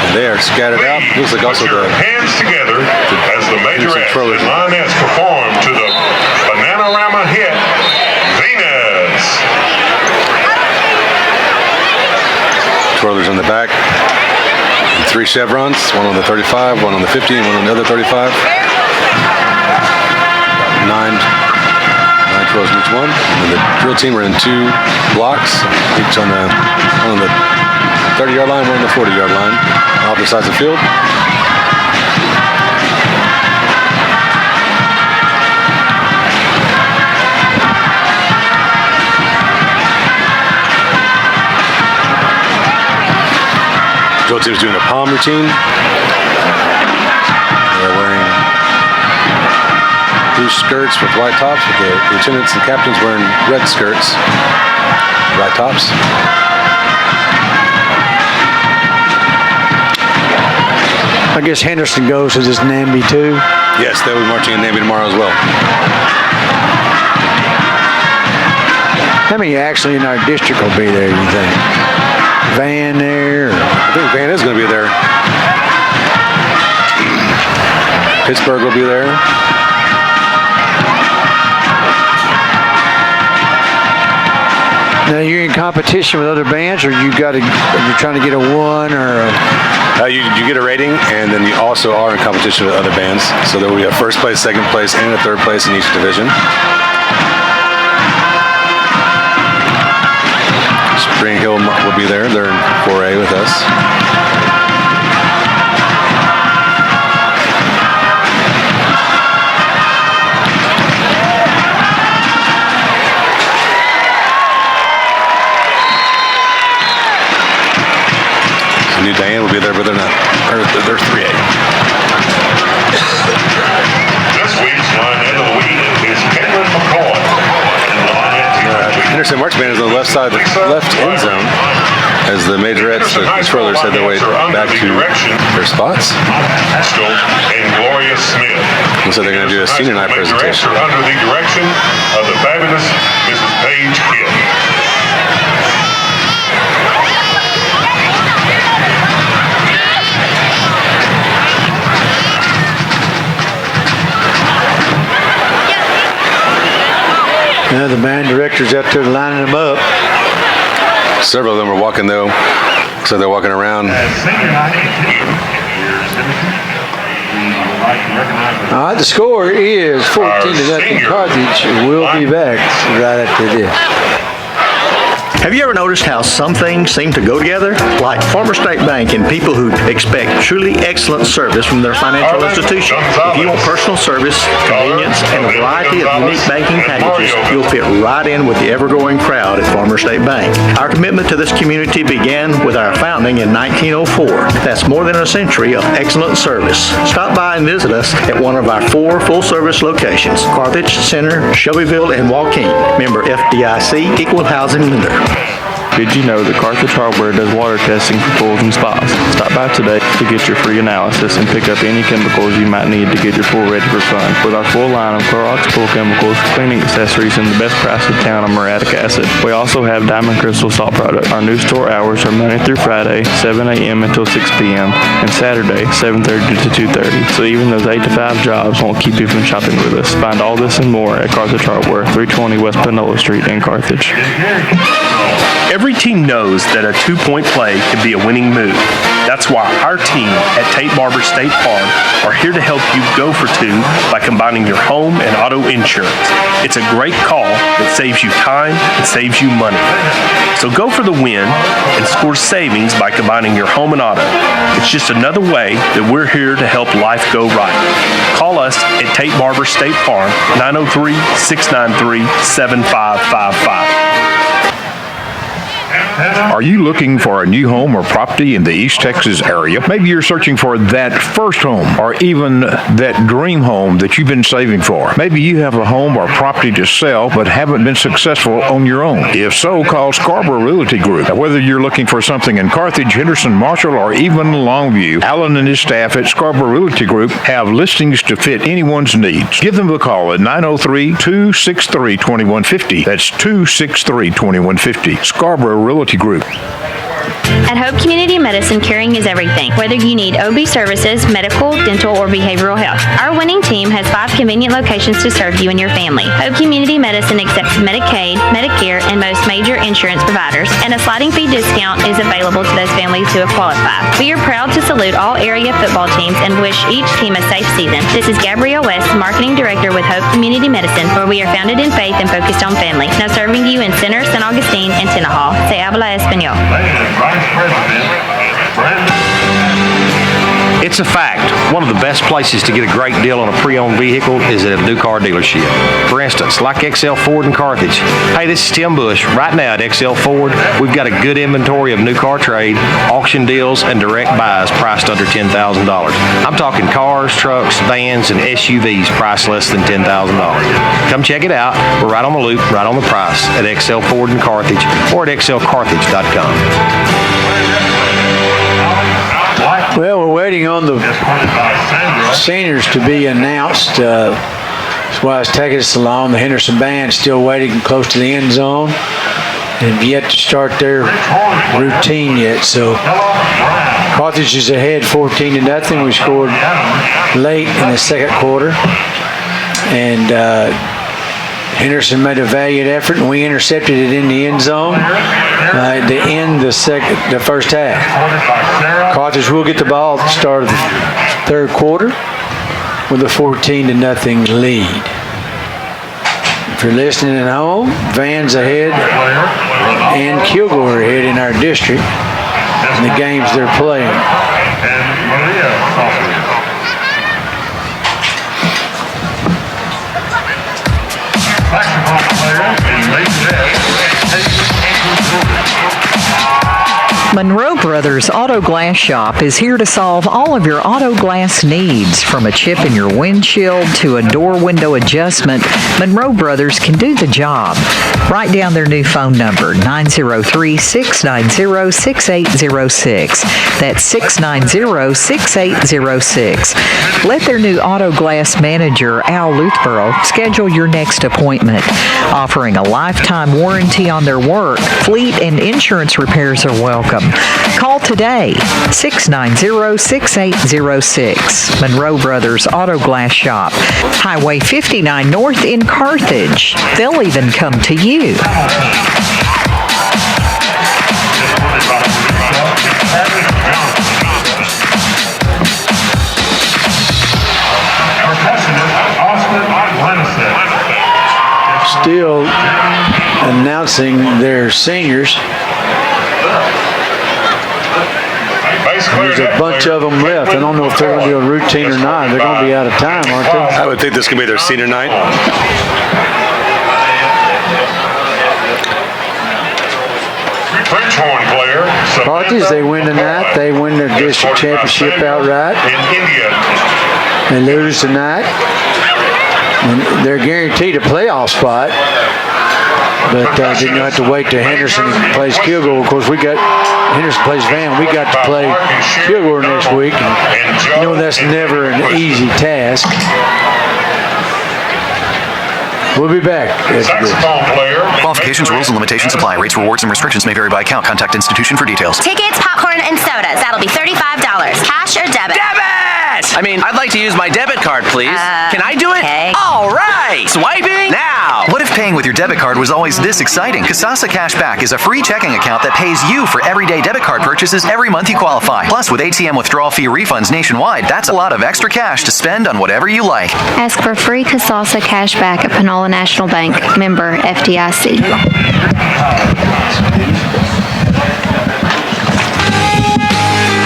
And they are scattered out. Looks like also the hands together as the majorettes and Lionettes perform to the Bananarama hit, Venus. twirlers on the back. And 3 chevrons, one on the 35, one on the 50, and one on the other 35. Nine twirls in each one. And the drill team are in 2 blocks, each on the 30-yard line, one on the 40-yard line, on opposite sides of the field. Drill team's doing a palm routine. They're wearing blue skirts with white tops, with the lieutenants and captains wearing red skirts, white tops. I guess Henderson goes to this Namby too. Yes, they'll be marching in Namby tomorrow as well. How many actually in our district will be there, you think? Van there? I think Van is going to be there. Pittsburgh will be there. Now you're in competition with other bands, or you're trying to get a 1 or a... You get a rating, and then you also are in competition with other bands. So there will be a first place, second place, and a third place in each division. Spring Hill will be there. They're in 4A with us. New Diane will be there, but they're not. They're 3A. This week's Lionhead of the Week is Caitlin McCoy. Henderson March Band is on the left side, the left end zone, as the majorettes, the twirlers, head their way back to their spots. And Gloria Smith. Looks like they're going to do a senior night presentation. Under the direction of the fabulous Mrs. Paige Kidd. Now the band director's out there lining them up. Several of them are walking though, so they're walking around. All right, the score is 14-0 Carthage. We'll be back right after this. Have you ever noticed how some things seem to go together? Like Farmer State Bank and people who expect truly excellent service from their financial institution. If you want personal service, convenience, and a variety of unique banking packages, you'll fit right in with the ever-growing crowd at Farmer State Bank. Our commitment to this community began with our founding in 1904. That's more than a century of excellent service. Stop by and visit us at one of our 4 full-service locations: Carthage, Center, Shelbyville, and Waukegan. Member FDIC, Equal Housing Lender. Did you know that Carthage Hardware does water testing for pools and spas? Stop by today to get your free analysis and pick up any chemicals you might need to get your pool ready for fun. With our full line of Clorox pool chemicals, cleaning accessories, and the best price in town on muriatic acid. We also have Diamond Crystal Salt product. Our new store hours are Monday through Friday, 7 a.m. until 6 p.m., and Saturday, 7:30 to 2:30. So even those 8 to 5 jobs won't keep you from shopping with us. Find all this and more at Carthage Hardware, 320 West Panola Street in Carthage. Every team knows that a two-point play can be a winning move. That's why our team at Tate Barber State Farm are here to help you go for 2 by combining your home and auto insurance. It's a great call that saves you time and saves you money. So go for the win and score savings by combining your home and auto. It's just another way that we're here to help life go right. Call us at Tate Barber State Farm, 903-693-7555. Are you looking for a new home or property in the East Texas area? Maybe you're searching for that first home or even that dream home that you've been saving for. Maybe you have a home or property to sell but haven't been successful on your own. If so, call Scarborough Realty Group. Now, whether you're looking for something in Carthage, Henderson, Marshall, or even Longview, Alan and his staff at Scarborough Realty Group have listings to fit anyone's needs. Give them a call at 903-263-2150. That's 263-2150. Scarborough Realty Group. At Hope Community Medicine, caring is everything. Whether you need OB services, medical, dental, or behavioral health, our winning team has 5 convenient locations to serve you and your family. Hope Community Medicine accepts Medicaid, Medicare, and most major insurance providers, and a sliding fee discount is available to those families who have qualified. We are proud to salute all area football teams and wish each team a safe season. This is Gabrielle West, Marketing Director with Hope Community Medicine, where we are founded in faith and focused on family. Now serving you in Center, San Augustine, and Tenaha. Se habla español. It's a fact. One of the best places to get a great deal on a pre-owned vehicle is at a new car dealership. For instance, like XL Ford in Carthage. Hey, this is Tim Bush. Right now at XL Ford, we've got a good inventory of new car trade, auction deals, and direct buys priced under $10,000. I'm talking cars, trucks, vans, and SUVs priced less than $10,000. Come check it out. We're right on the loop, right on the price at XL Ford in Carthage or at xlcarthage.com. Well, we're waiting on the seniors to be announced. That's why it's taking us so long. The Henderson band still waiting close to the end zone and have yet to start their routine yet. So Carthage is ahead 14-0. We scored late in the second quarter, and Henderson made a valiant effort, and we intercepted it in the end zone at the end of the first half. Carthage will get the ball at the start of the third quarter with a 14-0 lead. If you're listening at home, Van's ahead and Kilgore ahead in our district in the games they're playing. Monroe Brothers Auto Glass Shop is here to solve all of your auto glass needs. From a chip in your windshield to a door window adjustment, Monroe Brothers can do the job. Write down their new phone number, 903-690-6806. That's 690-6806. Let their new auto glass manager, Al Luthborough, schedule your next appointment. Offering a lifetime warranty on their work, fleet and insurance repairs are welcome. Call today, 690-6806. Monroe Brothers Auto Glass Shop, Highway 59 North in Carthage. They'll even come to you. Still announcing their their seniors. There's a bunch of them left. I don't know if they're going to do a routine or not. They're going to be out of time, aren't they? I would think this could be their senior night. Frenchhorn player. Carthage, they win tonight. They win their district championship outright. They lose tonight. And they're guaranteed a playoff spot. But then you have to wait till Henderson plays Kilgore. Of course, Henderson plays Van. We got to play Kilgore next week. And that's never an easy task. We'll be back. Qualifications, rules, and limitations apply. Rates, rewards, and restrictions may vary by account. Contact institution for details. Tickets, popcorn, and sodas. That'll be $35. Cash or debit? Debit! I mean, I'd like to use my debit card, please. Can I do it? Okay. All right! Swiping now! What if paying with your debit card was always this exciting? Kasasa Cashback is a free checking account that pays you for everyday debit card purchases every month you qualify. Plus, with ATM withdrawal fee refunds nationwide, that's a lot of extra cash to spend on whatever you like. Ask for free Kasasa Cashback at Panola National Bank, member FDIC.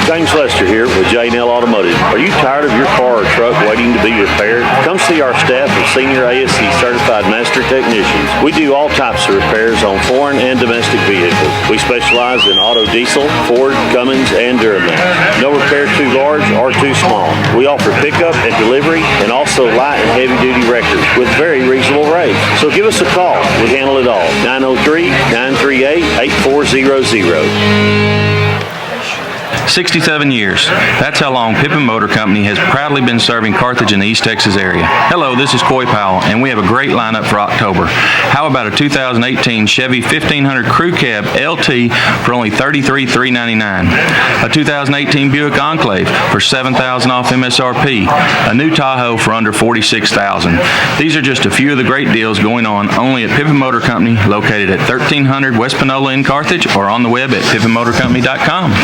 James Lester here with J&L Automotive. Are you tired of your car or truck waiting to be repaired? Come see our staff of senior ASC certified master technicians. We do all types of repairs on foreign and domestic vehicles. We specialize in auto diesel, Ford, Cummins, and Duramax. No repair too large or too small. We offer pickup and delivery and also light and heavy duty records with very reasonable rates. So give us a call. We handle it all. 903-938-8400. 67 years. That's how long Pippin Motor Company has proudly been serving Carthage in the East Texas area. Hello, this is Coy Powell, and we have a great lineup for October. How about a 2018 Chevy 1500 Crew Cab LT for only $33,399? A 2018 Buick Enclave for $7,000 off MSRP. A new Tahoe for under $46,000. These are just a few of the great deals going on only at Pippin Motor Company, located at 1300 West Panola in Carthage, or on the web at pippinmotorcompany.com.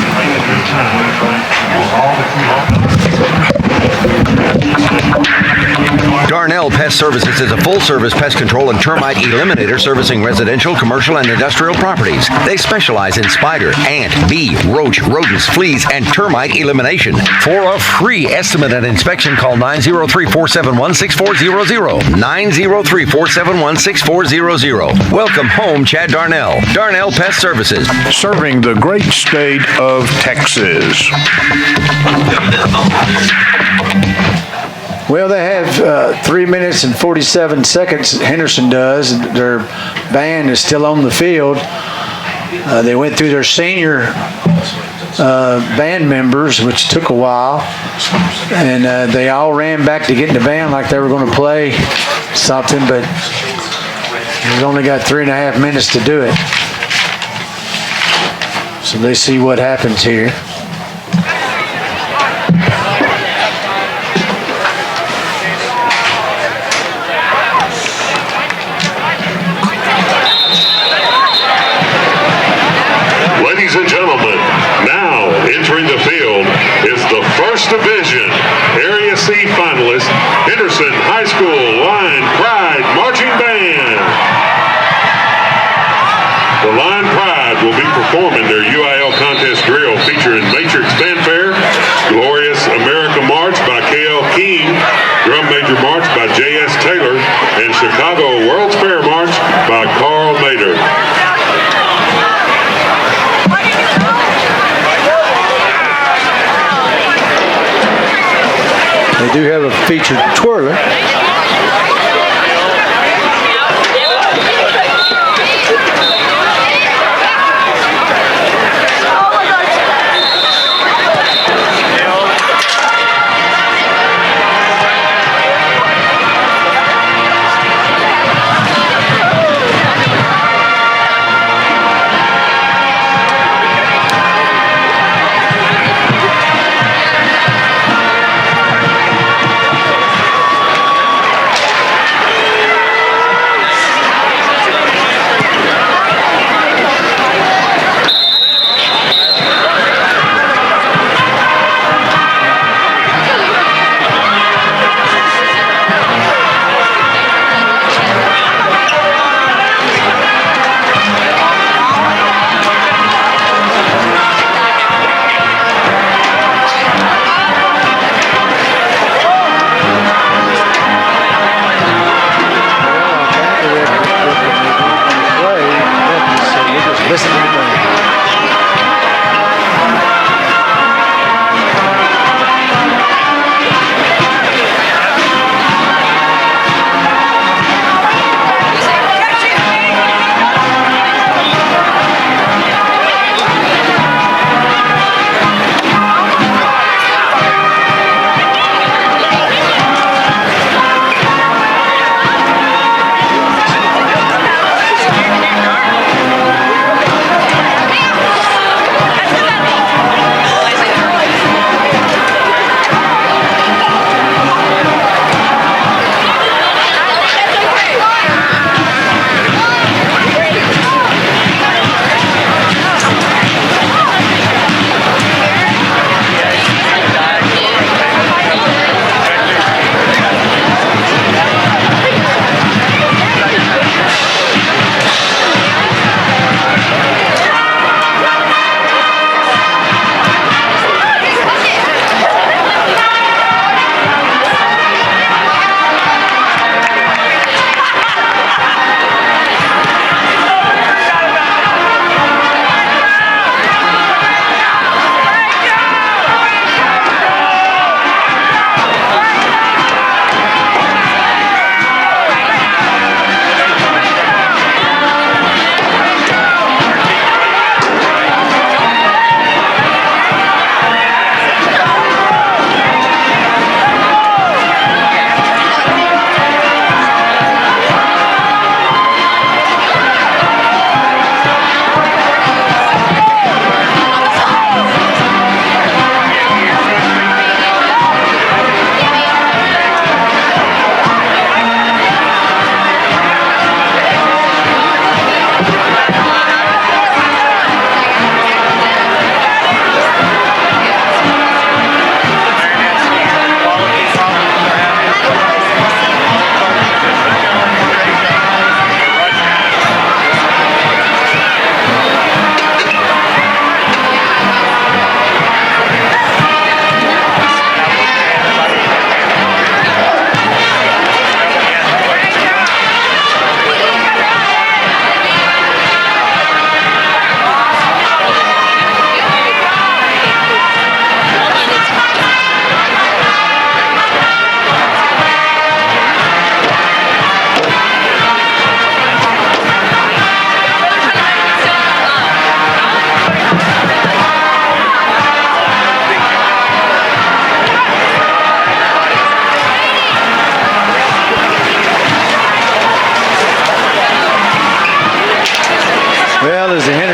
Darnell Pest Services is a full-service pest control and termite eliminator servicing residential, commercial, and industrial properties. They specialize in spider, ant, bee, roach, rodents, fleas, and termite elimination. For a free estimate and inspection, call 903-471-6400. 903-471-6400. Welcome home, Chad Darnell. Darnell Pest Services. Serving the great state of Texas. Well, they have 3 minutes and 47 seconds, Henderson does. Their band is still on the field. They went through their senior band members, which took a while. And they all ran back to get in the band like they were going to play something, but they've only got 3.5 minutes to do it. So let's see what happens here. Ladies and gentlemen, now entering the field is the First Division Area C finalist, Henderson High School Line Pride Marching Band. The Line Pride will be performing their UIL contest drill featuring Matrix Fanfare, Glorious America March by K.L. King, Drum Major March by J.S. Taylor, and Chicago World's Fair March by Carl Mader. They do have a featured twirler.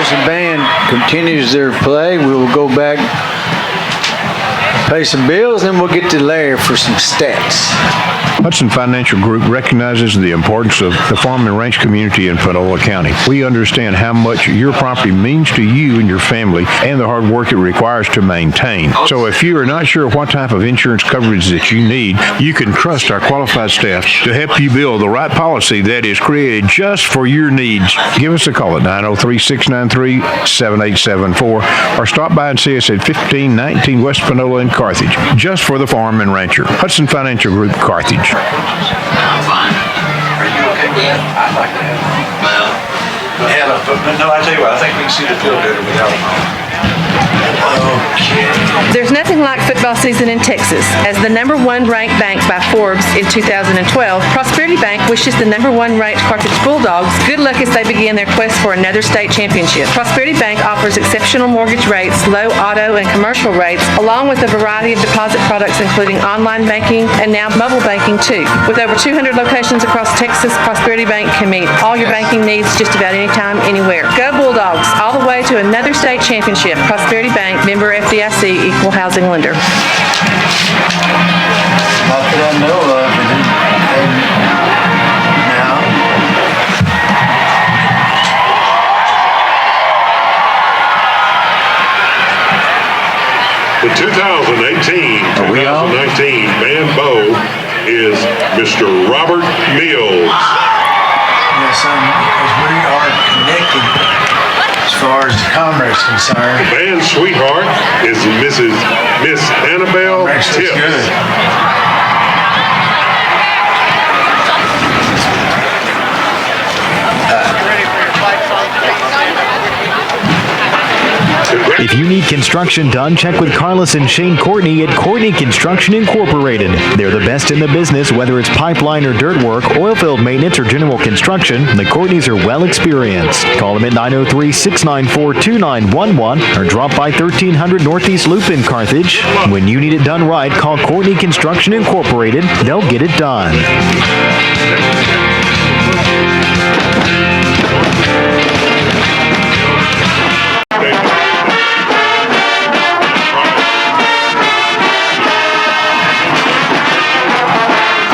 Henderson band continues their play, we will go back, pay some bills, and we'll get to Larry for some stats. Hudson Financial Group recognizes the importance of the farm and ranch community in Panola County. We understand how much your property means to you and your family and the hard work it requires to maintain. So if you are not sure what type of insurance coverage that you need, you can trust our qualified staff to help you build the right policy that is created just for your needs. Give us a call at 903-693-7874 or stop by and see us at 1519 West Panola in Carthage, just for the farm and rancher. Hudson Financial Group, Carthage. I'm fine. Are you okay with that? I'd like to have them. Well, no, I tell you what, I think we can see the field better without them on. Okay. There's nothing like football season in Texas. As the #1 ranked bank by Forbes in 2012, Prosperity Bank wishes the #1 ranked Carthage Bulldogs good luck as they begin their quest for another state championship. Prosperity Bank offers exceptional mortgage rates, low auto and commercial rates, along with a variety of deposit products including online banking and now mobile banking too. With over 200 locations across Texas, Prosperity Bank can meet all your banking needs just about anytime, anywhere. Go Bulldogs, all the way to another state championship. Prosperity Bank, member FDIC, equal housing lender. Not that I know of. Now. The 2018-2019 Band Bow is Mr. Robert Mills. Yes, because we are connected as far as the commerce is concerned. The band sweetheart is Miss Annabelle Tips. If you need construction done, check with Carlos and Shane Courtney at Courtney Construction Incorporated. They're the best in the business, whether it's pipeline or dirt work, oil field maintenance, or general construction. The Courtneys are well experienced. Call them at 903-694-2911 or drop by 1300 Northeast Loop in Carthage. When you need it done right, call Courtney Construction Incorporated. They'll get it done.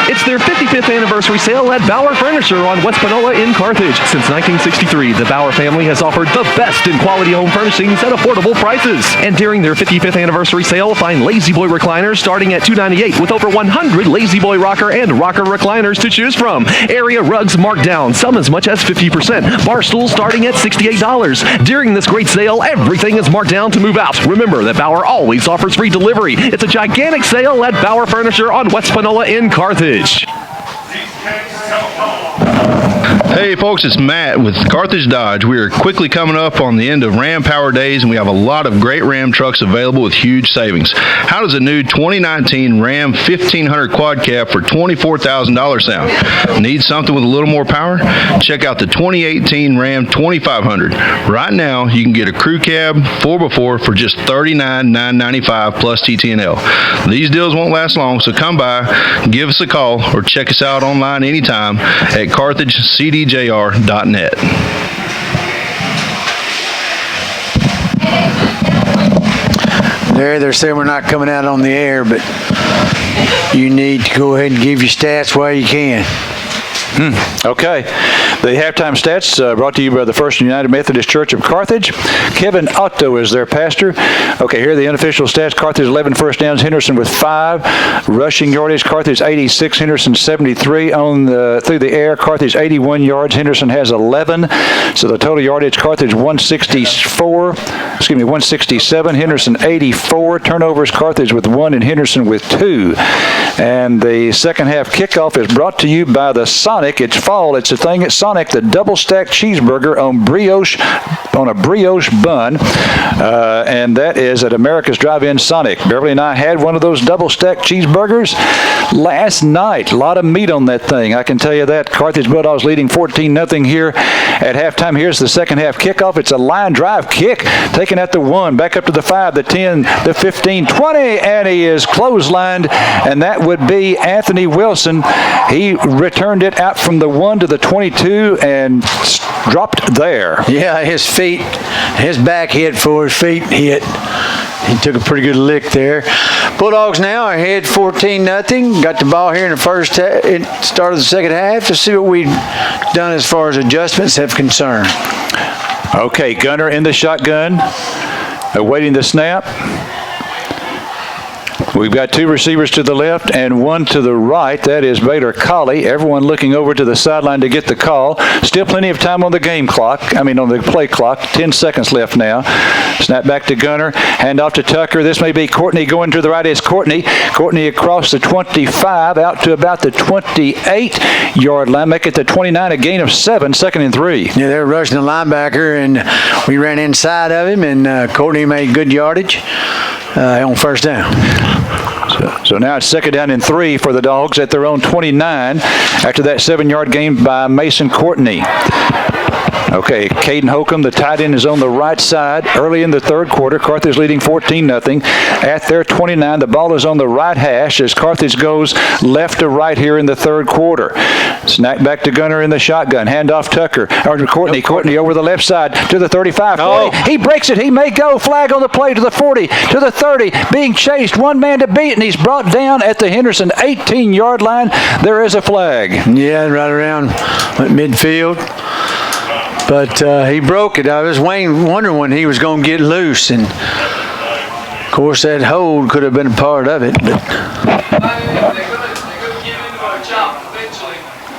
It's their 55th anniversary sale at Bauer Furniture on West Panola in Carthage. Since 1963, the Bauer family has offered the best in quality home furnishings at affordable prices. And during their 55th anniversary sale, find Lazy Boy recliners starting at $298 with over 100 Lazy Boy rocker and rocker recliners to choose from. Area rugs marked down, some as much as 50%. Bar stools starting at $68. During this great sale, everything is marked down to move out. Remember that Bauer always offers free delivery. It's a gigantic sale at Bauer Furniture on West Panola in Carthage. Hey folks, it's Matt with Carthage Dodge. We are quickly coming up on the end of Ram Power Days, and we have a lot of great Ram trucks available with huge savings. How does a new 2019 Ram 1500 Quad Cab for $24,000 sound? Need something with a little more power? Check out the 2018 Ram 2500. Right now, you can get a crew cab 4x4 for just $39,995 plus TT&L. These deals won't last long, so come by, give us a call, or check us out online anytime at CarthageCDJR.net. They're saying we're not coming out on the air, but you need to go ahead and give your stats while you can. Okay. The halftime stats brought to you by the First United Methodist Church of Carthage. Kevin Otto is their pastor. Okay, here are the unofficial stats. Carthage 11 first downs, Henderson with 5. Rushing yardage, Carthage 86, Henderson 73. Through the air, Carthage 81 yards, Henderson has 11. So the total yardage, Carthage 167, Henderson 84. Turnovers, Carthage with 1 and Henderson with 2. And the second half kickoff is brought to you by the Sonic. It's fall. It's a thing at Sonic, the double stacked cheeseburger on a brioche bun, and that is at America's Drive-In Sonic. Beverly and I had one of those double stacked cheeseburgers last night. A lot of meat on that thing, I can tell you that. Carthage Bulldogs leading 14-0 here at halftime. Here's the second half kickoff. It's a line drive kick, taken at the 1, back up to the 5, the 10, the 15, 20, and he is clotheslined, and that would be Anthony Wilson. He returned it out from the 1 to the 22 and dropped there. Yeah, his back hit for his feet hit. He took a pretty good lick there. Bulldogs now are ahead 14-0. Got the ball here in the first start of the second half to see what we've done as far as adjustments have concerned. Okay, Gunner in the shotgun, awaiting the snap. We've got two receivers to the left and one to the right. That is Baylor Colley. Everyone looking over to the sideline to get the call. Still plenty of time on the on the play clock. 10 seconds left now. Snap back to Gunner. Hand off to Tucker. This may be Courtney going to the right. It's Courtney. Courtney across the 25 out to about the 28-yard line. Make it the 29, a gain of 7, 2nd and 3. Yeah, they're rushing the linebacker, and we ran inside of him, and Courtney made good yardage on first down. So now it's 2nd down and 3 for the Dogs at their own 29 after that 7-yard gain by Mason Courtney. Okay, Caden Holcomb, the tight end, is on the right side early in the third quarter. Carthage leading 14-0 at their 29. The ball is on the right hash as Carthage goes left to right here in the third quarter. Snack back to Gunner in the shotgun. Hand off Tucker. Or Courtney. Courtney over the left side to the 35. 40. He breaks it. He may go. Flag on the play to the 40, to the 30. Being chased. One man to beat, and he's brought down at the Henderson 18-yard line. There is a flag. Yeah, right around midfield. But he broke it. I was wondering when he was going to get loose. And, of course, that hold could have been a part of it. But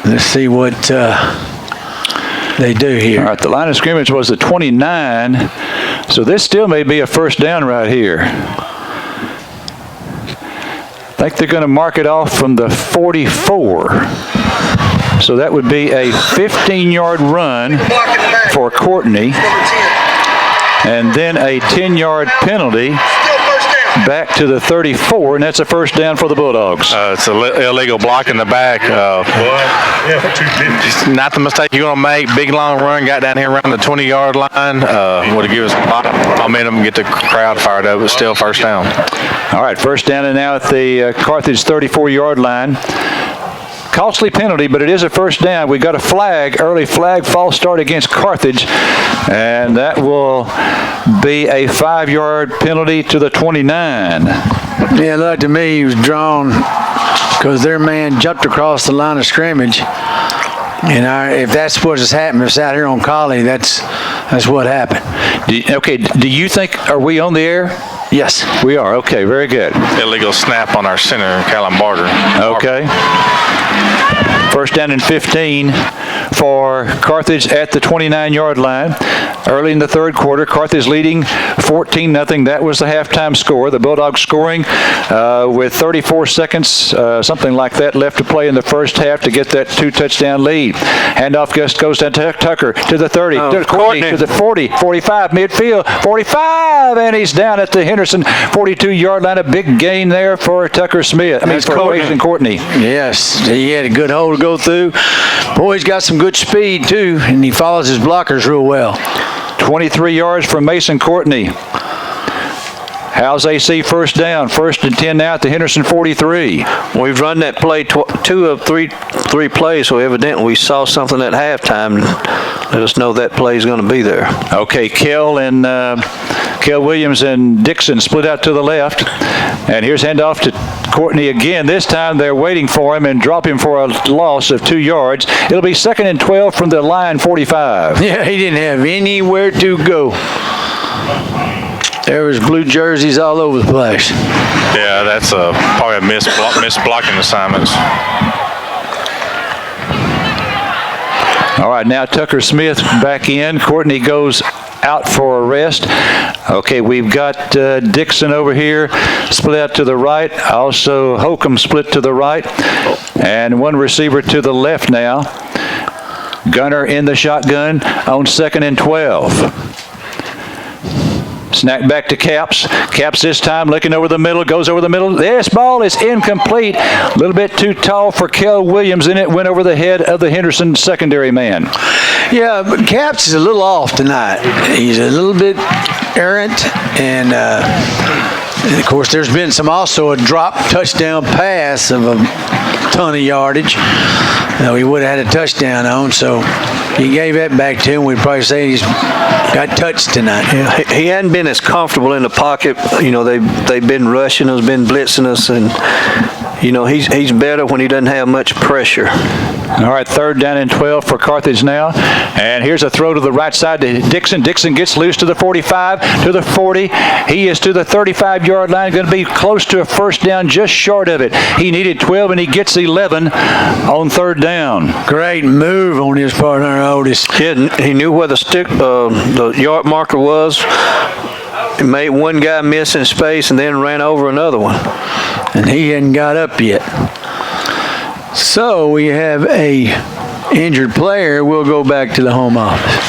let's see what they do here. All right, the line of scrimmage was the 29. So this still may be a first down right here. I think they're going to mark it off from the 44. So that would be a 15-yard run for Courtney, and then a 10-yard penalty back to the 34, and that's a first down for the Bulldogs. It's an illegal block in the back. Not the mistake you're going to make. Big, long run, got down here around the 20-yard line. Would have given us a lot of momentum and get the crowd fired up, but still first down. All right, first down and now at the Carthage 34-yard line. Costly penalty, but it is a first down. We got a flag, early flag, false start against Carthage, and that will be a 5-yard penalty to the 29. Yeah, look, to me, he was drawn because their man jumped across the line of scrimmage. And if that's what has happened, it's out here on Colley, that's what happened. Do you think, are we on the air? Yes. We are. Okay, very good. Illegal snap on our center, Callum Barter. Okay. First down and 15 for Carthage at the 29-yard line. Early in the third quarter, Carthage leading 14-0. That was the halftime score. The Bulldogs scoring with 34 seconds, something like that, left to play in the first half to get that 2-touchdown lead. Handoff goes down to Tucker to the 30, to Courtney, to the 40, 45, midfield, 45, and he's down at the Henderson 42-yard line. A big gain there for Tucker Smith. For Mason Courtney. Yes, he had a good hole to go through. Boy, he's got some good speed too, and he follows his blockers real well. 23 yards from Mason Courtney. How's AC first down? 1st and 10 now at the Henderson 43. We've run that play 2 of 3 plays, so evidently we saw something at halftime. Let us know that play is going to be there. Okay, Kell Williams and Dixon split out to the left. And here's handoff to Courtney again. This time they're waiting for him and drop him for a loss of 2 yards. It'll be 2nd and 12 from the line 45. Yeah, he didn't have anywhere to go. There was blue jerseys all over the place. Yeah, that's probably a missed blocking assignments. All right, now Tucker Smith back in. Courtney goes out for a rest. Okay, we've got Dixon over here, split out to the right. Also, Holcomb split to the right. And one receiver to the left now. Gunner in the shotgun on 2nd and 12. Snack back to Caps. Caps this time looking over the middle, goes over the middle. This ball is incomplete. A little bit too tall for Kell Williams, and it went over the head of the Henderson secondary man. Yeah, but Caps is a little off tonight. He's a little bit errant, and And of course, there's been also a drop touchdown pass of a ton of yardage. We would have had a touchdown on, so he gave that back to him. We'd probably say he's got touched tonight. Yeah, he hadn't been as comfortable in the pocket. They've been rushing us, been blitzing us, and he's better when he doesn't have much pressure. All right, 3rd down and 12 for Carthage now. And here's a throw to the right side to Dixon. Dixon gets loose to the 45, to the 40. He is to the 35-yard line, going to be close to a first down, just short of it. He needed 12, and he gets 11 on 3rd down. Great move on his part, our oldest. Yeah, he knew where the yard marker was. He made one guy miss in space and then ran over another one. And he hadn't got up yet. So we have a injured player. We'll go back to the home office.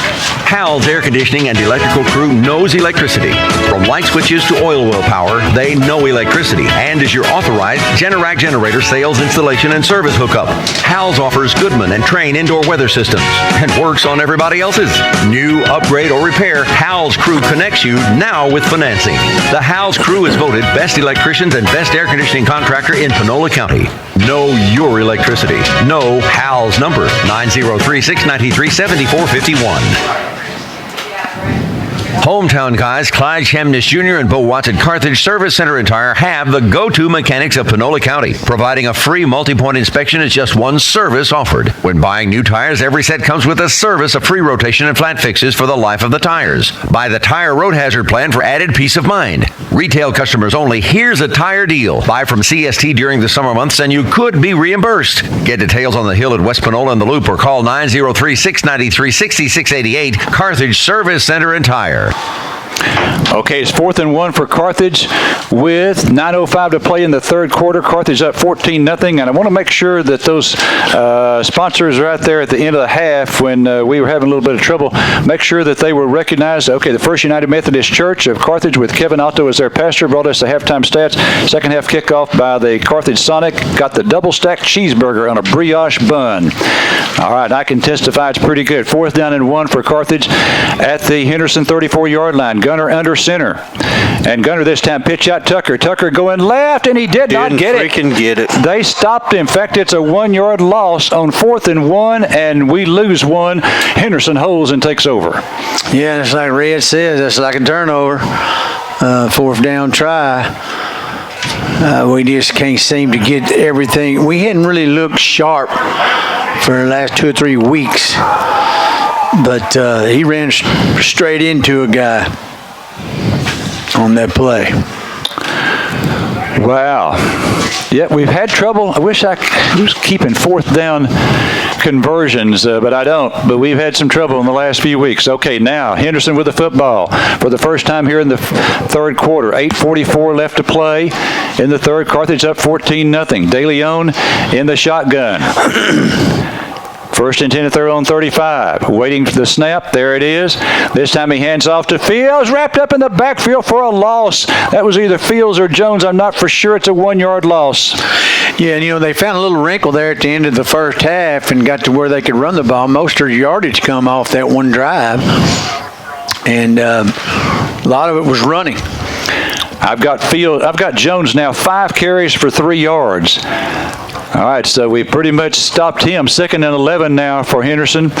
Howell's Air Conditioning and Electrical crew knows electricity. From light switches to oil well power, they know electricity and is your authorized Generac generator sales, installation, and service hookup. Howell's offers Goodman and Train indoor weather systems and works on everybody else's. New, upgrade, or repair, Howell's crew connects you now with financing. The Howell's crew is voted best electricians and best air conditioning contractor in Panola County. Know your electricity. Know Howell's number, 903-693-7451. Hometown guys Clyde Chemnitz Jr. and Bo Watts at Carthage Service Center and Tire have the go-to mechanics of Panola County. Providing a free multi-point inspection is just one service offered. When buying new tires, every set comes with a service of free rotation and flat fixes for the life of the tires. Buy the Tire Road Hazard Plan for added peace of mind. Retail customers only. Here's a tire deal. Buy from CST during the summer months and you could be reimbursed. Get details on the Hill at West Panola and the Loop or call 903-693-6688 Carthage Service Center and Tire. Okay, it's 4th and 1 for Carthage with 9:05 to play in the 3rd quarter. Carthage up 14-0, and I want to make sure that those sponsors are out there at the end of the half when we were having a little bit of trouble. Make sure that they were recognized. Okay, the First United Methodist Church of Carthage with Kevin Otto as their pastor brought us the halftime stats. Second half kickoff by the Carthage Sonic. Got the double-stacked cheeseburger on a brioche bun. All right, I can testify it's pretty good. 4th down and 1 for Carthage at the Henderson 34-yard line. Gunner under center. And Gunner this time pitch out Tucker. Tucker going left, and he did not get it. Didn't freaking get it. They stopped him. In fact, it's a 1-yard loss on 4th and 1, and we lose one. Henderson holds and takes over. Yeah, it's like Red says, it's like a turnover. 4th down try. We just can't seem to get everything. We hadn't really looked sharp for the last 2 or 3 weeks. But he ran straight into a guy on that play. Wow. Yeah, we've had trouble. I wish I was keeping 4th down conversions, but I don't. But we've had some trouble in the last few weeks. Okay, now Henderson with the football for the first time here in the 3rd quarter. 8:44 left to play in the 3rd. Carthage up 14-0. De Leon in the shotgun. First and 10 at their own 35. Waiting for the snap. There it is. This time he hands off to Fields. Wrapped up in the backfield for a loss. That was either Fields or Jones. I'm not for sure. It's a 1-yard loss. Yeah, and they found a little wrinkle there at the end of the first half and got to where they could run the ball. Most of their yardage come off that one drive. And a lot of it was running. I've got Jones now 5 carries for 3 yards. All right, so we pretty much stopped him. 2nd and 11 now for Henderson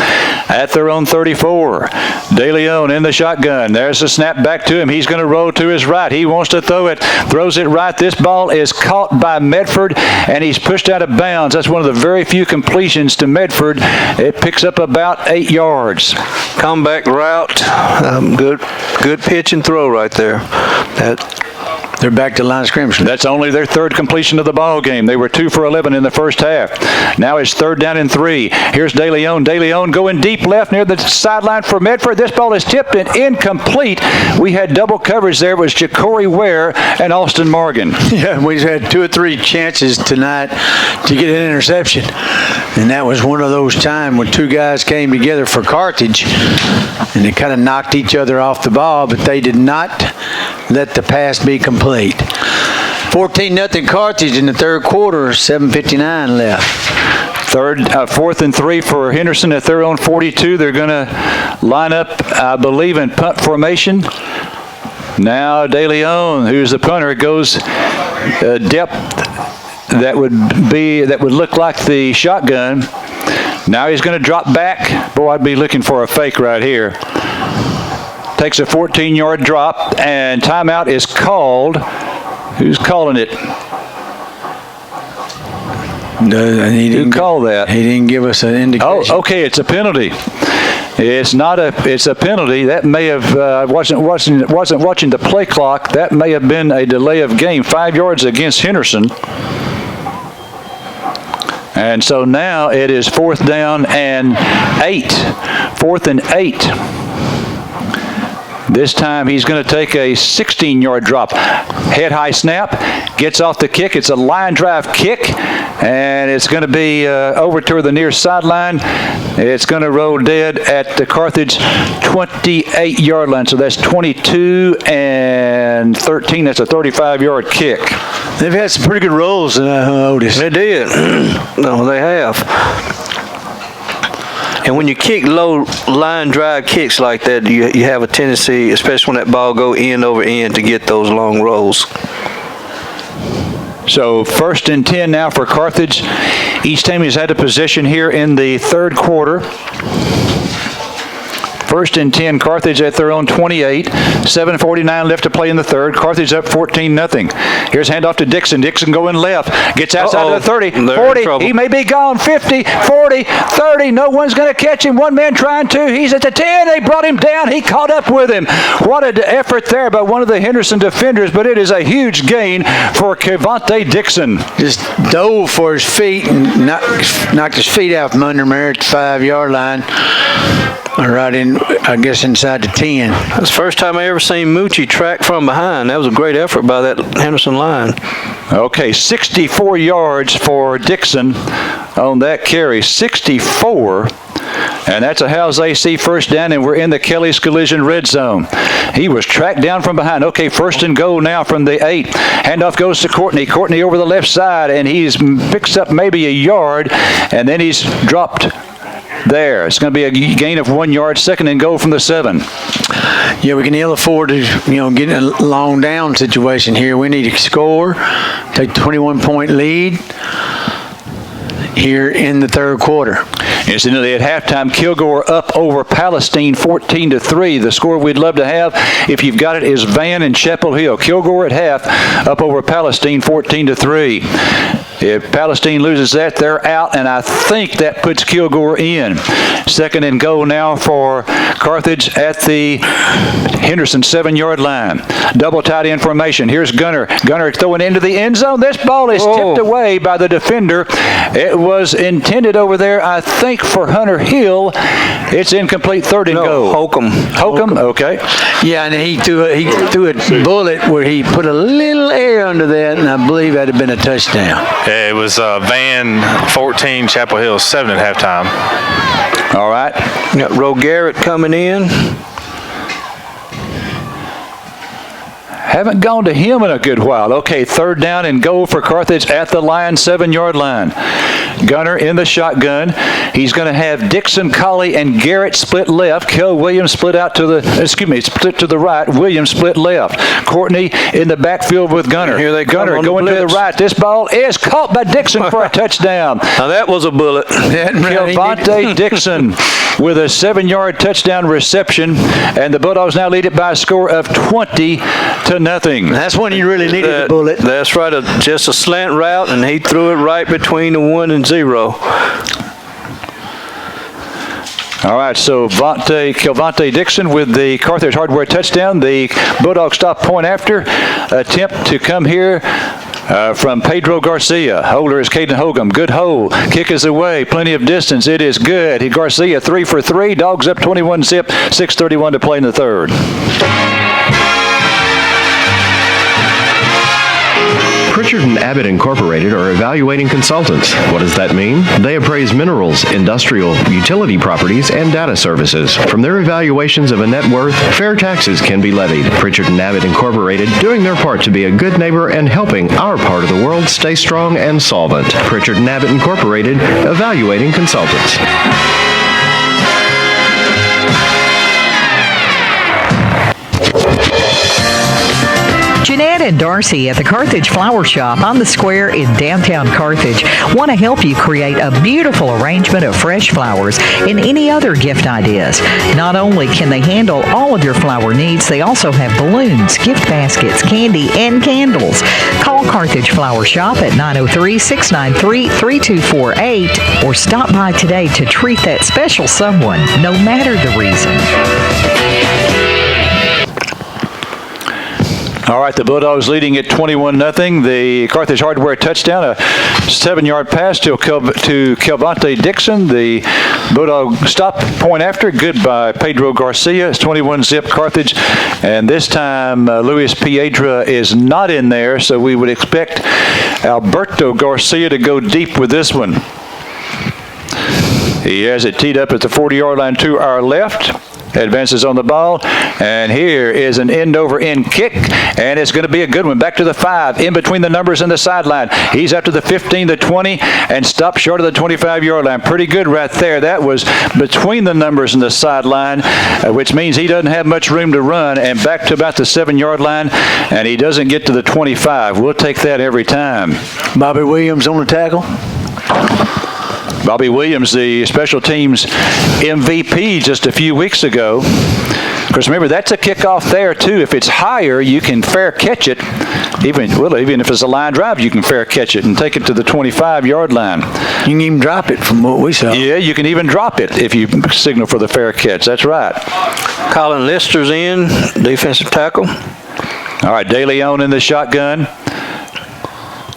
at their own 34. De Leon in the shotgun. There's the snap back to him. He's going to roll to his right. He wants to throw it. Throws it right. This ball is caught by Medford, and he's pushed out of bounds. That's one of the very few completions to Medford. It picks up about 8 yards. Comeback route. Good pitch and throw right there. They're back to line of scrimmage. That's only their 3rd completion of the ball game. They were 2 for 11 in the first half. Now it's 3rd down and 3. Here's De Leon. De Leon going deep left near the sideline for Medford. This ball is tipped and incomplete. We had double coverage there. It was Ja'Cory Ware and Austin Morgan. Yeah, we had 2 or 3 chances tonight to get an interception. And that was one of those times when 2 guys came together for Carthage and they kind of knocked each other off the ball, but they did not let the pass be complete. 14-0 Carthage in the 3rd quarter, 7:59 left. 4th and 3 for Henderson at their own 42. They're going to line up, I believe, in punt formation. Now De Leon, who's the punter, goes depth that would look like the shotgun. Now he's going to drop back. Boy, I'd be looking for a fake right here. Takes a 14-yard drop, and timeout is called. Who's calling it? Who called that? He didn't give us an indication. Oh, okay, it's a penalty. It's a penalty. That may have wasn't watching the play clock. That may have been a delay of game. 5 yards against Henderson. And so now it is 4th down and 8. 4th and 8. This time he's going to take a 16-yard drop. Head high snap, gets off the kick. It's a line drive kick, and it's going to be over to the near sideline. It's going to roll dead at the Carthage 28-yard line. So that's 22 and 13. That's a 35-yard kick. They've had some pretty good rolls, Otis. They did. No, they have. And when you kick low line drive kicks like that, you have a tendency, especially when that ball go end over end, to get those long rolls. So 1st and 10 now for Carthage. Each team has had a possession here in the 3rd quarter. 1st and 10, Carthage at their own 28. 7:49 left to play in the 3rd. Carthage up 14-0. Here's handoff to Dixon. Dixon going left. Gets outside of the 30. 40. He may be gone. 50, 40, 30. No one's going to catch him. One man trying to. He's at the 10. They brought him down. He caught up with him. What an effort there by one of the Henderson defenders, but it is a huge gain for Kevonte Dixon. Just dove for his feet and knocked his feet out from under him there at the 5-yard line. Right in, I guess, inside the 10. That's the first time I ever seen Moochie track from behind. That was a great effort by that Henderson line. Okay, 64 yards for Dixon on that carry. 64. And that's a Howes AC 1st down, and we're in the Kelly's Collision red zone. He was tracked down from behind. Okay, 1st and goal now from the 8. Handoff goes to Courtney. Courtney over the left side, and he's picks up maybe a yard, and then he's dropped there. It's going to be a gain of 1 yard. 2nd and goal from the 7. Yeah, we can ill afford to, get in a long down situation here. We need to score, take the 21-point lead here in the 3rd quarter. Incidentally, at halftime, Kilgore up over Palestine 14-3. The score we'd love to have, if you've got it, is Van and Chapel Hill. Kilgore at half up over Palestine 14-3. If Palestine loses that, they're out, and I think that puts Kilgore in. 2nd and goal now for Carthage at the Henderson 7-yard line. Double tight end formation. Here's Gunner. Gunner throwing into the end zone. This ball is tipped away by the defender. It was intended over there, I think, for Hunter Hill. It's incomplete. 3rd and goal. Holcomb, okay. Yeah, and he threw a bullet where he put a little air under that, and I believe that had been a touchdown. Yeah, it was Van 14, Chapel Hill 7 at halftime. All right. Got Roe Garrett coming in. Haven't gone to him in a good while. Okay, 3rd down and goal for Carthage at the Lion 7-yard line. Gunner in the shotgun. He's going to have Dixon, Colley, and Garrett split left. Kel Williams split to the right. Williams split left. Courtney in the backfield with Gunner. Here they come. Gunner going to the right. This ball is caught by Dixon for a touchdown. Now that was a bullet. Kevonte Dixon with a 7-yard touchdown reception, and the Bulldogs now lead it by a score of 20-0. That's when you really needed a bullet. That's right, just a slant route, and he threw it right between the 1 and 0. All right, so Kevonte Dixon with the Carthage Hardware touchdown. The Bulldogs stop point after attempt to come here from Pedro Garcia. Holder is Caden Hogan. Good hole. Kick is away. Plenty of distance. It is good. Garcia 3 for 3. Dogs up 21-zip. 6:31 to play in the 3rd. Pritchard & Abbott Incorporated are evaluating consultants. What does that mean? They appraise minerals, industrial, utility properties, and data services. From their evaluations of a net worth, fair taxes can be levied. Pritchard & Abbott Incorporated doing their part to be a good neighbor and helping our part of the world stay strong and solvent. Pritchard & Abbott Incorporated, evaluating consultants. Jeanette and Darcy at the Carthage Flower Shop on the square in downtown Carthage want to help you create a beautiful arrangement of fresh flowers and any other gift ideas. Not only can they handle all of your flower needs, they also have balloons, gift baskets, candy, and candles. Call Carthage Flower Shop at 903-693-3248 or stop by today to treat that special someone, no matter the reason. All right, the Bulldogs leading at 21-0. The Carthage Hardware touchdown, a 7-yard pass to Kelvonte Dixon. The Bulldog stop point after, good by Pedro Garcia. It's 21-zip Carthage. And this time, Luis Piedra is not in there, so we would expect Alberto Garcia to go deep with this one. He has it teed up at the 40-yard line to our left. Advances on the ball, and here is an end-over-end kick, and it's going to be a good one. Back to the 5, in between the numbers and the sideline. He's up to the 15, the 20, and stopped short of the 25-yard line. Pretty good right there. That was between the numbers and the sideline, which means he doesn't have much room to run, and back to about the 7-yard line, and he doesn't get to the 25. We'll take that every time. Bobby Williams on the tackle. Bobby Williams, the special teams MVP just a few weeks ago. Because remember, that's a kickoff there, too. If it's higher, you can fair catch it. Even if it's a line drive, you can fair catch it and take it to the 25-yard line. You can even drop it from what we saw. Yeah, you can even drop it if you signal for the fair catch. That's right. Colin Lister's in, defensive tackle. All right, De Leon in the shotgun.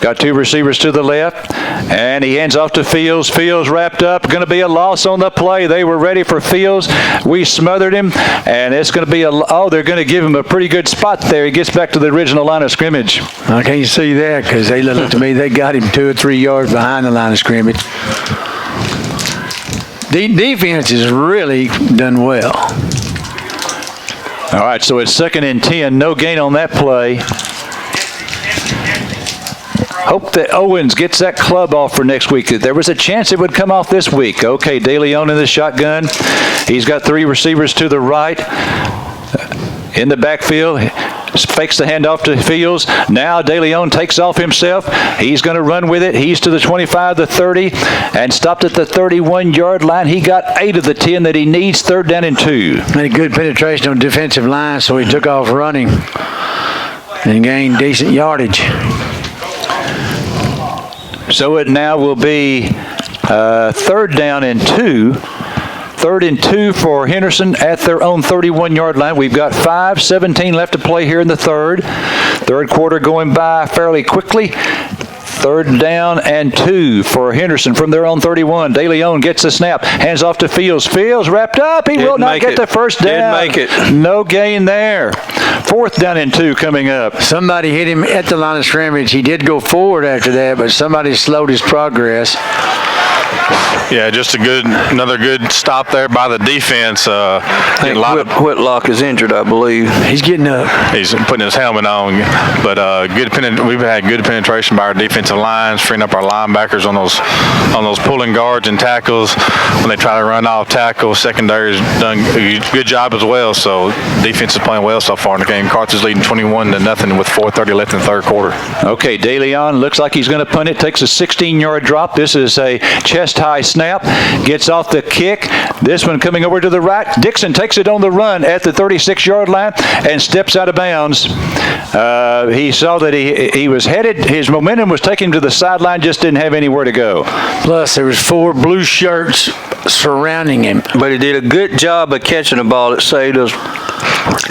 Got 2 receivers to the left, and he hands off to Fields. Fields wrapped up. Going to be a loss on the play. They were ready for Fields. We smothered him, and it's going to be they're going to give him a pretty good spot there. He gets back to the original line of scrimmage. I can't see that because they look to me, they got him 2 or 3 yards behind the line of scrimmage. The defense has really done well. All right, so it's 2nd and 10. No gain on that play. Hope that Owens gets that club off for next week. There was a chance it would come off this week. Okay, De Leon in the shotgun. He's got 3 receivers to the right. In the backfield, fakes the handoff to Fields. Now De Leon takes off himself. He's going to run with it. He's to the 25, the 30, and stopped at the 31-yard line. He got 8 of the 10 that he needs. 3rd down and 2. Had good penetration on the defensive line, so he took off running and gained decent yardage. So it now will be 3rd down and 2. 3rd and 2 for Henderson at their own 31-yard line. We've got 5:17 left to play here in the third. Third quarter going by fairly quickly. 3rd down and 2 for Henderson from their own 31. De Leon gets the snap, hands off to Fields. Fields wrapped up. He will not get the first down. Didn't make it. No gain there. 4th down and 2 coming up. Somebody hit him at the line of scrimmage. He did go forward after that, but somebody slowed his progress. Yeah, just another good stop there by the defense. I think Whitlock is injured, I believe. He's getting up. He's putting his helmet on, but we've had good penetration by our defensive lines, freeing up our linebackers on those pulling guards and tackles when they try to run off tackles. Secondary's done a good job as well. So defense is playing well so far in the game. Carthage leading 21-0 with 4:30 left in the third quarter. Okay, De Leon looks like he's going to punt it. Takes a 16-yard drop. This is a chest-high snap. Gets off the kick. This one coming over to the right. Dixon takes it on the run at the 36-yard line and steps out of bounds. He saw that he was headed. His momentum was taking him to the sideline, just didn't have anywhere to go. Plus, there was 4 blue shirts surrounding him. But he did a good job of catching the ball. It saved us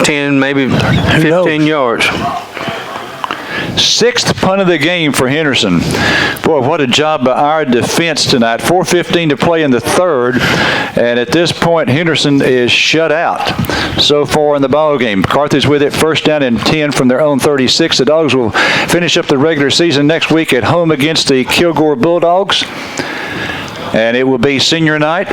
10, maybe 15 yards. 6th punt of the game for Henderson. Boy, what a job by our defense tonight. 4:15 to play in the third, and at this point, Henderson is shut out so far in the ball game. Carthage with it, 1st down and 10 from their own 36. The Dogs will finish up the regular season next week at home against the Kilgore Bulldogs, and it will be senior night.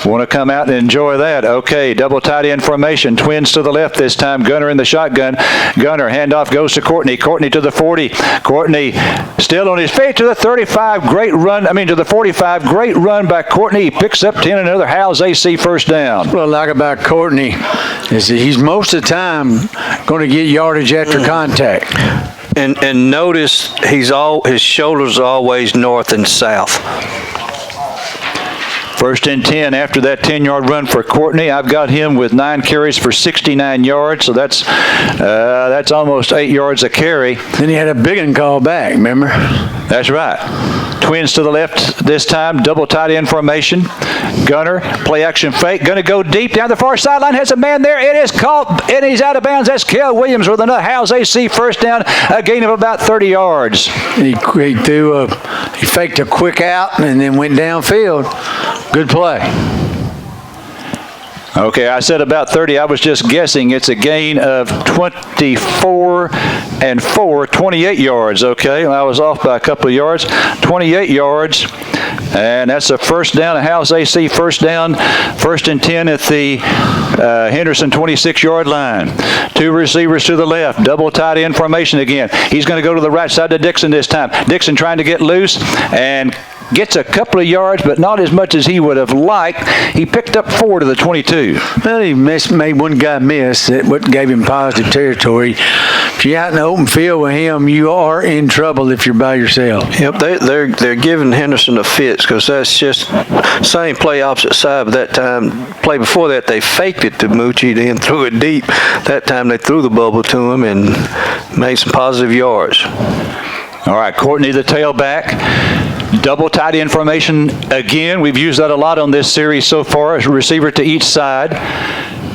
Want to come out and enjoy that. Okay, double tight end formation. Twins to the left this time. Gunner in the shotgun. Gunner, handoff goes to Courtney. Courtney to the 40. Courtney still on his feet to the 35. Great run. To the 45. Great run by Courtney. He picks up 10. Another Howes AC first down. What I like about Courtney is that he's most of the time going to get yardage after contact. And notice his shoulders are always north and south. First and 10 after that 10-yard run for Courtney. I've got him with 9 carries for 69 yards, so that's almost 8 yards a carry. Then he had a big one call back, remember? That's right. Twins to the left this time, double tight end formation. Gunner, play action fake, going to go deep down the far sideline, has a man there. It is caught, and he's out of bounds. That's Kel Williams with another Howes AC first down, a gain of about 30 yards. He faked a quick out and then went downfield. Good play. Okay, I said about 30. I was just guessing. It's a gain of 24 and 4, 28 yards. Okay, I was off by a couple of yards. 28 yards, and that's a first down. A Howes AC first down. First and 10 at the Henderson 26-yard line. 2 receivers to the left. Double tight end formation again. He's going to go to the right side to Dixon this time. Dixon trying to get loose and gets a couple of yards, but not as much as he would have liked. He picked up 4 to the 22. Well, he made one guy miss. That what gave him positive territory. If you're out in the open field with him, you are in trouble if you're by yourself. Yep, they're giving Henderson the fits because that's just same play opposite side. But that time, play before that, they faked it to Moochie, then threw it deep. That time they threw the bubble to him and made some positive yards. All right, Courtney the tailback. Double tight end formation again. We've used that a lot on this series so far. A receiver to each side.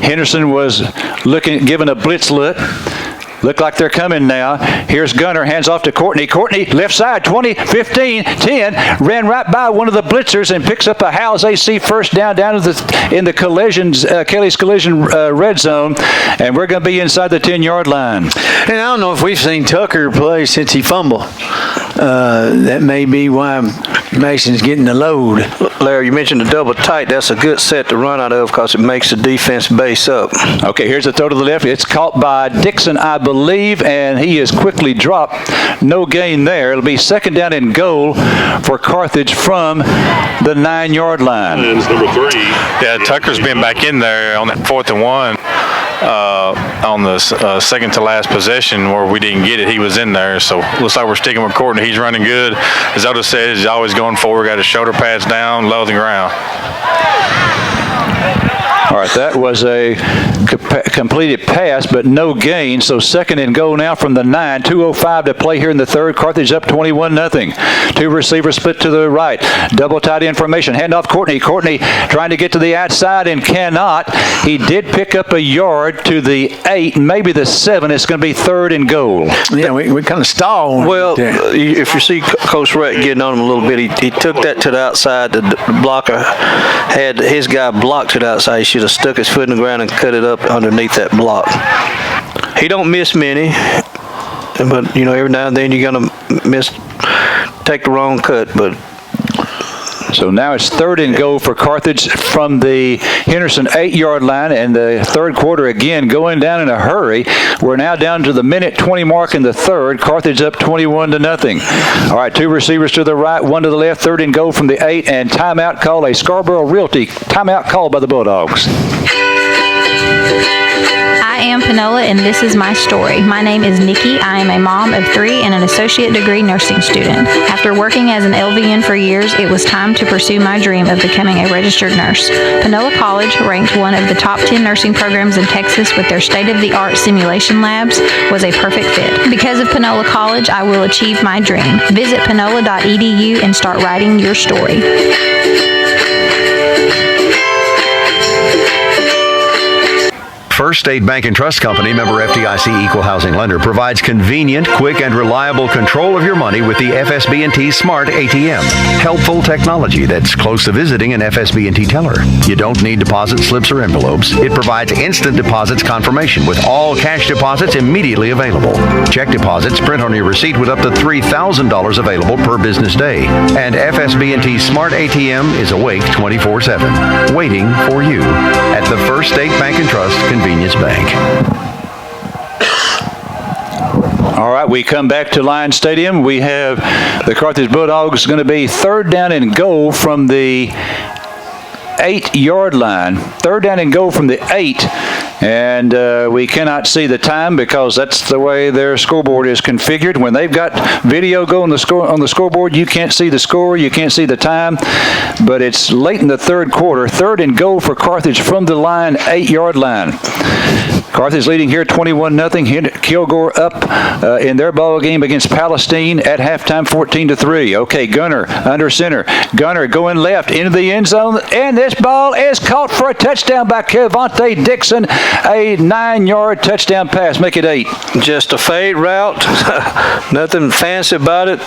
Henderson was giving a blitz look. Look like they're coming now. Here's Gunner, hands off to Courtney. Courtney, left side, 20, 15, 10. Ran right by one of the blitzers and picks up a Howes AC first down in the Kelly's Collision red zone. And we're going to be inside the 10-yard line. And I don't know if we've seen Tucker play since he fumbled. That may be why Mason's getting the load. Larry, you mentioned the double tight. That's a good set to run out of because it makes the defense base up. Okay, here's a throw to the left. It's caught by Dixon, I believe, and he is quickly dropped. No gain there. It'll be second down and goal for Carthage from the 9-yard line. Number 3. Yeah, Tucker's been back in there on that 4th and 1 on the second to last possession where we didn't get it. He was in there, so looks like we're sticking with Courtney. He's running good. As Otis said, he's always going forward. Got his shoulder pads down, low to the ground. All right, that was a completed pass, but no gain. So second and goal now from the 9. 2:05 to play here in the third. Carthage up 21-0. 2 receivers split to the right. Double tight end formation. Hand off Courtney. Courtney trying to get to the outside and cannot. He did pick up a yard to the 8, maybe the 7. It's going to be third and goal. Yeah, we kind of stalled. Well, if you see Coach Rhett getting on him a little bit, he took that to the outside. The blocker had his guy blocked to the outside. He should have stuck his foot in the ground and cut it up underneath that block. He don't miss many, but every now and then you're gonna take the wrong cut. But so now it's third and goal for Carthage from the Henderson 8-yard line, and the third quarter again going down in a hurry. We're now down to the minute 20 mark in the third. Carthage up 21-0. All right, 2 receivers to the right, 1 to the left. Third and goal from the 8, and timeout call, a Scarborough Realty timeout call by the Bulldogs. I am Panola, and this is my story. My name is Nikki. I am a mom of 3 and an associate degree nursing student. After working as an LVN for years, it was time to pursue my dream of becoming a registered nurse. Panola College, ranked one of the top 10 nursing programs in Texas with their state-of-the-art simulation labs, was a perfect fit. Because of Panola College, I will achieve my dream. Visit panola.edu and start writing your story. First State Bank and Trust Company, member FDIC equal housing lender, provides convenient, quick, and reliable control of your money with the FSB&T Smart ATM. Helpful technology that's close to visiting an FSB&T teller. You don't need deposit slips or envelopes. It provides instant deposits confirmation with all cash deposits immediately available. Check deposits print on your receipt with up to $3,000 available per business day. And FSB&T Smart ATM is awake 24/7, waiting for you at the First State Bank and Trust Convenience Bank. All right, we come back to Lions Stadium. We have the Carthage Bulldogs going to be 3rd down and goal from the 8-yard line. 3rd down and goal from the 8. And we cannot see the time because that's the way their scoreboard is configured. When they've got video go on the scoreboard, you can't see the score, you can't see the time. But it's late in the 3rd quarter. 3rd and goal for Carthage from the line, 8-yard line. Carthage leading here 21-0. Kilgore up in their ball game against Palestine at halftime, 14-3. Okay, Gunner under center. Gunner going left into the end zone, and this ball is caught for a touchdown by Kevontae Dixon. A 9-yard touchdown pass. Make it 8. Just a fade route. Nothing fancy about it.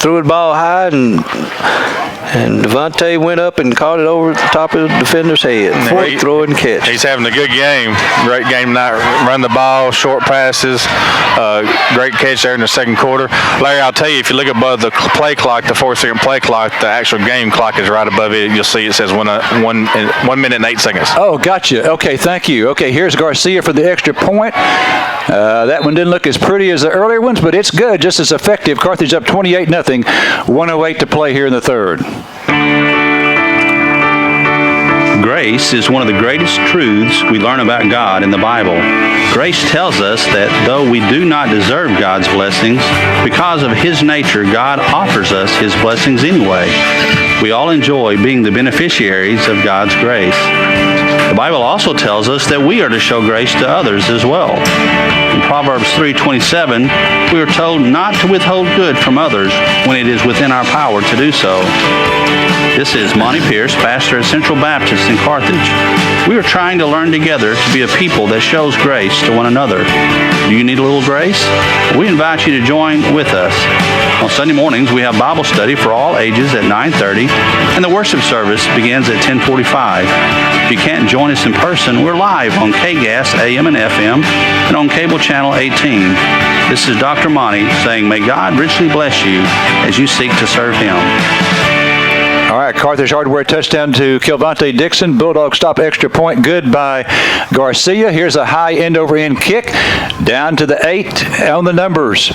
Threw the ball high, and Devontae went up and caught it over the top of the defender's head. Throw it and catch. He's having a good game. Great game tonight. Run the ball, short passes, great catch there in the 2nd quarter. Larry, I'll tell you, if you look above the play clock, the 4-second play clock, the actual game clock is right above it. You'll see it says 1 minute and 8 seconds. Oh, gotcha. Okay, thank you. Okay, here's Garcia for the extra point. That one didn't look as pretty as the earlier ones, but it's good, just as effective. Carthage up 28-0. 1:08 to play here in the 3rd. Grace is one of the greatest truths we learn about God in the Bible. Grace tells us that though we do not deserve God's blessings, because of His nature, God offers us His blessings anyway. We all enjoy being the beneficiaries of God's grace. The Bible also tells us that we are to show grace to others as well. In Proverbs 3:27, we are told not to withhold good from others when it is within our power to do so. This is Monty Pierce, pastor at Central Baptist in Carthage. We are trying to learn together to be a people that shows grace to one another. Do you need a little grace? We invite you to join with us. On Sunday mornings, we have Bible study for all ages at 9:30, and the worship service begins at 10:45. If you can't join us in person, we're live on KGAS AM and FM and on cable channel 18. This is Dr. Monty saying, may God richly bless you as you seek to serve Him. All right, Carthage Hardware touchdown to Kevontae Dixon. Bulldogs stop extra point. Good by Garcia. Here's a high end-over-end kick down to the 8 on the numbers.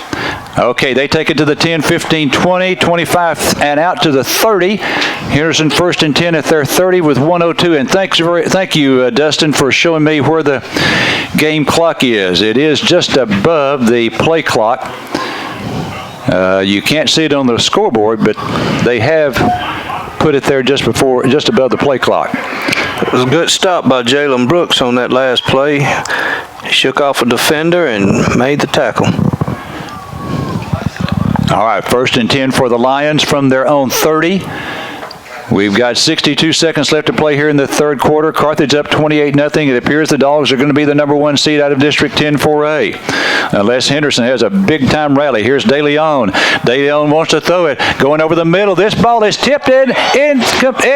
Okay, they take it to the 10, 15, 20, 25, and out to the 30. Henderson 1st and 10 at their 30 with 1:02. And thank you, Dustin, for showing me where the game clock is. It is just above the play clock. You can't see it on the scoreboard, but they have put it there just above the play clock. It was a good stop by Jalen Brooks on that last play. He shook off a defender and made the tackle. All right, 1st and 10 for the Lions from their own 30. We've got 62 seconds left to play here in the 3rd quarter. Carthage up 28-0. It appears the Dogs are going to be the number 1 seed out of District 10 4A. Unless Henderson has a big-time rally. Here's DeLeon. DeLeon wants to throw it. Going over the middle. This ball is tipped in. It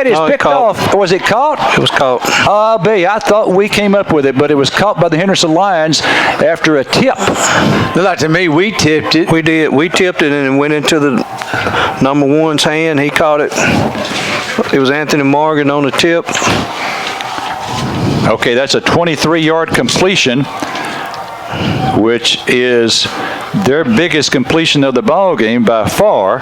is picked off. Was it caught? It was caught. I thought we came up with it, but it was caught by the Henderson Lions after a tip. Looked like to me we tipped it. We did. We tipped it and it went into the number 1's hand. He caught it. It was Anthony Morgan on the tip. Okay, that's a 23-yard completion, which is their biggest completion of the ball game by far.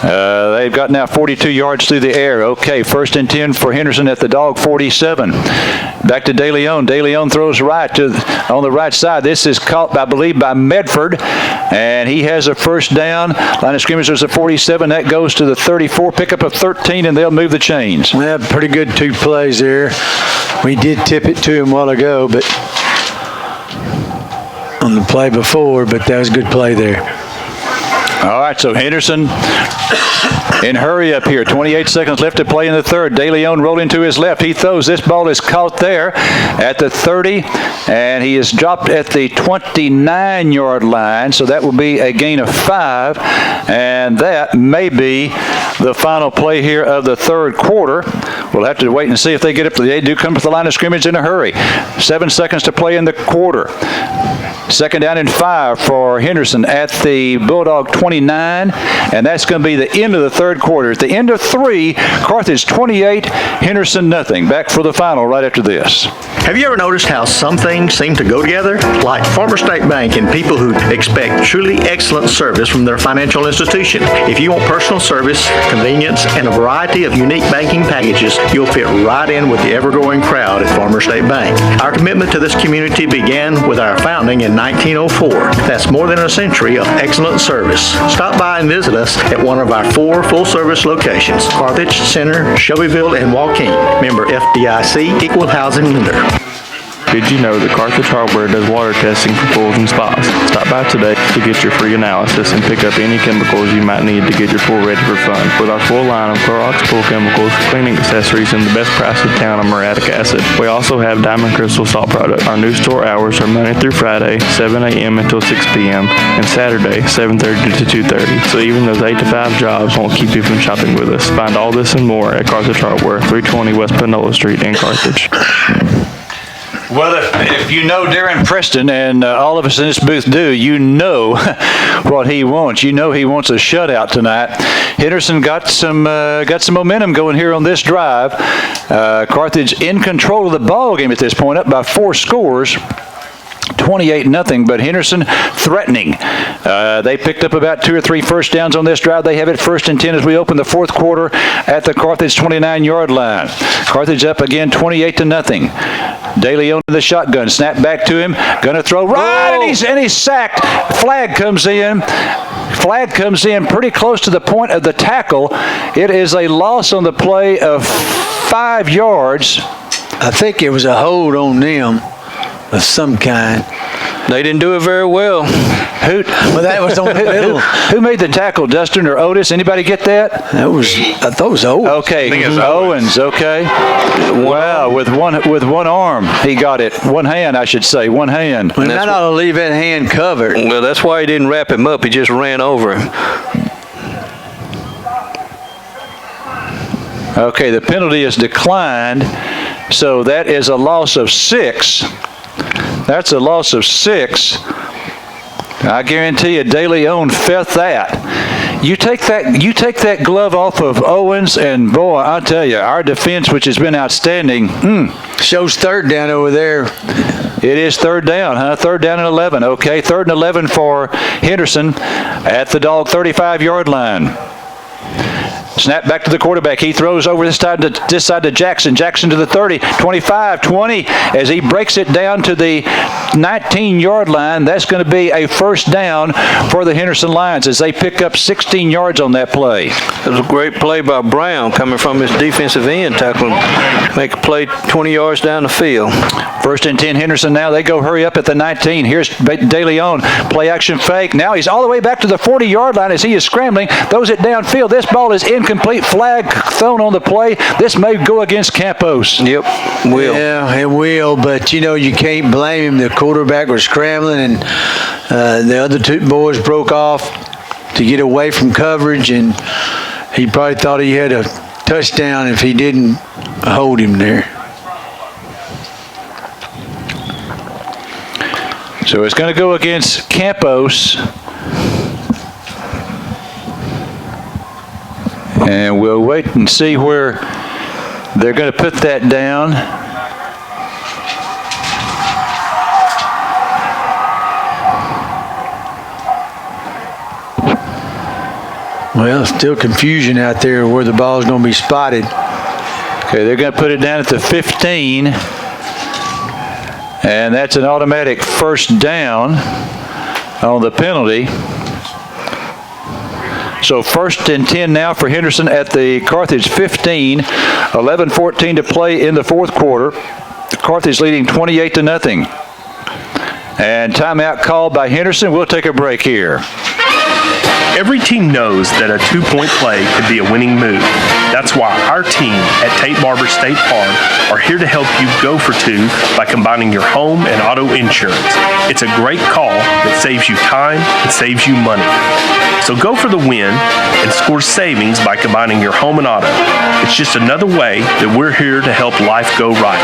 They've got now 42 yards through the air. Okay, 1st and 10 for Henderson at the Dog 47. Back to DeLeon. DeLeon throws right on the right side. This is caught, I believe, by Medford, and he has a 1st down. Line of scrimmage is a 47. That goes to the 34. Pickup of 13, and they'll move the chains. Yeah, pretty good 2 plays there. We did tip it to him a while ago, but on the play before, but that was a good play there. All right, so Henderson in hurry up here. 28 seconds left to play in the third. De Leon rolling to his left. He throws. This ball is caught there at the 30, and he is dropped at the 29-yard line, so that will be a gain of 5, and that may be the final play here of the third quarter. We'll have to wait and see if they get up. They do come to the line of scrimmage in a hurry. 7 seconds to play in the quarter. Second down and 5 for Henderson at the Bulldog 29, and that's going to be the end of the third quarter. At the end of 3, Carthage 28, Henderson nothing. Back for the final right after this. Have you ever noticed how some things seem to go together? Like Farmer State Bank and people who expect truly excellent service from their financial institution. If you want personal service, convenience, and a variety of unique banking packages, you'll fit right in with the ever-growing crowd at Farmer State Bank. Our commitment to this community began with our founding in 1904. That's more than a century of excellent service. Stop by and visit us at one of our 4 full-service locations: Carthage, Center, Shelbyville, and Waukegan. Member FDIC, Equal Housing Lender. Did you know that Carthage Hardware does water testing for pools and spas? Stop by today to get your free analysis and pick up any chemicals you might need to get your pool ready for fun. With our full line of Clorox pool chemicals, cleaning accessories, and the best price in town on muriatic acid. We also have Diamond Crystal Salt product. Our new store hours are Monday through Friday, 7 a.m. until 6 p.m., and Saturday, 7:30 to 2:30. So even those 8 to 5 jobs won't keep you from shopping with us. Find all this and more at Carthage Hardware, 320 West Panola Street in Carthage. Well, if you know Darren Preston, and all of us in this booth do, you know what he wants. You know he wants a shutout tonight. Henderson got some momentum going here on this drive. Carthage in control of the ball game at this point, up by 4 scores. 28-0, but Henderson threatening. They picked up about 2 or 3 first downs on this drive. They have it 1st and 10 as we open the fourth quarter at the Carthage 29-yard line. Carthage up again 28-0. De Leon in the shotgun. Snap back to him. Going to throw right, and he's sacked. Flag comes in. Flag comes in pretty close to the point of the tackle. It is a loss on the play of 5 yards. I think it was a hold on them of some kind. They didn't do it very well. That was on who made the tackle, Dustin or Otis? Anybody get that? I thought it was Owens. Okay, Owens. Okay. Wow, with one arm he got it. One hand, I should say. One hand. Well, that ought to leave that hand covered. Well, that's why he didn't wrap him up. He just ran over him. Okay, the penalty is declined, so that is a loss of 6. That's a loss of 6. I guarantee you, De Leon felt that. You take that glove off of Owens, and boy, I tell you, our defense, which has been outstanding, shows 3rd down over there. It is 3rd down, huh? 3rd down and 11. Okay, 3rd and 11 for Henderson at the Dog 35-yard line. Snap back to the quarterback. He throws over this side to Jackson. Jackson to the 30, 25, 20. As he breaks it down to the 19-yard line, that's going to be a 1st down for the Henderson Lions as they pick up 16 yards on that play. It was a great play by Brown coming from his defensive end, tackling, make a play 20 yards down the field. 1st and 10 Henderson now. They go hurry up at the 19. Here's De Leon. Play action fake. Now he's all the way back to the 40-yard line as he is scrambling. Throws it downfield. This ball is incomplete. Flag thrown on the play. This may go against Campos. Yep, will. Yeah, it will, but you can't blame him. The quarterback was scrambling, and the other 2 boys broke off to get away from coverage, and he probably thought he had a touchdown if he didn't hold him there. So it's going to go against Campos. And we'll wait and see where they're going to put that down. Well, still confusion out there where the ball's going to be spotted. Okay, they're going to put it down at the 15. And that's an automatic 1st down on the penalty. So 1st and 10 now for Henderson at the Carthage 15. 11-14 to play in the fourth quarter. Carthage leading 28-0. And timeout called by Henderson. We'll take a break here. Every team knows that a two-point play could be a winning move. That's why our team at Tate Barber State Farm are here to help you go for two by combining your home and auto insurance. It's a great call that saves you time and saves you money. So go for the win and score savings by combining your home and auto. It's just another way that we're here to help life go right.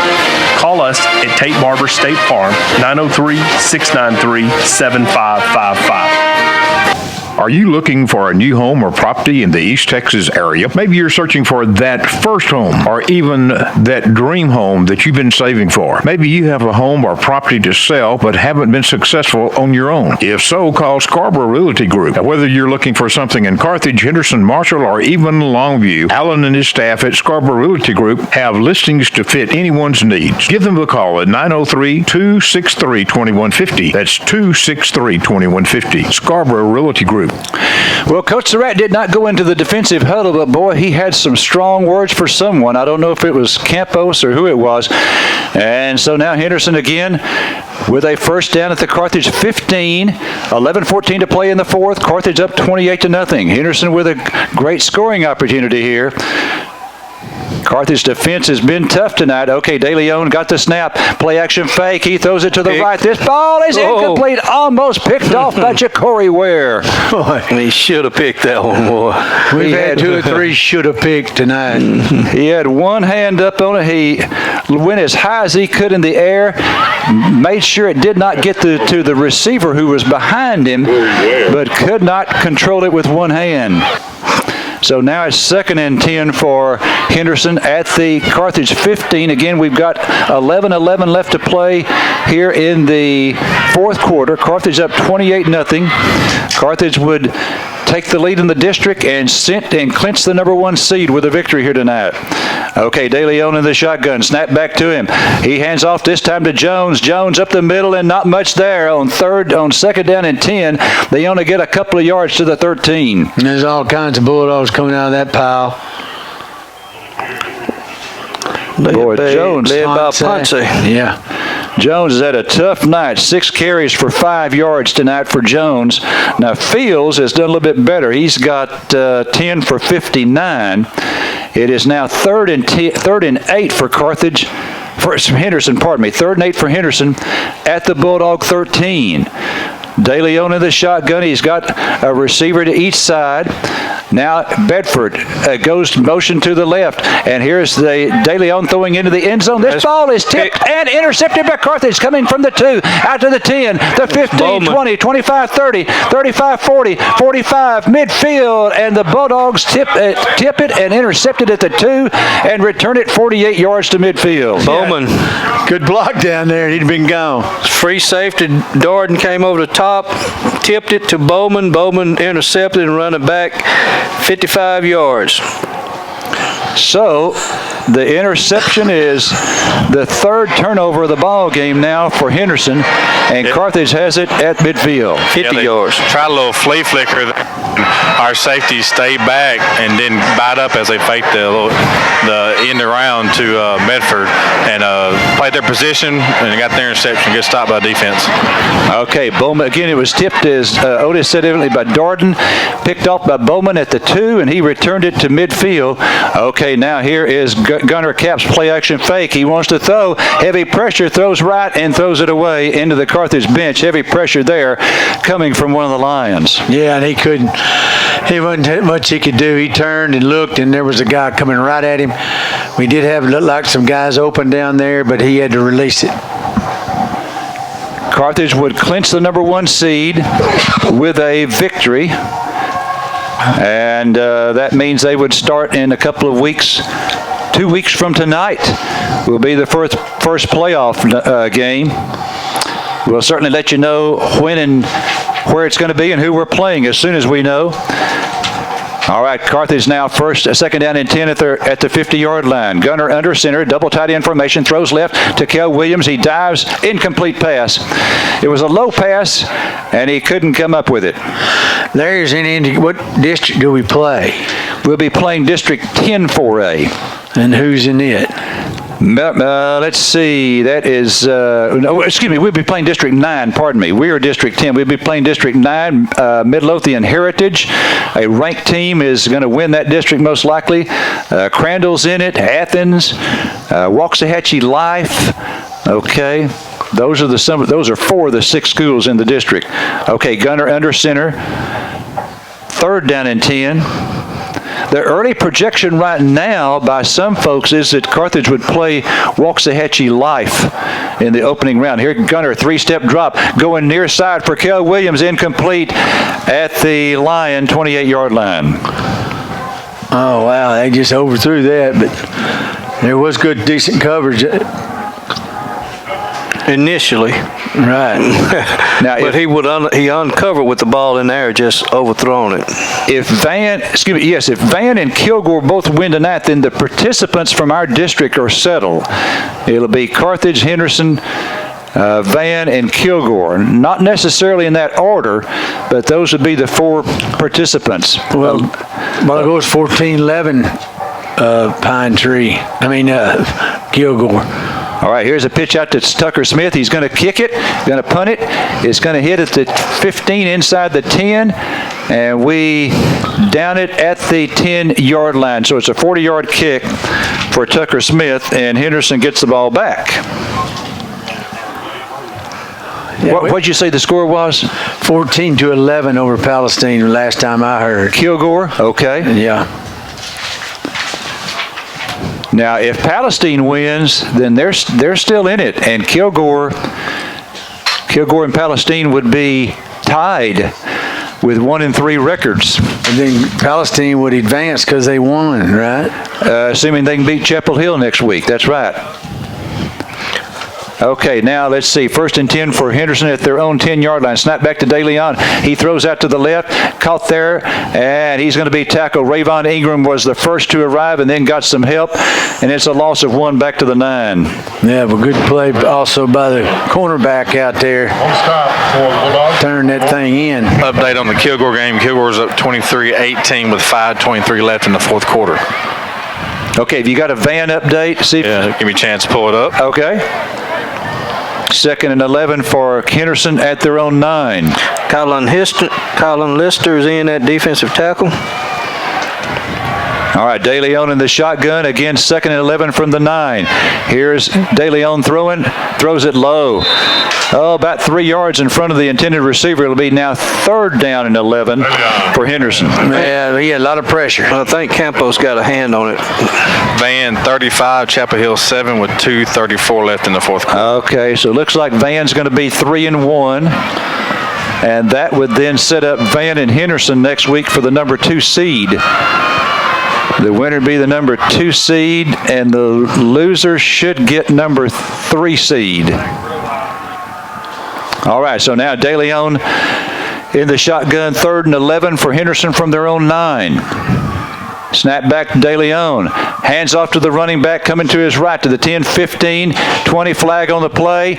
Call us at Tate Barber State Farm, 903-693-7555. Are you looking for a new home or property in the East Texas area? Maybe you're searching for that first home or even that dream home that you've been saving for. Maybe you have a home or property to sell but haven't been successful on your own. If so, call Scarborough Realty Group. Now, whether you're looking for something in Carthage, Henderson, Marshall, or even Longview, Alan and his staff at Scarborough Realty Group have listings to fit anyone's needs. Give them a call at 903-263-2150. That's 263-2150. Scarborough Realty Group. Well, Coach Surratt did not go into the defensive huddle, but boy, he had some strong words for someone. I don't know if it was Campos or who it was. And so now Henderson again with a first down at the Carthage 15, 11-14 to play in the fourth. Carthage up 28-0. Henderson with a great scoring opportunity here. Carthage defense has been tough tonight. Okay, De Leon got the snap. Play action fake. He throws it to the right. This ball is incomplete. Almost picked off by Ja'Cory Ware. Boy, he should have picked that one, boy. We've had 2 or 3 should have picked tonight. He had one hand up on it. He went as high as he could in the air. Made sure it did not get to the receiver who was behind him, but could not control it with one hand. So now it's 2nd and 10 for Henderson at the Carthage 15. Again, we've got 11-11 left to play here in the fourth quarter. Carthage up 28-0. Carthage would take the lead in the district and clinch the number 1 seed with a victory here tonight. Okay, De Leon in the shotgun. Snap back to him. He hands off this time to Jones. Jones up the middle and not much there. On 2nd down and 10, they only get a couple of yards to the 13. And there's all kinds of Bulldogs coming out of that pile. Boy, Jones. Led by Ponce. Yeah. Jones has had a tough night. 6 carries for 5 yards tonight for Jones. Now, Fields has done a little bit better. He's got 10 for 59. It is now 3rd and 8 for Carthage. For Henderson, pardon me. 3rd and 8 for Henderson at the Bulldog 13. De Leon in the shotgun. He's got a receiver to each side. Now Bedford goes motion to the left. And here's the De Leon throwing into the end zone. This ball is tipped and intercepted by Carthage, coming from the 2, out to the 10, the 15, 20, 25, 30, 35, 40, 45, midfield. And the Bulldogs tip it and intercept it at the 2 and return it 48 yards to midfield. Bowman. Good block down there. He'd been gone. Free safety. Darden came over the top, tipped it to Bowman. Bowman intercepted and run it back 55 yards. So the interception is the 3rd turnover of the ball game now for Henderson, and Carthage has it at midfield. 50 yards. Tried a little flea flicker. Our safeties stayed back and then bite up as they faked the end around to Medford and played their position and got their interception. Good stop by defense. Okay, Bowman again. It was tipped, as Otis said, evidently by Darden, picked off by Bowman at the 2, and he returned it to midfield. Okay, now here is Gunner Cap's play action fake. He wants to throw. Heavy pressure, throws right and throws it away into the Carthage bench. Heavy pressure there coming from one of the Lions. Yeah, and he couldn't. He wasn't much he could do. He turned and looked, and there was a guy coming right at him. We did have look like some guys open down there, but he had to release it. Carthage would clinch the number 1 seed with a victory. And that means they would start in a couple of weeks. 2 weeks from tonight will be the first playoff game. We'll certainly let you know when and where it's going to be and who we're playing as soon as we know. All right, Carthage now 2nd down and 10 at the 50-yard line. Gunner under center, double tight end formation, throws left to Kel Williams. He dives, incomplete pass. It was a low pass, and he couldn't come up with it. There's what district do we play? We'll be playing District 10 4A. And who's in it? Let's see. That is, no, excuse me, we'll be playing District 9, pardon me. We are District 10. We'll be playing District 9, Midlothian Heritage. A ranked team is going to win that district most likely. Crandall's in it, Athens, Waxahachie Life. Okay. Those are 4 of the 6 schools in the district. Okay, Gunner under center. 3rd down and 10. The early projection right now by some folks is that Carthage would play Waxahachie Life in the opening round. Here, Gunner, 3-step drop, going near side for Kel Williams, incomplete at the Lion 28-yard line. Oh, wow, they just overthrew that, but there was good, decent coverage. Initially. Right. Now, but he uncovered with the ball in there, just overthrown it. If Van and Kilgore both win tonight, then the participants from our district are settled. It'll be Carthage, Henderson, Van, and Kilgore. Not necessarily in that order, but those would be the 4 participants. Well, it goes 14-11 Pine Tree. Kilgore. All right, here's a pitch out to Tucker Smith. He's going to kick it, going to punt it. It's going to hit at the 15 inside the 10, and we down it at the 10-yard line. So it's a 40-yard kick for Tucker Smith, and Henderson gets the ball back. What'd you say the score was? 14-11 over Palestine last time I heard. Kilgore? Okay. Yeah. Now, if Palestine wins, then they're still in it, and Kilgore and Palestine would be tied with 1-3 records. And then Palestine would advance because they won, right? Assuming they can beat Chapel Hill next week. That's right. Okay, now let's see. 1st and 10 for Henderson at their own 10-yard line. Snap back to DeLeon. He throws out to the left, caught there, and he's going to be tackled. Rayvon Ingram was the first to arrive and then got some help, and it's a loss of 1 back to the 9. Yeah, but good play also by the cornerback out there. Turn that thing in. Update on the Kilgore game. Kilgore's up 23-18 with 5:23 left in the 4th quarter. Okay, have you got a Van update? Give me a chance to pull it up. Okay. 2nd and 11 for Henderson at their own 9. Colin Lister's in at defensive tackle. All right, DeLeon in the shotgun. Again, 2nd and 11 from the 9. Here's DeLeon throwing. Throws it low. About 3 yards in front of the intended receiver. It'll be now 3rd down and 11 for Henderson. Yeah, he had a lot of pressure. I think Campos got a hand on it. Van 35, Chapel Hill 7 with 2:34 left in the 4th quarter. Okay, so it looks like Van's going to be 3-1. And that would then set up Van and Henderson next week for the number 2 seed. The winner would be the number 2 seed, and the loser should get number 3 seed. All right, so now DeLeon in the shotgun, 3rd and 11 for Henderson from their own 9. Snap back to DeLeon. Hands off to the running back coming to his right to the 10, 15, 20 flag on the play.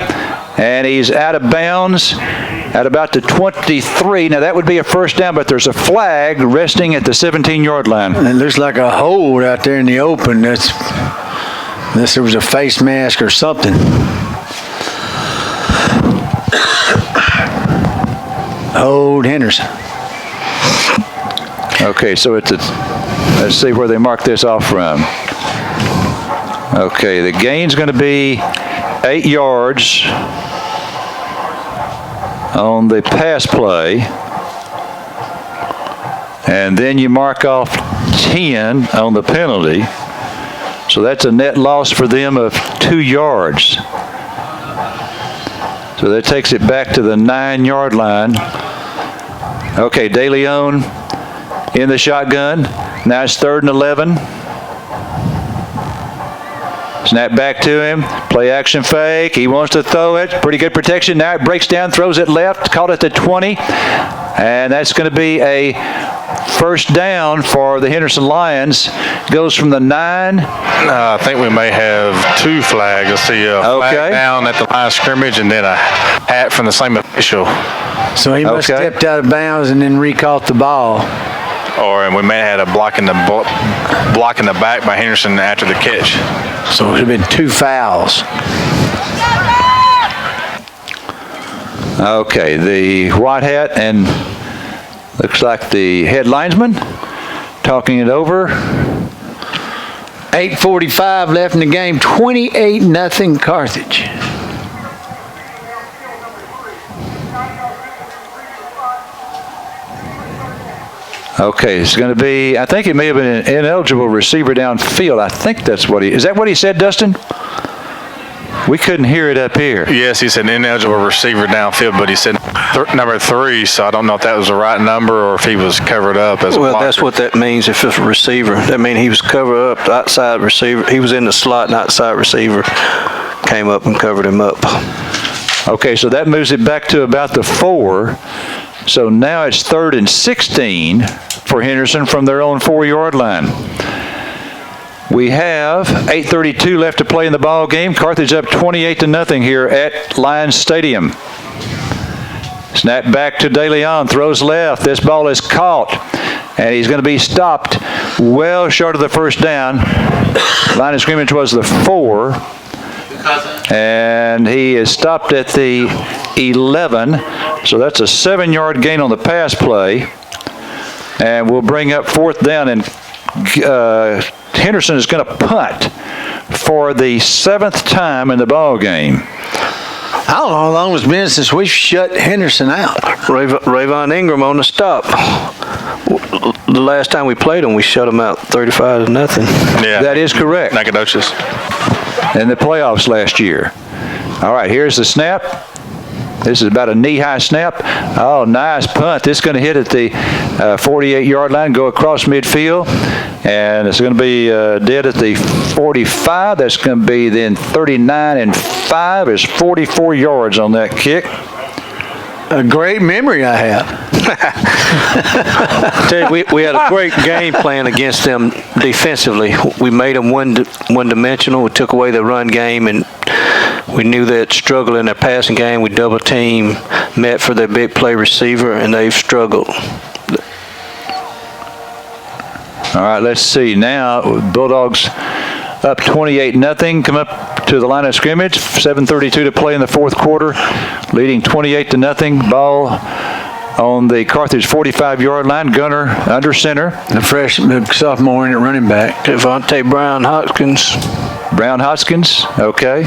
And he's out of bounds at about the 23. Now that would be a 1st down, but there's a flag resting at the 17-yard line. It looks like a hold out there in the open. Unless there was a face mask or something. Hold Henderson. Okay, so let's see where they mark this off from. Okay, the gain's going to be 8 yards on the pass play. And then you mark off 10 on the penalty. So that's a net loss for them of 2 yards. So that takes it back to the 9-yard line. Okay, DeLeon in the shotgun. Now it's 3rd and 11. Snap back to him. Play action fake. He wants to throw it. Pretty good protection. Now it breaks down, throws it left, caught at the 20. And that's going to be a 1st down for the Henderson Lions. Goes from the 9. I think we may have 2 flags. I see a flag down at the line of scrimmage and then a hat from the same official. So he must have stepped out of bounds and then recaught the ball. and we may have had a block in the back by Henderson after the catch. So it would have been 2 fouls. Okay, the white hat and looks like the head linesman talking it over. 8:45 left in the game, 28-0 Carthage. Okay, it's going to be, I think it may have been an ineligible receiver downfield. I think that's what is that what he said, Dustin? We couldn't hear it up here. Yes, he said ineligible receiver downfield, but he said number 3, so I don't know if that was the right number or if he was covered up as a blocker. Well, that's what that means if it's a receiver. That means he was covered up, the outside receiver. He was in the slot and outside receiver came up and covered him up. Okay, so that moves it back to about the 4. So now it's 3rd and 16 for Henderson from their own 4-yard line. We have 8:32 left to play in the ball game. Carthage up 28-0 here at Lions Stadium. Snap back to De Leon, throws left. This ball is caught, and he's going to be stopped well short of the first down. Line of scrimmage was the 4, and he is stopped at the 11. So that's a 7-yard gain on the pass play, and we'll bring up 4th down, and Henderson is going to punt for the 7th time in the ball game. I don't know how long it's been since we shut Henderson out. Rayvon Ingram on the stop. The last time we played him, we shut him out 35-0. Yeah, that is correct. Nacogdoches. In the playoffs last year. All right, here's the snap. This is about a knee-high snap. Oh, nice punt. This is going to hit at the 48-yard line, go across midfield, and it's going to be dead at the 45. That's going to be then 39-5. It's 44 yards on that kick. A great memory I have. Tell you, we had a great game plan against them defensively. We made them one-dimensional. We took away the run game, and we knew they'd struggle in their passing game. We double team, met for their big play receiver, and they've struggled. All right, let's see now. Bulldogs up 28-0, come up to the line of scrimmage. 7:32 to play in the 4th quarter, leading 28-0. Ball on the Carthage 45-yard line. Gunner under center. The sophomore in at running back. Devontae Brown Hoskins. Brown Hoskins, okay.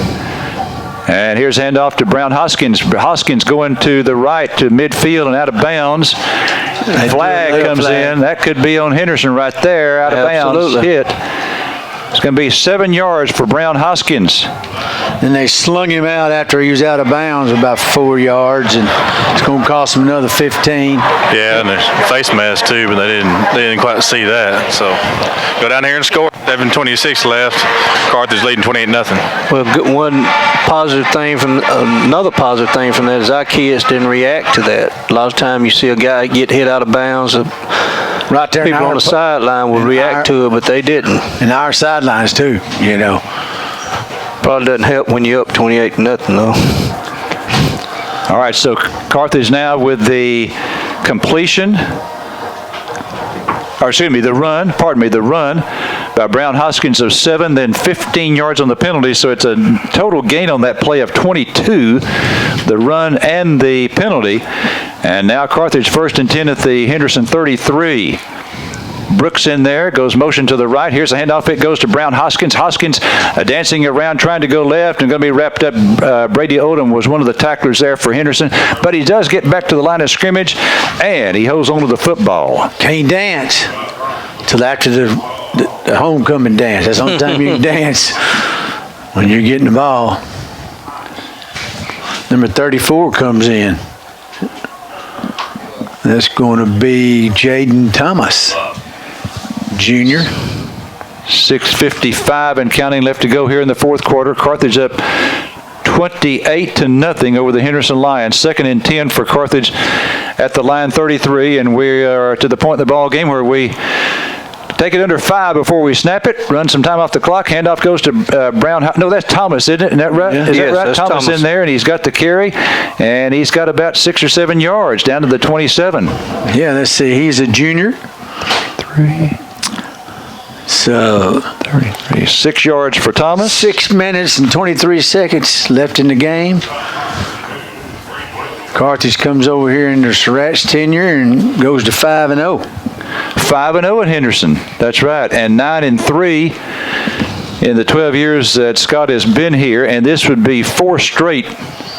And here's handoff to Brown Hoskins. Hoskins going to the right to midfield and out of bounds. Flag comes in. That could be on Henderson right there, out of bounds. Hit. It's going to be 7 yards for Brown Hoskins. And they slung him out after he was out of bounds about 4 yards, and it's going to cost him another 15. Yeah, and there's face mask too, but they didn't quite see that. So go down here and score. 7:26 left. Carthage leading 28-0. Well, another positive thing from that is our kids didn't react to that. A lot of time you see a guy get hit out of bounds. Right there, people on the sideline would react to it, but they didn't. And our sidelines too, you know. Probably doesn't help when you're up 28-0 though. All right, so Carthage now with the completion, or excuse me, the run by Brown Hoskins of 7, then 15 yards on the penalty, so it's a total gain on that play of 22, the run and the penalty. And now Carthage 1st and 10 at the Henderson 33. Brooks in there, goes motion to the right. Here's a handoff. It goes to Brown Hoskins. Hoskins dancing around, trying to go left and going to be wrapped up. Brady Odom was one of the tacklers there for Henderson, but he does get back to the line of scrimmage, and he holds on to the football. Can he dance till after the homecoming dance? That's the only time you can dance, when you're getting the ball. Number 34 comes in. That's going to be Jaden Thomas, Jr. 6:55 and counting left to go here in the 4th quarter. Carthage up 28-0 over the Henderson Lions. 2nd and 10 for Carthage at the line 33, and we are to the point in the ball game where we take it under 5 before we snap it. Run some time off the clock. Handoff goes to Brown. No, that's Thomas, isn't it? Isn't that right? Yeah. Is Yes, that right? that's Thomas Thomas in there, and he's got the carry, and he's got about 6 or 7 yards down to the 27. Yeah, let's see. He's a junior. So 33. 6 yards for Thomas. 6 minutes and 23 seconds left in the game. Carthage comes over here in their Surratt's tenure and goes to 5-0. 5-0 at Henderson. That's right. And 9-3 in the 12 years that Scott has been here. And this would be 4 straight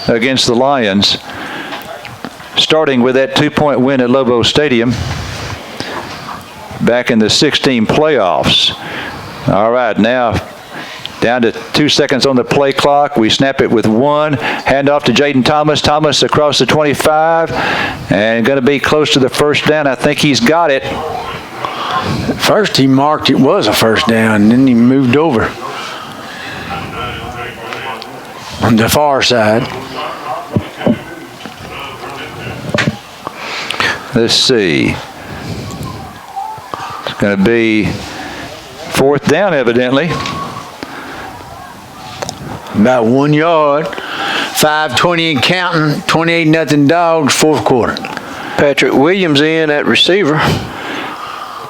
against the Lions, starting with that 2-point win at Lobo Stadium back in the 16 playoffs. All right, now down to 2 seconds on the play clock. We snap it with 1. Hand off to Jaden Thomas. Thomas across the 25 and going to be close to the first down. I think he's got it. First he marked it was a first down, and then he moved over on the far side. Let's see. It's going to be 4th down, evidently. About 1 yard. 5:20 and counting. 28-0 Dogs, 4th quarter. Patrick Williams in at receiver.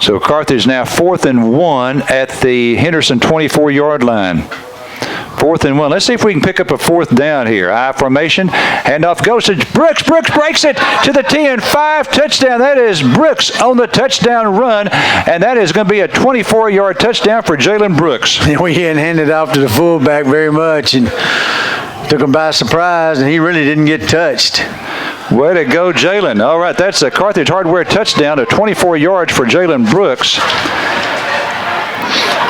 So Carthage now 4th and 1 at the Henderson 24-yard line. 4th and 1. Let's see if we can pick up a 4th down here. I formation. Handoff goes to Brooks. Brooks breaks it to the 10. 5 touchdown. That is Brooks on the touchdown run. And that is going to be a 24-yard touchdown for Jalen Brooks. We hadn't handed off to the fullback very much and took him by surprise, and he really didn't get touched. Way to go, Jalen. All right, that's a Carthage Hardware touchdown of 24 yards for Jalen Brooks.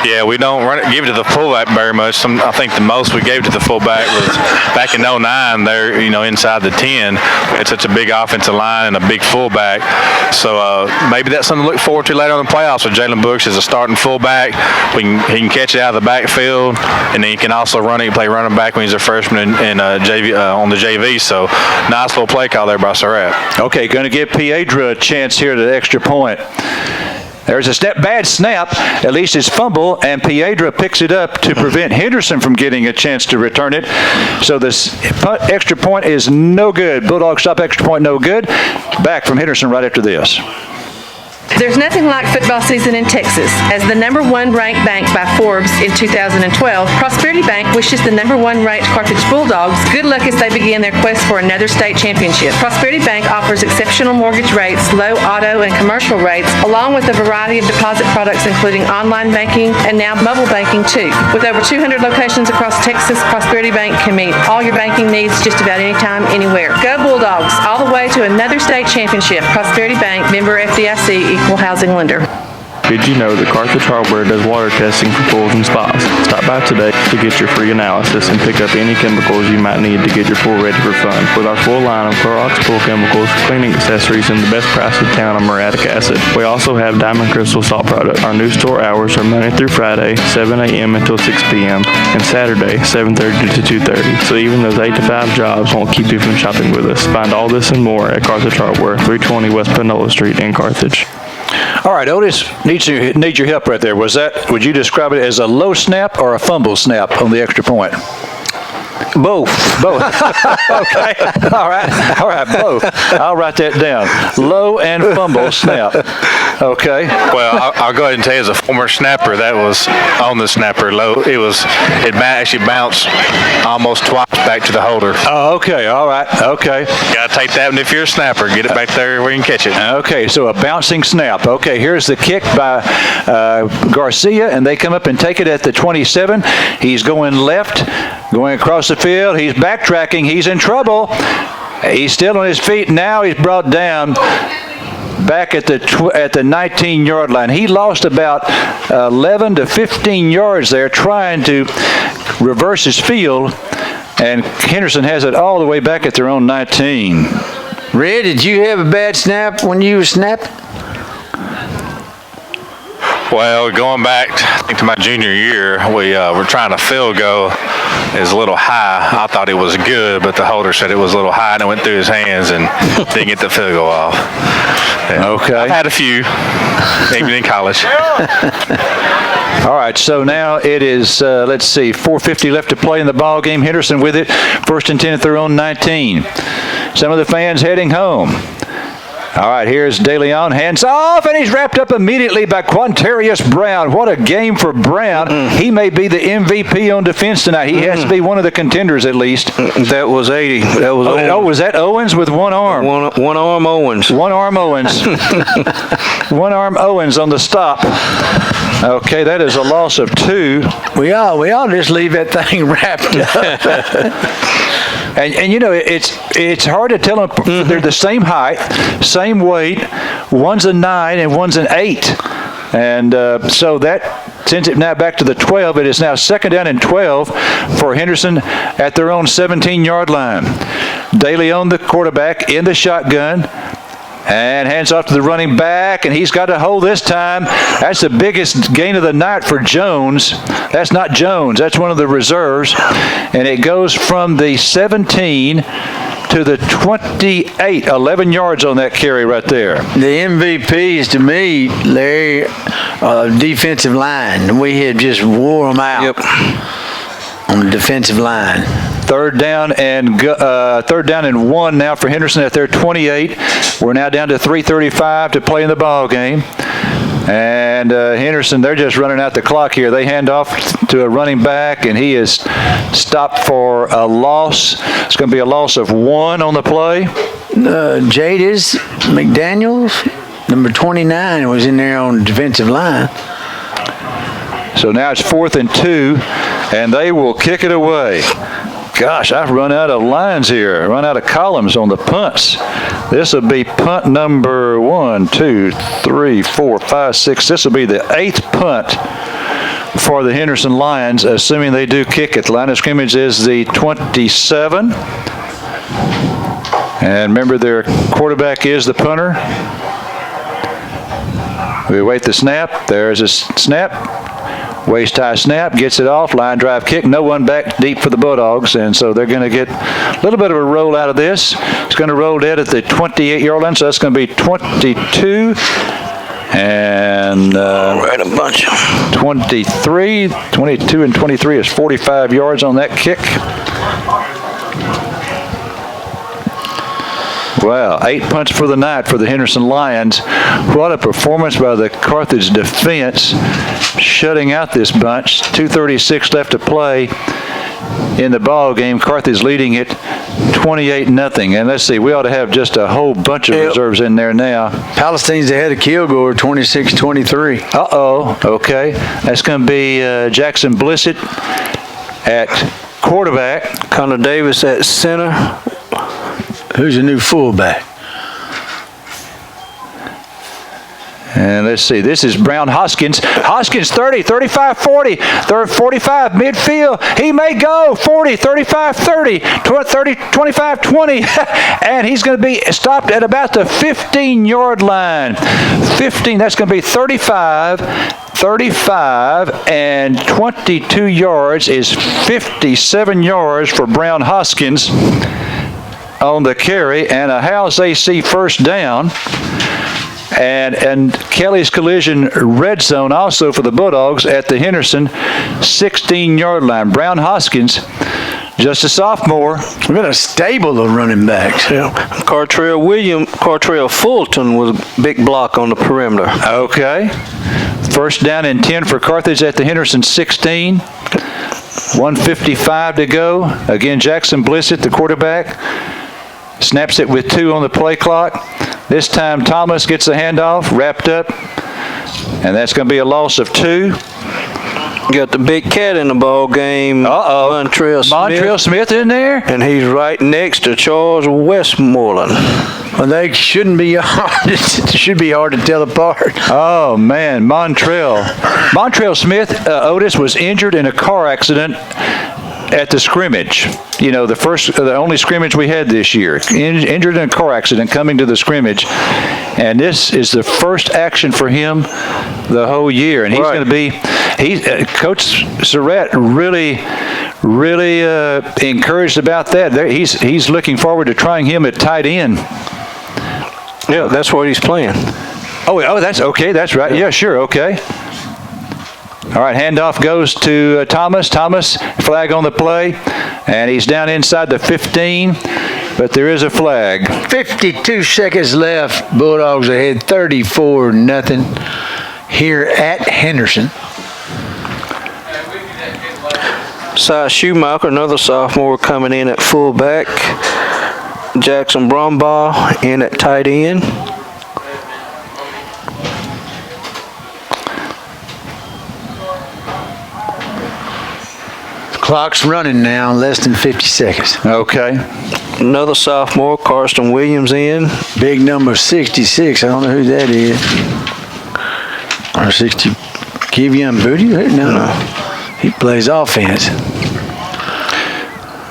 Yeah, we don't give it to the fullback very much. I think the most we gave to the fullback was back in 09 there, inside the 10. It's such a big offensive line and a big fullback. So maybe that's something to look forward to later on in the playoffs with Jalen Brooks as a starting fullback. He can catch it out of the backfield, and then he can also run it, play running back when he's a freshman in JV, on the JV. So nice little play call there by Surratt. Okay, going to give Piedra a chance here to the extra point. There's a bad snap, at least his fumble, and Piedra picks it up to prevent Henderson from getting a chance to return it. So this extra point is no good. Bulldogs stop extra point, no good. Back from Henderson right after this. There's nothing like football season in Texas. As the #1 ranked bank by Forbes in 2012, Prosperity Bank wishes the #1 ranked Carthage Bulldogs good luck as they begin their quest for another state championship. Prosperity Bank offers exceptional mortgage rates, low auto and commercial rates, along with a variety of deposit products including online banking and now mobile banking too. With over 200 locations across Texas, Prosperity Bank can meet all your banking needs just about anytime, anywhere. Go Bulldogs, all the way to another state championship. Prosperity Bank, member FDIC, equal housing lender. Did you know that Carthage Hardware does water testing for pools and spas? Stop by today to get your free analysis and pick up any chemicals you might need to get your pool ready for fun. With our full line of Clorox pool chemicals, cleaning accessories, and the best price in town on muriatic acid. We also have Diamond Crystal Salt product. Our new store hours are Monday through Friday, 7 a.m. until 6 p.m. and Saturday, 7:30 to 2:30. So even those 8 to 5 jobs won't keep you from shopping with us. Find all this and more at Carthage Hardware, 320 West Panola Street in Carthage. All right, Otis needs your help right there. Would you describe it as a low snap or a fumble snap on the extra point? Both. Okay. All right, both. I'll write that down. Low and fumble snap. Okay. Well, I'll go ahead and tell you, as a former snapper, that was on the snapper low. It actually bounced almost twice back to the holder. Oh, okay. All right. Okay. Got to take that one if you're a snapper. Get it back there where you can catch it. Okay, so a bouncing snap. Okay, here's the kick by Garcia, and they come up and take it at the 27. He's going left, going across the field. He's backtracking. He's in trouble. He's still on his feet. Now he's brought down back at the 19-yard line. He lost about 11 to 15 yards there trying to reverse his field, and Henderson has it all the way back at their own 19. Red, did you have a bad snap when you were snapping? Well, going back, I think, to my junior year, we were trying to field goal. It was a little high. I thought it was good, but the holder said it was a little high, and it went through his hands and didn't get the field goal off. Yeah. Okay. I've had a few, even in college. All right, so now it is, 4:50 left to play in the ball game. Henderson with it, 1st and 10 at their own 19. Some of the fans heading home. All right, here's DeLeon, hands off, and he's wrapped up immediately by Quantarius Brown. What a game for Brown. He may be the MVP on defense tonight. He has to be one of the contenders at least. That was 80. That was was that Owens with one arm? One arm Owens. One arm Owens. One arm Owens on the stop. Okay, that is a loss of 2. We all just leave that thing wrapped up. And you know, it's hard to tell them. They're the same height, same weight. One's a 9 and one's an 8. And so that sends it now back to the 12. It is now 2nd down and 12 for Henderson at their own 17-yard line. DeLeon, the quarterback, in the shotgun. And hands off to the running back, and he's got a hole this time. That's the biggest gain of the night for Jones. That's not Jones. That's one of the reserves. And it goes from the 17 to the 28. 11 yards on that carry right there. The MVPs, to me, Larry, defensive line. We had just wore them out on the defensive line. Third down and 1 now for Henderson at their 28. We're now down to 3:35 to play in the ball game. And Henderson, they're just running out the clock here. They hand off to a running back, and he is stopped for a loss. It's going to be a loss of 1 on the play. Jadis McDaniels, number 29, was in there on the defensive line. So now it's 4th and 2, and they will kick it away. Gosh, I've run out of lines here, run out of columns on the punts. This will be punt number 1, 2, 3, 4, 5, 6. This will be the 8th punt for the Henderson Lions, assuming they do kick it. The line of scrimmage is the 27. And remember, their quarterback is the punter. We await the snap. There's a snap. Waist high snap, gets it off, line drive kick, no one back deep for the Bulldogs, and so they're going to get a little bit of a roll out of this. It's going to roll dead at the 28-yard line, so that's going to be 22 and right, a bunch. 23, 22 and 23 is 45 yards on that kick. Wow, 8 punts for the night for the Henderson Lions. What a performance by the Carthage defense, shutting out this bunch. 2:36 left to play in the ball game. Carthage leading it 28-0. And let's see, we ought to have just a whole bunch of reserves in there now. Palestine's ahead of Kilgore, 26-23. Uh-oh, okay. That's going to be Jackson Blissett at quarterback. Connor Davis at center. Who's the new fullback? And let's see, this is Brown Hoskins. Hoskins 30, 35, 40, 45, midfield. He may go 40, 35, 30, 30, 25, 20. And he's going to be stopped at about the 15-yard line. 15, that's going to be 35, and 22 yards is 57 yards for Brown Hoskins on the carry, and a House AC first down. And Kelly's Collision red zone also for the Bulldogs at the Henderson 16-yard line. Brown Hoskins, just a sophomore. We've got a stable of running backs. Yeah. Cartrell Fulton was a big block on the perimeter. Okay. First down and 10 for Carthage at the Henderson 16. 1:55 to go. Again, Jackson Blissett, the quarterback, snaps it with 2 on the play clock. This time Thomas gets the handoff, wrapped up, and that's going to be a loss of 2. Got the big cat in the ball game. Uh-oh. Montrell Smith in there? And he's right next to Charles Westmoreland. Well, they shouldn't be hard. It should be hard to tell apart. Oh, man, Montrell Smith, Otis, was injured in a car accident at the scrimmage. You know, the only scrimmage we had this year. Injured in a car accident coming to the scrimmage. And this is the first action for him the whole year. And he's going to be, Coach Surratt really encouraged about that. He's looking forward to trying him at tight end. Yeah, that's what he's playing. Oh, that's okay. That's right. Yeah, sure. Okay. All right, handoff goes to Thomas. Thomas, flag on the play, and he's down inside the 15. but there is a flag. 52 seconds left. Bulldogs ahead 34-0 here at Henderson. Cy Schumacher, another sophomore, coming in at fullback. Jackson Brumbaugh in at tight end. Clock's running now, less than 50 seconds. Okay. Another sophomore, Karsten Williams in. Big number 66. I don't know who that is. Or 60. Kivion Booty? No. He plays offense.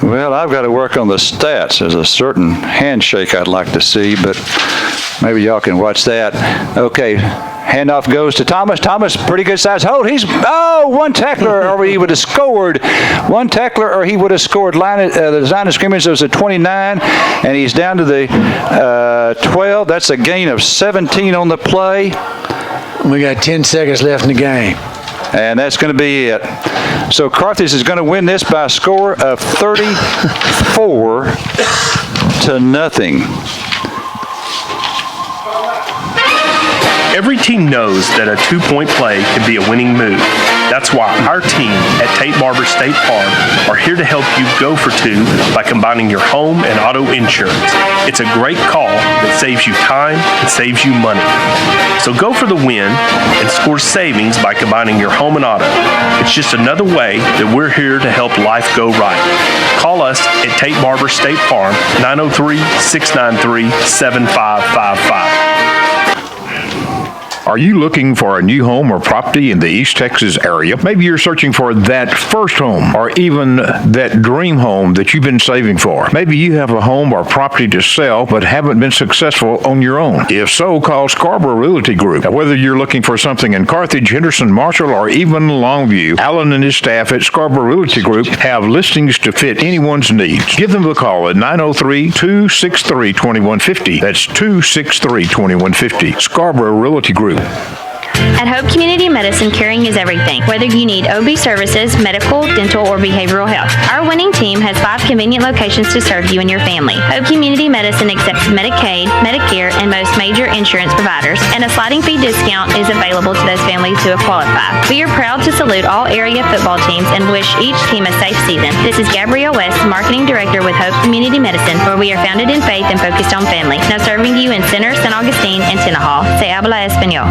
Well, I've got to work on the stats. There's a certain handshake I'd like to see, but maybe y'all can watch that. Okay. Handoff goes to Thomas. Thomas, pretty good size hold. One tackler, or he would have scored. One tackler, or he would have scored. The line of scrimmage was a 29, and he's down to the 12. That's a gain of 17 on the play. We got 10 seconds left in the game. And that's going to be it. So Carthage is going to win this by a score of 34-0. Every team knows that a two-point play can be a winning move. That's why our team at Tate Barber State Farm are here to help you go for two by combining your home and auto insurance. It's a great call that saves you time and saves you money. So go for the win and score savings by combining your home and auto. It's just another way that we're here to help life go right. Call us at Tate Barber State Farm, 903-693-7555. Are you looking for a new home or property in the East Texas area? Maybe you're searching for that first home or even that dream home that you've been saving for. Maybe you have a home or property to sell but haven't been successful on your own. If so, call Scarborough Realty Group. Now, whether you're looking for something in Carthage, Henderson, Marshall, or even Longview, Allen and his staff at Scarborough Realty Group have listings to fit anyone's needs. Give them a call at 903-263-2150. That's 263-2150. Scarborough Realty Group. At Hope Community Medicine, caring is everything, whether you need OB services, medical, dental, or behavioral health. Our winning team has 5 convenient locations to serve you and your family. Hope Community Medicine accepts Medicaid, Medicare, and most major insurance providers, and a sliding fee discount is available to those families who qualify. We are proud to salute all area football teams and wish each team a safe season. This is Gabrielle West, Marketing Director with Hope Community Medicine, where we are founded in faith and focused on family. Now serving you in Center, San Augustine, and Tenaha. Se habla español.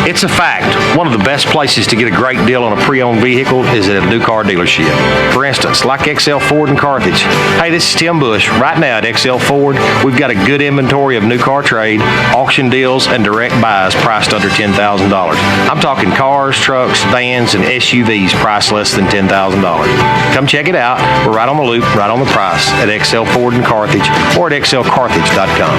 It's a fact. One of the best places to get a great deal on a pre-owned vehicle is at a new car dealership. For instance, like XL Ford in Carthage. Hey, this is Tim Bush. Right now at XL Ford, we've got a good inventory of new car trade, auction deals, and direct buys priced under $10,000. I'm talking cars, trucks, vans, and SUVs priced less than $10,000. Come check it out. We're right on the loop, right on the price at XL Ford in Carthage or at xlcarthage.com.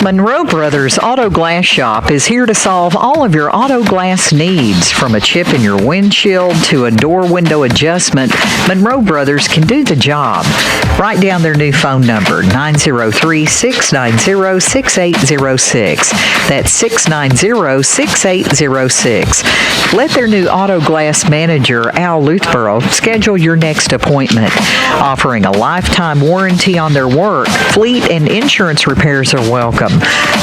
Monroe Brothers Auto Glass Shop is here to solve all of your auto glass needs. From a chip in your windshield to a door window adjustment, Monroe Brothers can do the job. Write down their new phone number, 903-690-6806. That's 690-6806. Let their new auto glass manager, Al Luthborough, schedule your next appointment. Offering a lifetime warranty on their work, fleet and insurance repairs are welcome.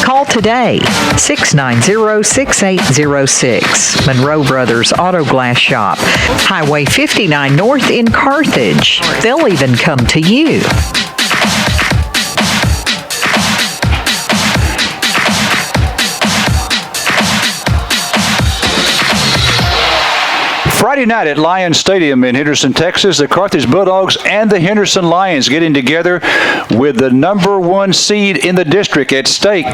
Call today, 690-6806. Monroe Brothers Auto Glass Shop, Highway 59 North in Carthage. They'll even come to you. Friday night at Lions Stadium in Henderson, Texas, the Carthage Bulldogs and the Henderson Lions getting together with the #1 seed in the district at stake.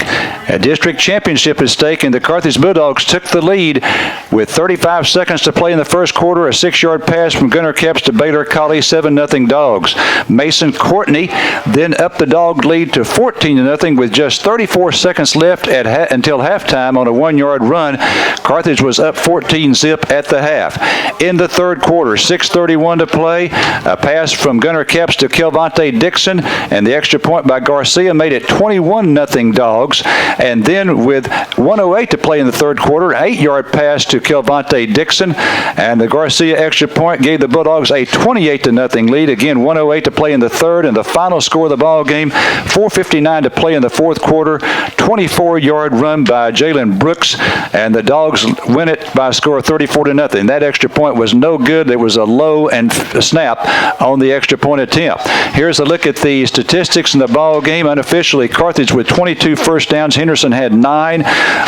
A district championship at stake, and the Carthage Bulldogs took the lead with 35 seconds to play in the first quarter. A 6-yard pass from Gunnar Kepps to Baylor Colley, 7-0 Dogs. Mason Courtney then upped the dog lead to 14-0 with just 34 seconds left until halftime on a 1-yard run. Carthage was up 14-0 at the half. in the third quarter. 6:31 to play. A pass from Gunnar Kepps to Kelvonte Dixon, and the extra point by Garcia made it 21-0 Dogs. And then with 1:08 to play in the third quarter, an 8-yard pass to Kelvonte Dixon, and the Garcia extra point gave the Bulldogs a 28-0 lead. Again, 1:08 to play in the third, and the final score of the ball game, 4:59 to play in the fourth quarter, 24-yard run by Jalen Brooks, and the Dogs win it by a score of 34-0. That extra point was no good. There was a low and snap on the extra point attempt. Here's a look at the statistics in the ball game. Unofficially, Carthage with 22 first downs. Henderson had 9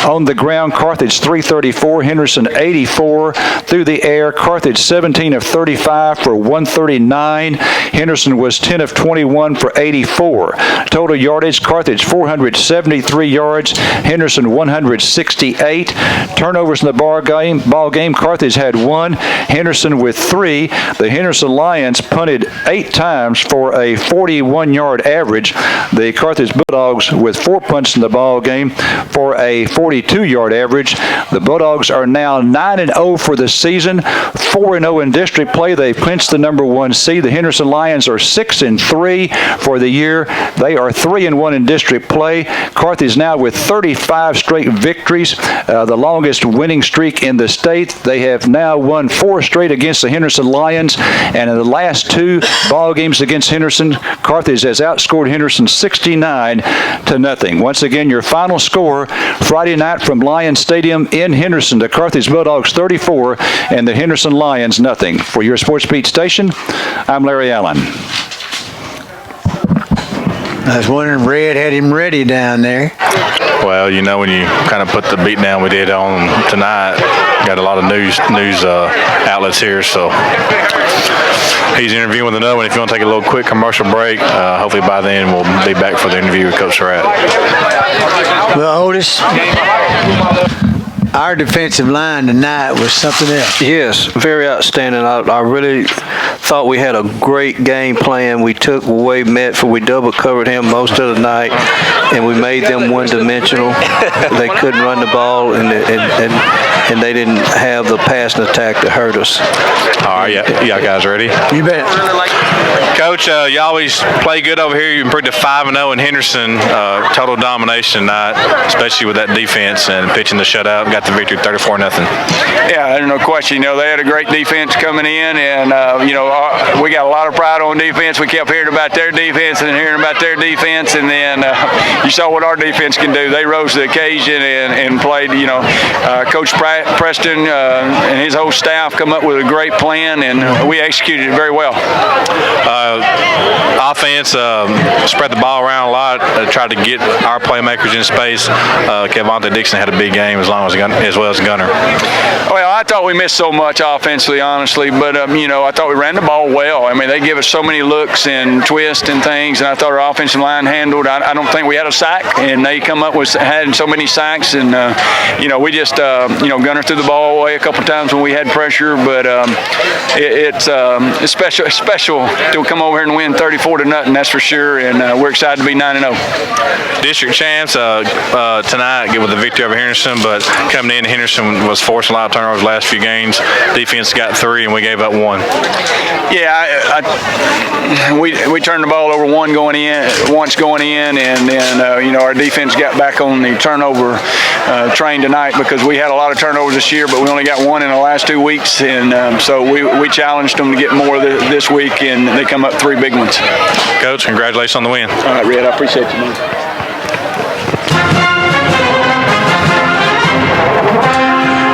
on the ground. Carthage 334, Henderson 84 through the air. Carthage 17 of 35 for 139. Henderson was 10 of 21 for 84. Total yardage, Carthage 473 yards, Henderson 168. Turnovers in the ball game, Carthage had 1, Henderson with 3. The Henderson Lions punted 8 times for a 41-yard average. The Carthage Bulldogs with 4 punts in the ball game for a 42-yard average. The Bulldogs are now 9-0 for the season, 4-0 in district play. They've clinched the number 1 seed. The Henderson Lions are 6-3 for the year. They are 3-1 in district play. Carthage now with 35 straight victories, the longest winning streak in the state. They have now won 4 straight against the Henderson Lions, and in the last 2 ball games against Henderson, Carthage has outscored Henderson 69-0. Once again, your final score Friday night from Lions Stadium in Henderson: the Carthage Bulldogs 34 and the Henderson Lions 0. For your Sports Beat station, I'm Larry Allen. I was wondering, Red had him ready down there. Well, you know, when you kind of put the beat down we did on tonight, got a lot of news outlets here, so he's interviewing with another one. If you want to take a little quick commercial break, hopefully by then we'll be back for the interview with Coach Surratt. Well, Otis, our defensive line tonight was something else. Yes, very outstanding. I really thought we had a great game plan. We took away Metford. We double covered him most of the night, and we made them one-dimensional. They couldn't run the ball, and they didn't have the passing attack that hurt us. All right, y'all guys ready? You bet. Coach, you always play good over here. You improved to 5-0 in Henderson. Total domination tonight, especially with that defense and pitching the shutout. Got the victory 34-0. Yeah, there's no question. You know, they had a great defense coming in, and we got a lot of pride on defense. We kept hearing about their defense and hearing about their defense, and then you saw what our defense can do. They rose to the occasion and played. Coach Preston and his whole staff come up with a great plan, and we executed it very well. Offense spread the ball around a lot, tried to get our playmakers in space. Kelvonte Dixon had a big game as well as Gunnar. Well, I thought we missed so much offensively, honestly, but I thought we ran the ball well. I mean, they give us so many looks and twists and things, and I thought our offensive line handled. I don't think we had a sack, and they come up with had so many sacks, and we just Gunnar threw the ball away a couple times when we had pressure, but it's special to come over here and win 34-0, that's for sure, and we're excited to be 9-0. District champs tonight with the victory over Henderson, but coming in, Henderson was forcing a lot of turnovers the last few games. Defense got 3, and we gave up 1. Yeah, we turned the ball over once going in, and then our defense got back on the turnover train tonight because we had a lot of turnovers this year, but we only got 1 in the last 2 weeks, and so we challenged them to get more this week, and they come up 3 big ones. Coach, congratulations on the win. All right, Red, I appreciate you, man.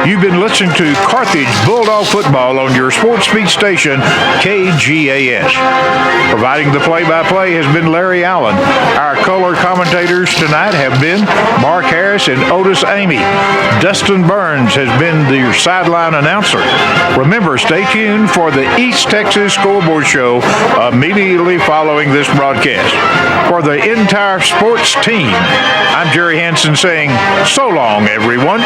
You've been listening to Carthage Bulldog Football on your sports speed station, KGAS. Providing the play-by-play has been Larry Allen. Our color commentators tonight have been Mark Harris and Otis Amy. Dustin Burns has been your sideline announcer. Remember, stay tuned for the East Texas Scoreboard Show immediately following this broadcast. For the entire sports team, I'm Jerry Hansen saying, so long, everyone.